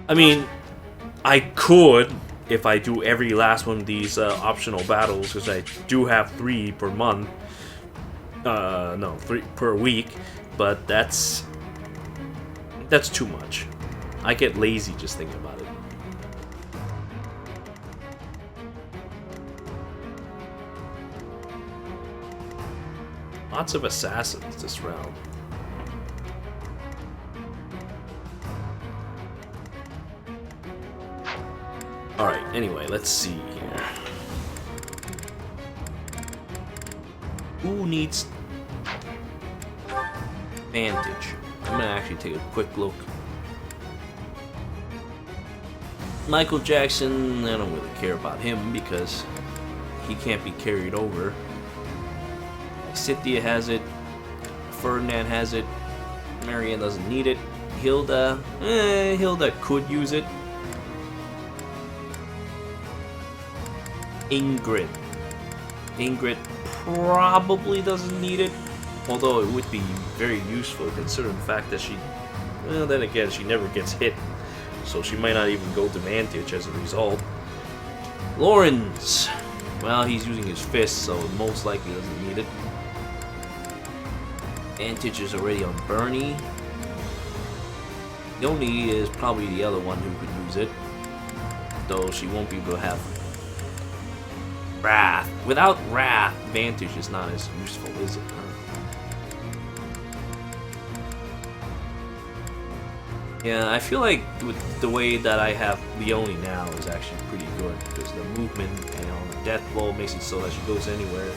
Speaker 1: I mean, I could, if I do every last one of these optional battles, because I do have 3 per month. No, 3 per week, but that's too much. I get lazy just thinking about it. Lots of assassins this round. Alright, anyway, let's see here. Who needs Vantage? I'm gonna actually take a quick look. Michael Jackson, I don't really care about him because he can't be carried over. Cynthia has it. Ferdinand has it. Marianne doesn't need it. Hilda, Hilda could use it. Ingrid probably doesn't need it. Although it would be very useful considering the fact that she, well, then again, she never gets hit. So she might not even go to Vantage as a result. Lorenz, well, he's using his fist, so most likely doesn't need it. Vantage is already on Bernie. Yoni is probably the other one who could use it. Though she won't be able to have Wrath. Without Wrath, Vantage is not as useful, is it? Yeah, I feel like with the way that I have Leone now is actually pretty good because the movement and the death blow makes it so that she goes anywhere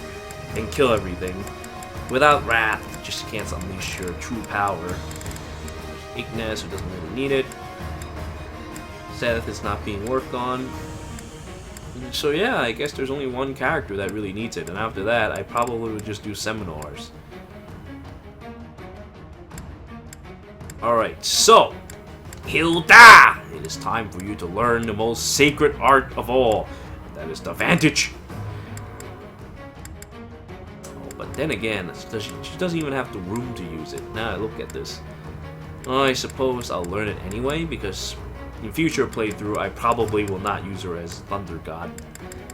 Speaker 1: and kill everything. Without Wrath, you just can't unleash your true power. Ignatz, who doesn't really need it. Seth is not being worked on. So yeah, I guess there's only one character that really needs it, and after that, I probably would just do seminars. Alright, so Hilda! It is time for you to learn the most sacred art of all. That is the Vantage. Oh, but then again, she doesn't even have the room to use it. Now look at this. Oh, I suppose I'll learn it anyway, because in future playthrough, I probably will not use her as Thunder God.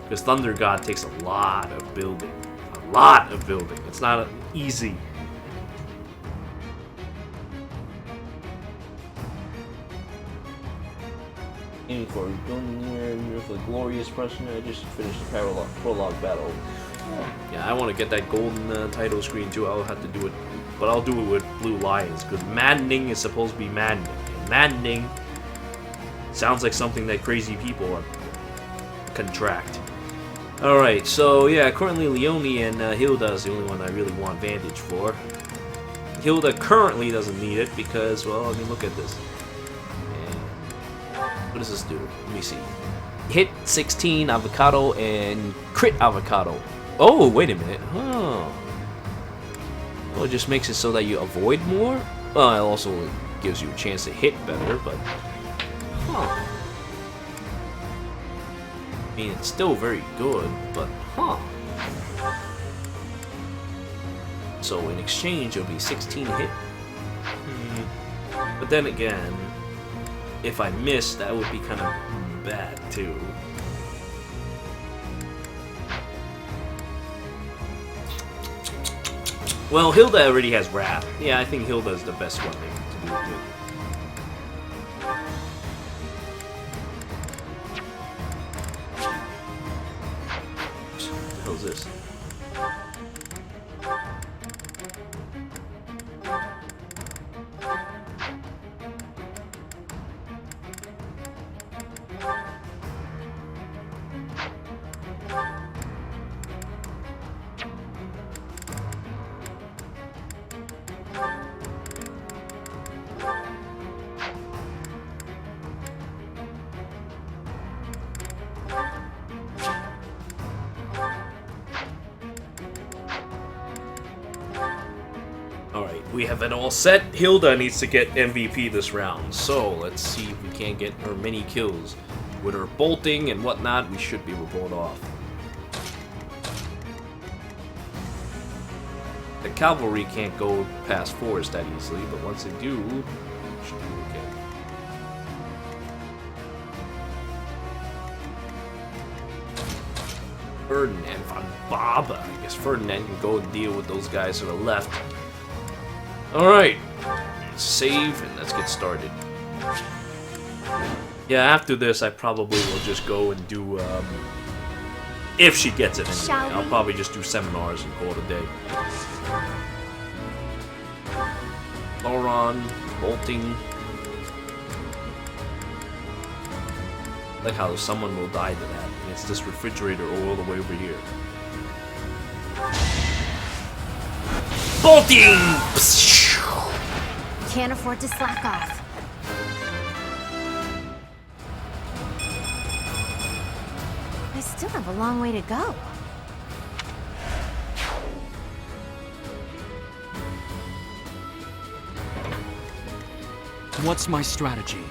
Speaker 1: Because Thunder God takes a lot of building. A lot of building. It's not easy. Aiming for building for the glorious person. I just finished the prologue battle. Yeah, I want to get that golden title screen too. I'll have to do it, but I'll do it with Blue Lions because maddening is supposed to be maddening. And maddening sounds like something that crazy people contract. All right, so yeah, currently Leone and Hilda is the only one I really want Vantage for. Hilda currently doesn't need it because, well, I mean, look at this. What does this do? Let me see. Hit 16 avocado and crit avocado. Oh, wait a minute. Oh. Well, it just makes it so that you avoid more. Well, it also gives you a chance to hit better, but... Huh. I mean, it's still very good, but... Huh. So, in exchange, it'll be 16 hit. But then again... If I miss, that would be kind of bad too. Well, Hilda already has Wrath. Yeah, I think Hilda is the best one to do it with. What the hell is this? We have it all set. Hilda needs to get MVP this round, so let's see if we can't get her many kills. With her bolting and whatnot, we should be able to pull it off. The cavalry can't go past forest that easily, but once they do, we should be okay. Ferdinand von Baba. I guess Ferdinand can go and deal with those guys to the left. Alright, save and let's get started. Yeah, after this I probably will just go and do, if she gets it anyway, I'll probably just do seminars and call it a day. Lauron, bolting. Like how someone will die to that, and it's this refrigerator all the way over here. Bolting!
Speaker 10: Can't afford to slack off. I still have a long way to go.
Speaker 17: What's my strategy?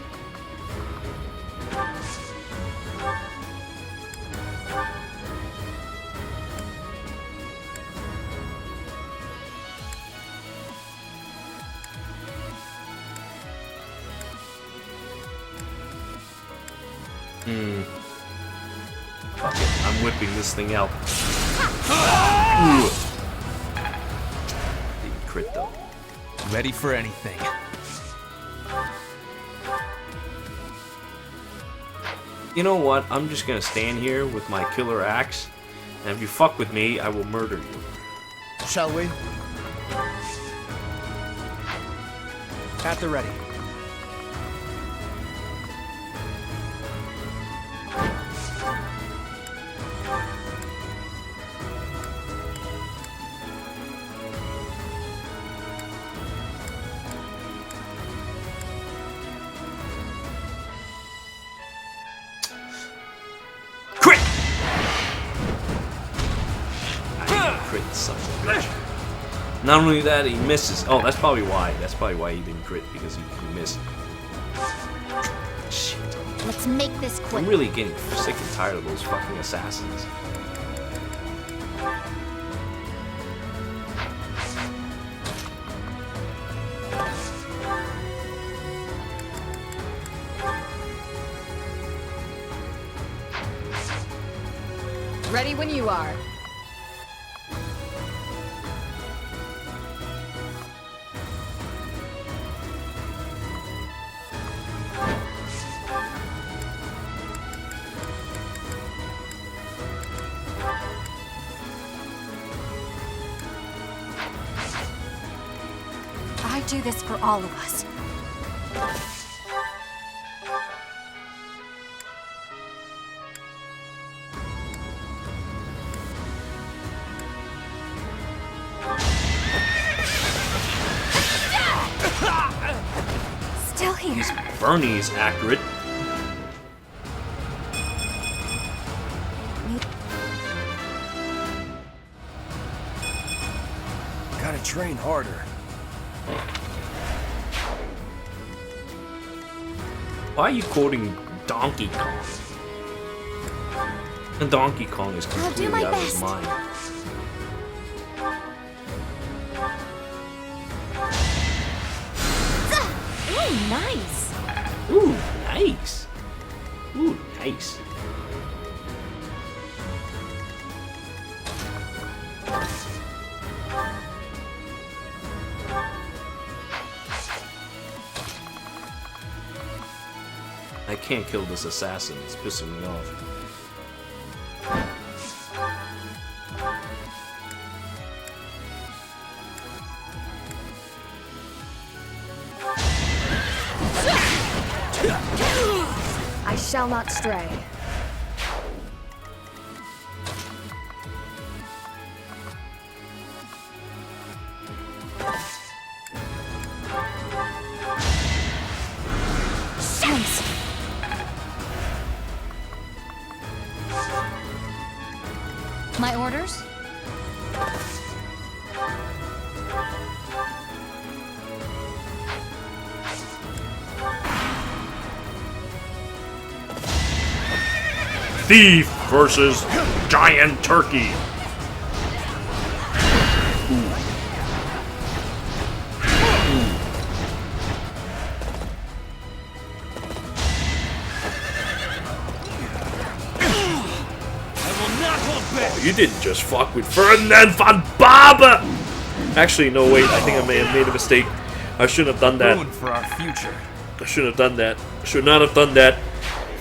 Speaker 1: Fuck it, I'm whipping this thing out. Didn't crit though.
Speaker 17: Ready for anything.
Speaker 1: You know what? I'm just gonna stand here with my killer axe, and if you fuck with me, I will murder you.
Speaker 16: Shall we? At the ready.
Speaker 1: Not only that, he misses. Oh, that's probably why. That's probably why he didn't crit, because he missed. Shit.
Speaker 10: Let's make this quick.
Speaker 1: I'm really getting sick and tired of those fucking assassins.
Speaker 5: Ready when you are.
Speaker 11: I do this for all of us. Still here.
Speaker 1: Bernie's accurate.
Speaker 2: Gotta train harder.
Speaker 1: Why are you quoting Donkey Kong? And Donkey Kong is completely out of his mind.
Speaker 11: Ooh, nice.
Speaker 1: Ooh, nice. Ooh, nice. I can't kill this assassin, it's pissing me off.
Speaker 11: I shall not stray. Thanks. My orders?
Speaker 1: Thief versus giant turkey. Oh, you didn't just fuck with Ferdinand von Barber! Actually, no, wait, I think I may have made a mistake. I shouldn't have done that.
Speaker 2: Ruined for our future.
Speaker 1: I shouldn't have done that. I should not have done that.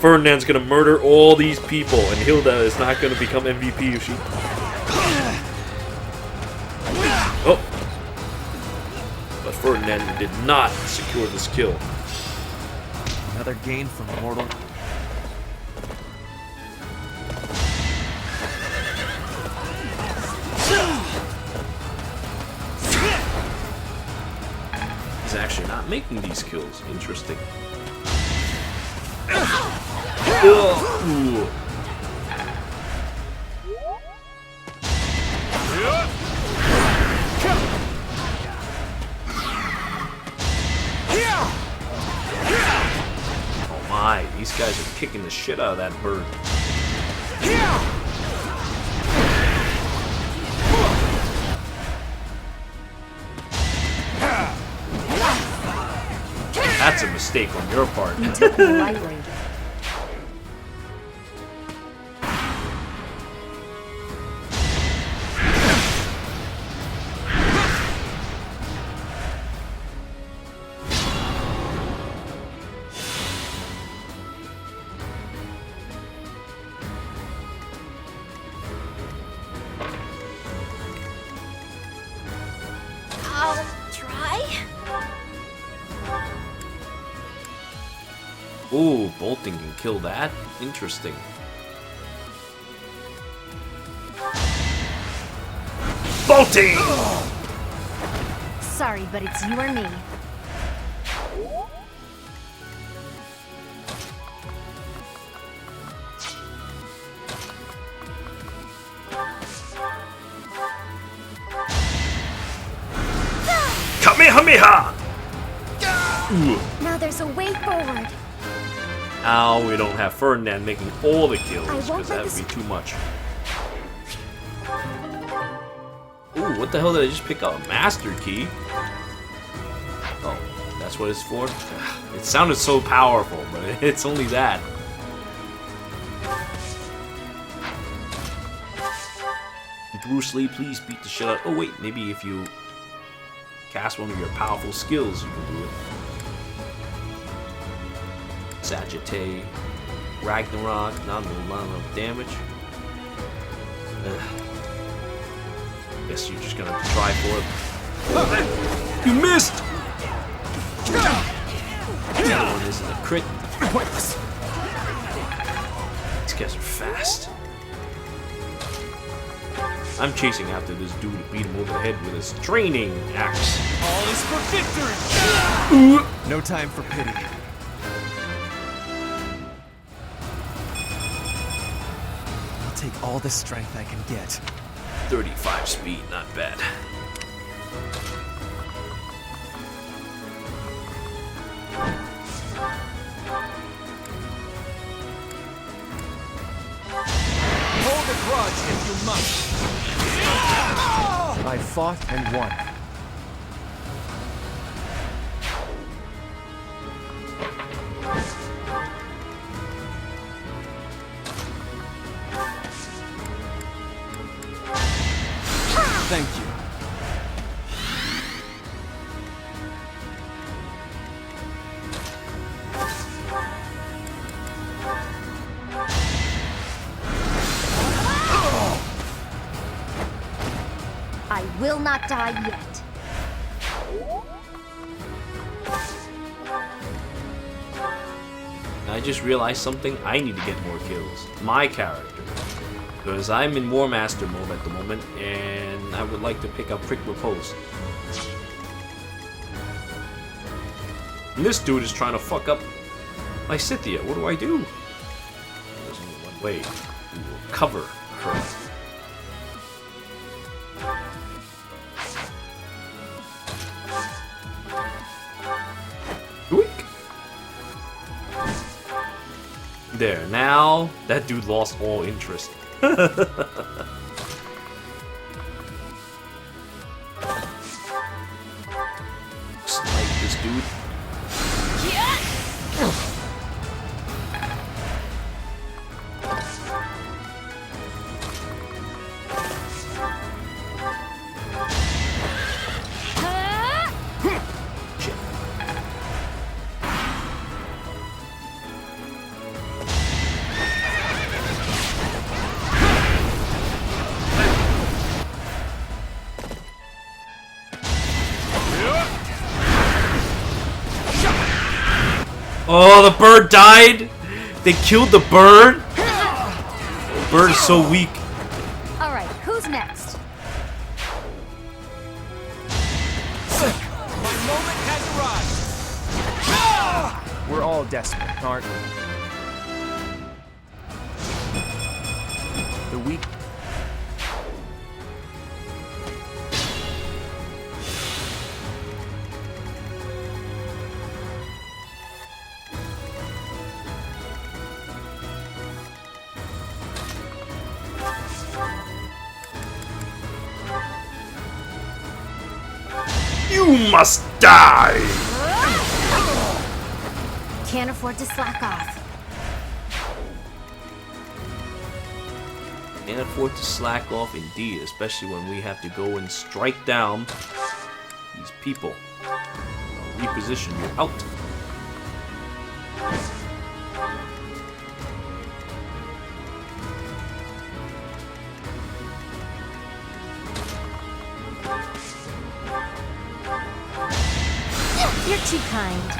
Speaker 1: Ferdinand's gonna murder all these people, and Hilda is not gonna become MVP if she... Oh! But Ferdinand did not secure this kill.
Speaker 16: Another gain from Mortal.
Speaker 1: He's actually not making these kills. Interesting. Ooh. Oh my, these guys are kicking the shit out of that bird. That's a mistake on your part.
Speaker 5: You took me lightly.
Speaker 11: I'll try.
Speaker 1: Ooh, bolting can kill that? Interesting. Bolting!
Speaker 11: Sorry, but it's you or me.
Speaker 1: Kamehameha!
Speaker 23: Now there's a way forward.
Speaker 1: Ow, we don't have Ferdinand making all the kills,
Speaker 23: I won't
Speaker 1: because
Speaker 23: let
Speaker 1: that would be too much. Ooh, what the hell did I just pick up? A master key? Oh, that's what it's for? It sounded so powerful, but it's only that. Bruce Lee, please beat the shit out. Oh wait, maybe if you cast one of your powerful skills, you can do it. Sagittae, Ragnarok, not a lot of damage. Guess you're just gonna try for it. You missed! The other one isn't a crit. These guys are fast. I'm chasing after this dude to beat him over the head with his training axe.
Speaker 2: All is for victory!
Speaker 16: No time for pity. I'll take all the strength I can get.
Speaker 1: 35 speed, not bad.
Speaker 2: Hold a grudge if you must.
Speaker 16: I fought and won.
Speaker 2: Thank you.
Speaker 10: I will not die yet.
Speaker 1: I just realized something. I need to get more kills. My character. Because I'm in War Master mode at the moment, and I would like to pick up Quick Repose. And this dude is trying to fuck up my Scythia. What do I do? There's only one way. We will cover her. There, now that dude lost all interest. Snipe this dude. Oh, the bird died! They killed the bird? The bird is so weak.
Speaker 18: Alright, who's next?
Speaker 2: My moment has arrived.
Speaker 16: We're all desperate, aren't we? The weak.
Speaker 1: You must die!
Speaker 10: Can't afford to slack off.
Speaker 1: Can't afford to slack off indeed, especially when we have to go and strike down these people. I'll reposition you out.
Speaker 10: You're too kind.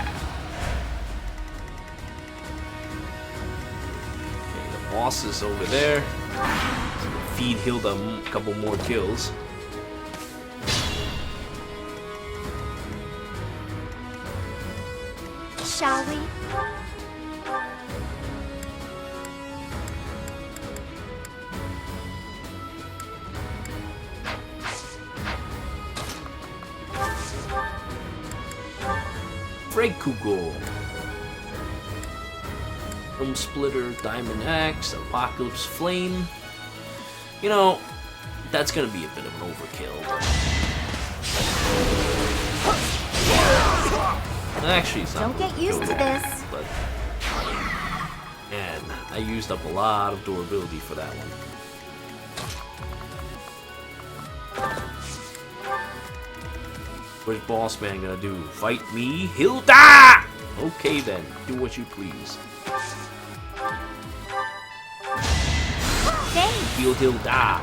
Speaker 1: Okay, the boss is over there. Feed healed a couple more kills.
Speaker 10: Shall we?
Speaker 1: Fragkugel. Dome Splitter, Diamond Axe, Apocalypse Flame. You know, that's gonna be a bit of an overkill. Actually, it's not.
Speaker 10: Don't get used to this.
Speaker 1: But, man, I used up a lot of durability for that one. What's Boss Man gonna do? Fight me? Hilda! Okay then, do what you please. Heal Hilda.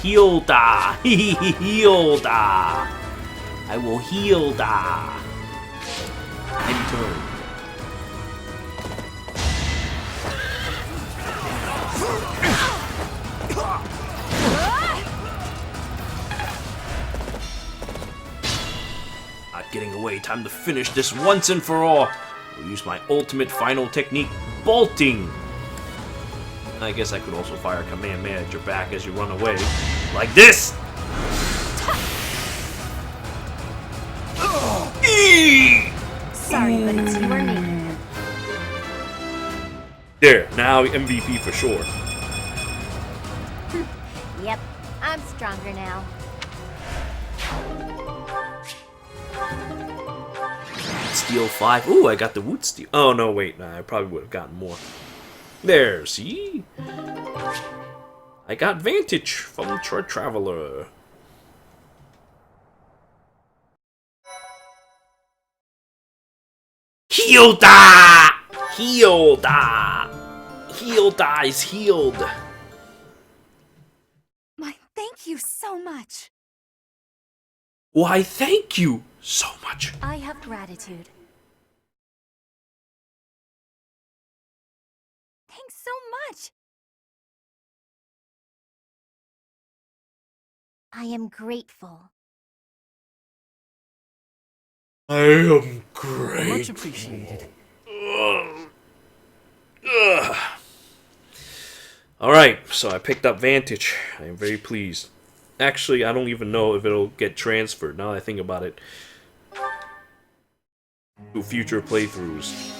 Speaker 1: Hilda. Hilda. I will Hilda. End turn. Not getting away. Time to finish this once and for all. I'll use my ultimate final technique, bolting. I guess I could also fire Kamehameha at your back as you run away. Like this!
Speaker 23: Sorry, but it's you or me.
Speaker 1: There, now MVP for sure.
Speaker 10: Yep, I'm stronger now.
Speaker 1: Steel 5. Ooh, I got the Wood Steel. Oh, no, wait. Nah, I probably would have gotten more. There, see? I got Vantage from Traveler. Hilda! Hilda! Hilda is healed.
Speaker 11: Thank you so much.
Speaker 1: Why, thank you so much.
Speaker 23: I have gratitude.
Speaker 11: Thanks so much.
Speaker 10: I am grateful.
Speaker 1: I am great.
Speaker 22: Much appreciated.
Speaker 1: Alright, so I picked up Vantage. I am very pleased. Actually, I don't even know if it'll get transferred, now that I think about it, to future playthroughs.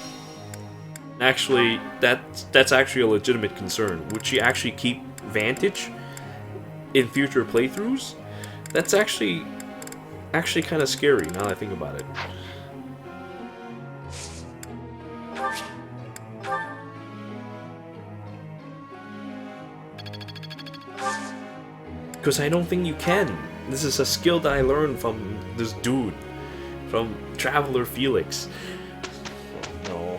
Speaker 1: Actually, that's actually a legitimate concern. Would she actually keep Vantage in future playthroughs? That's actually kind of scary, now that I think about it. Because I don't think you can. This is a skill that I learned from this dude. From Traveler Felix. No.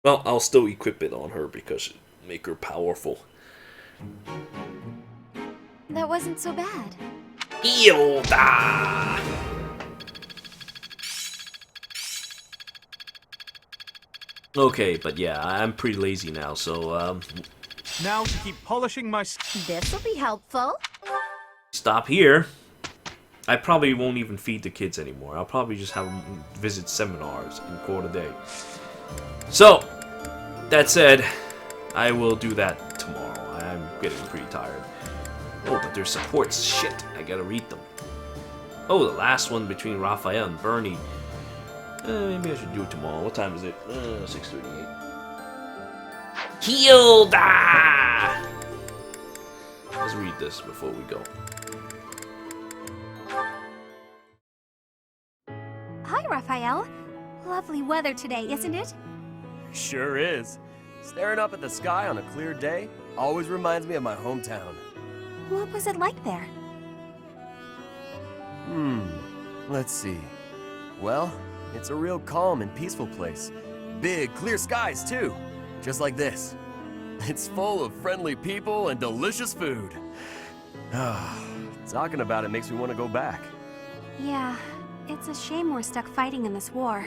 Speaker 1: Well, I'll still equip it on her because it'll make her powerful.
Speaker 11: That wasn't so bad.
Speaker 1: Hilda! Okay, but yeah, I'm pretty lazy now, so,
Speaker 13: Now to keep polishing my...
Speaker 10: This'll be helpful.
Speaker 1: Stop here. I probably won't even feed the kids anymore. I'll probably just have them visit seminars and call it a day. So, that said, I will do that tomorrow. I'm getting pretty tired. Oh, but there's supports. Shit, I gotta read them. Oh, the last one between Raphael and Bernie. Maybe I should do it tomorrow. What time is it? 6:38. Hilda! Let's read this before we go.
Speaker 11: Hi, Raphael. Lovely weather today, isn't it?
Speaker 2: Sure is. Staring up at the sky on a clear day always reminds me of my hometown.
Speaker 11: What was it like there?
Speaker 2: Let's see. Well, it's a real calm and peaceful place. Big, clear skies, too. Just like this. It's full of friendly people and delicious food. Talking about it makes me want to go back.
Speaker 11: Yeah, it's a shame we're stuck fighting in this war.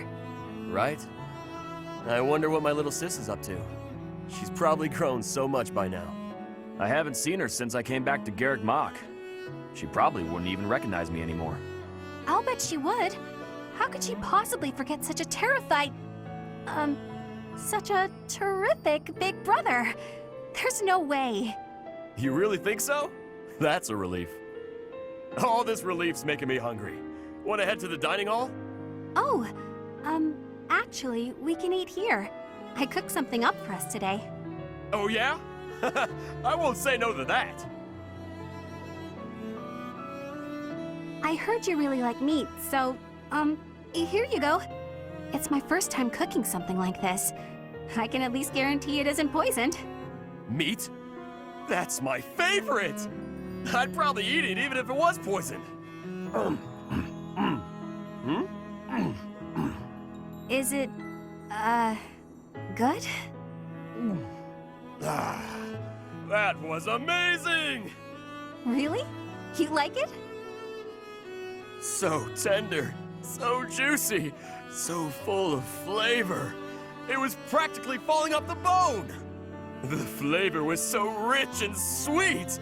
Speaker 2: Right? I wonder what my little sis is up to. She's probably grown so much by now. I haven't seen her since I came back to Garrick Mach. She probably wouldn't even recognize me anymore.
Speaker 11: I'll bet she would. How could she possibly forget such a such a terrific big brother? There's no way.
Speaker 2: You really think so? That's a relief. All this relief's making me hungry. Want to head to the dining hall?
Speaker 11: Oh, actually, we can eat here. I cooked something up for us today.
Speaker 2: Oh yeah? I won't say no to that.
Speaker 11: I heard you really like meat, so, here you go. It's my first time cooking something like this. I can at least guarantee it isn't poisoned.
Speaker 2: Meat? That's my favorite! I'd probably eat it even if it was poisoned.
Speaker 11: Is it, good?
Speaker 2: That was amazing!
Speaker 11: Really? You like it?
Speaker 2: So tender, so juicy, so full of flavor. It was practically falling off the bone. The flavor was so rich and sweet.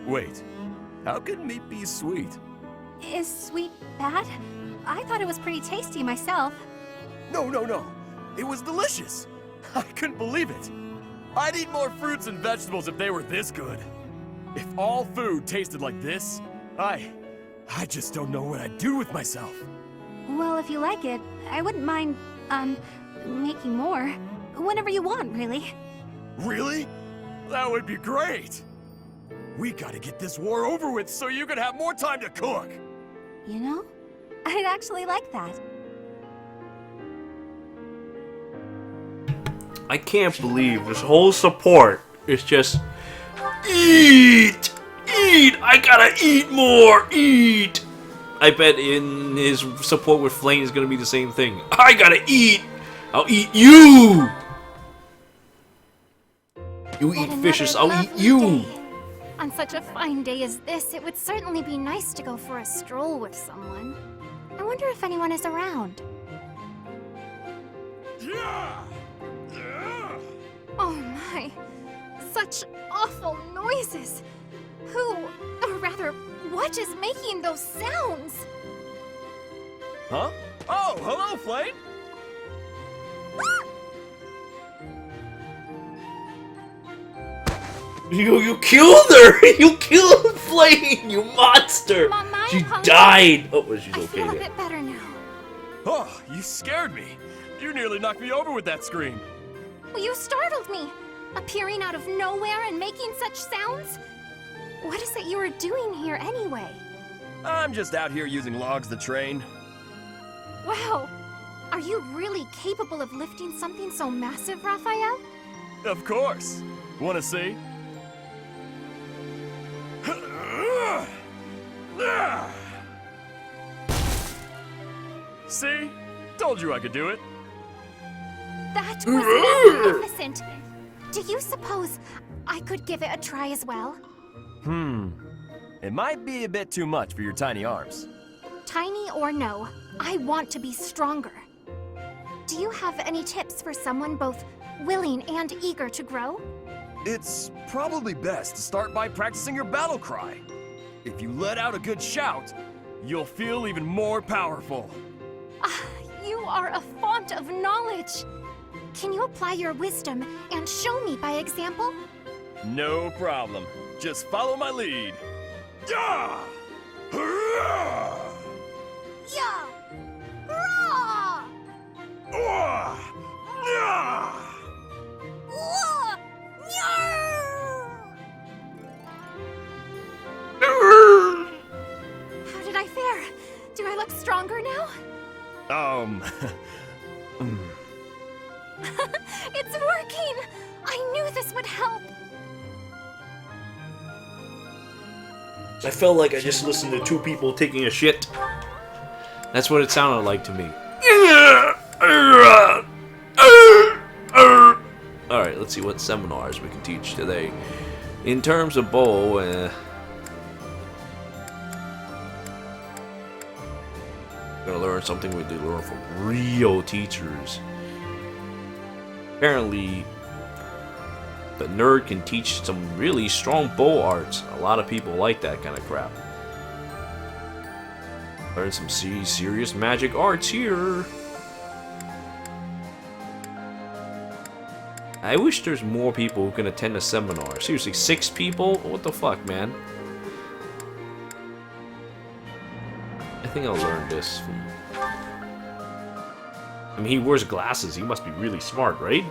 Speaker 2: Wait, how can meat be sweet?
Speaker 11: Is sweet bad? I thought it was pretty tasty myself.
Speaker 2: No. It was delicious. I couldn't believe it. I'd eat more fruits and vegetables if they were this good. If all food tasted like this, I just don't know what I'd do with myself.
Speaker 11: Well, if you like it, I wouldn't mind, making more. Whenever you want, really.
Speaker 2: Really? That would be great. We gotta get this war over with so you can have more time to cook.
Speaker 11: You know, I'd actually like that.
Speaker 1: I can't believe this whole support is just eat! Eat! I gotta eat more! Eat! I bet in his support with Feng is gonna be the same thing. I gotta eat! I'll eat you! You eat fishes, I'll eat you!
Speaker 11: On such a fine day as this, it would certainly be nice to go for a stroll with someone. I wonder if anyone is around. Oh my, such awful noises. Who, or rather, what is making those sounds?
Speaker 2: Huh? Oh, hello, Feng!
Speaker 1: You killed her! You killed Feng, you monster! She died! Oh, she's okay
Speaker 11: I feel a
Speaker 1: then.
Speaker 11: bit better now.
Speaker 2: Oh, you scared me. You nearly knocked me over with that scream.
Speaker 11: Well, you startled me. Appearing out of nowhere and making such sounds? What is it you are doing here anyway?
Speaker 2: I'm just out here using logs to train.
Speaker 11: Wow! Are you really capable of lifting something so massive, Raphael?
Speaker 2: Of course. Wanna see? See? Told you I could do it.
Speaker 11: That was magnificent! Do you suppose I could give it a try as well?
Speaker 2: It might be a bit too much for your tiny arms.
Speaker 11: Tiny or no, I want to be stronger. Do you have any tips for someone both willing and eager to grow?
Speaker 2: It's probably best to start by practicing your battle cry. If you let out a good shout, you'll feel even more powerful.
Speaker 11: You are a font of knowledge. Can you apply your wisdom and show me by example?
Speaker 2: No problem. Just follow my lead. Yeah! Hurrah!
Speaker 11: Yeah! Hurrah!
Speaker 2: Yeah!
Speaker 11: How did I fare? Do I look stronger now? It's working! I knew this would help!
Speaker 1: I felt like I just listened to two people taking a shit. That's what it sounded like to me. Alright, let's see what seminars we can teach today. In terms of bow, gonna learn something we did learn from real teachers. Apparently, the nerd can teach some really strong bow arts. A lot of people like that kind of crap. Learn some serious magic arts here. I wish there's more people who can attend a seminar. Seriously, 6 people? What the fuck, man? I think I'll learn this from... I mean, he wears glasses. He must be really smart, right?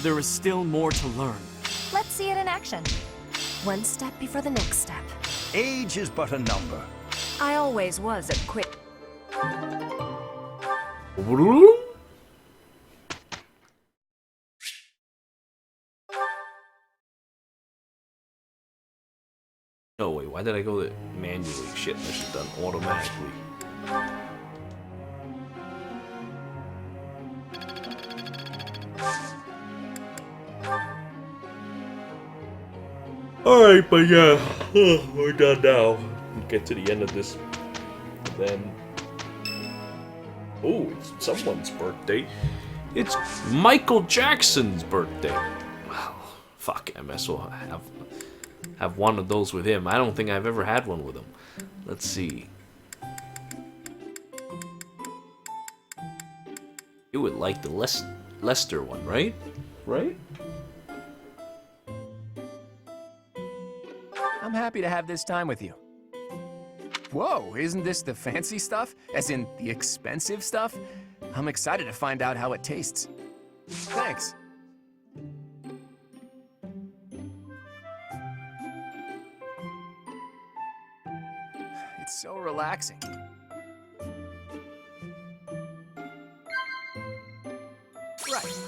Speaker 2: There is still more to learn.
Speaker 23: Let's see it in action. One step before the next step.
Speaker 9: Age is but a number.
Speaker 23: I always was a quick...
Speaker 1: No, wait, why did I go to manually? Shit, this is done automatically. Alright, but yeah, we're done now. We'll get to the end of this. And then... oh, it's someone's birthday. It's Michael Jackson's birthday. Well, fuck, MS will have one of those with him. I don't think I've ever had one with him. Let's see. You would like the Lester one, right? Right?
Speaker 4: I'm happy to have this time with you. Whoa, isn't this the fancy stuff? As in, the expensive stuff? I'm excited to find out how it tastes. Thanks. It's so relaxing. Right.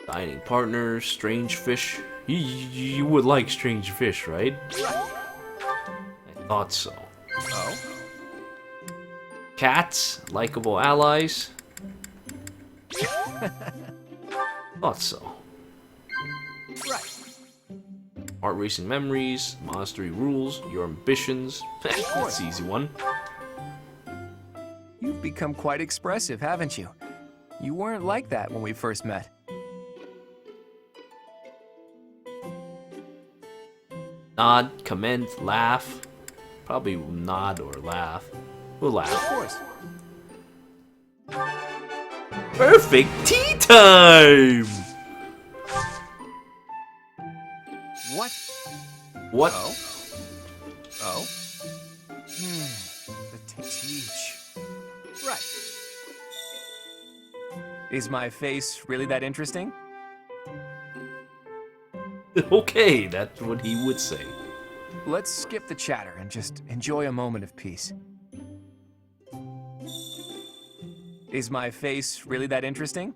Speaker 1: Dining partners, strange fish. You would like strange fish, right? I thought so.
Speaker 4: Oh?
Speaker 1: Cats, likable allies. Thought so.
Speaker 4: Right.
Speaker 1: Heart racing memories, monastery rules, your ambitions. That's an easy one.
Speaker 4: You've become quite expressive, haven't you? You weren't like that when we first met.
Speaker 1: Nod, comment, laugh. Probably nod or laugh. We'll laugh.
Speaker 4: Of course.
Speaker 1: Perfect tea time!
Speaker 4: What?
Speaker 1: What?
Speaker 4: Oh? Oh? The teach. Right. Is my face really that interesting?
Speaker 1: Okay, that's what he would say.
Speaker 4: Let's skip the chatter and just enjoy a moment of peace. Is my face really that interesting?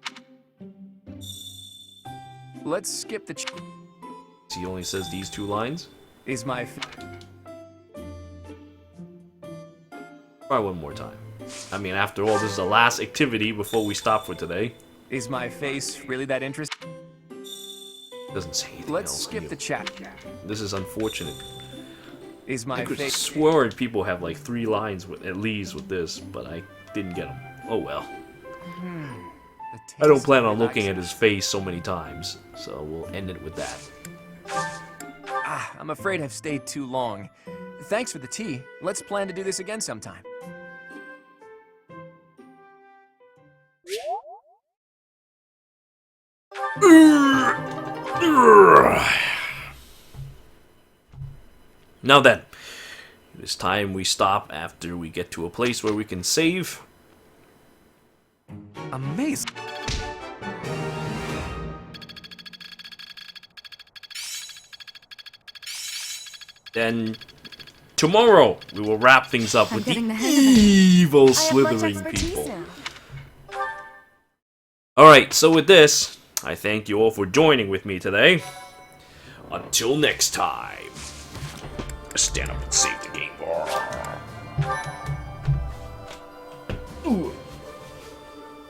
Speaker 4: Let's skip the
Speaker 1: He only says these 2 lines?
Speaker 4: Is my
Speaker 1: Try one more time. I mean, after all, this is the last activity before we stop for today.
Speaker 4: Is my face really that interesting?
Speaker 1: Doesn't say anything
Speaker 4: Let's
Speaker 1: else.
Speaker 4: skip the chat.
Speaker 1: This is unfortunate.
Speaker 4: Is my
Speaker 1: I could
Speaker 4: face...
Speaker 1: swear people have like 3 lines with at least with this, but I didn't get them. Oh well. I don't plan on looking at his face so many times, so we'll end it with that.
Speaker 4: Ah, I'm afraid I've stayed too long. Thanks for the tea. Let's plan to do this again sometime.
Speaker 1: Now then, it is time we stop after we get to a place where we can save.
Speaker 14: Amazing.
Speaker 1: Then tomorrow we will wrap things up with the evil slithering people. Alright, so with this, I thank you all for joining with me today. Until next time. Stand up and save the game. Ooh.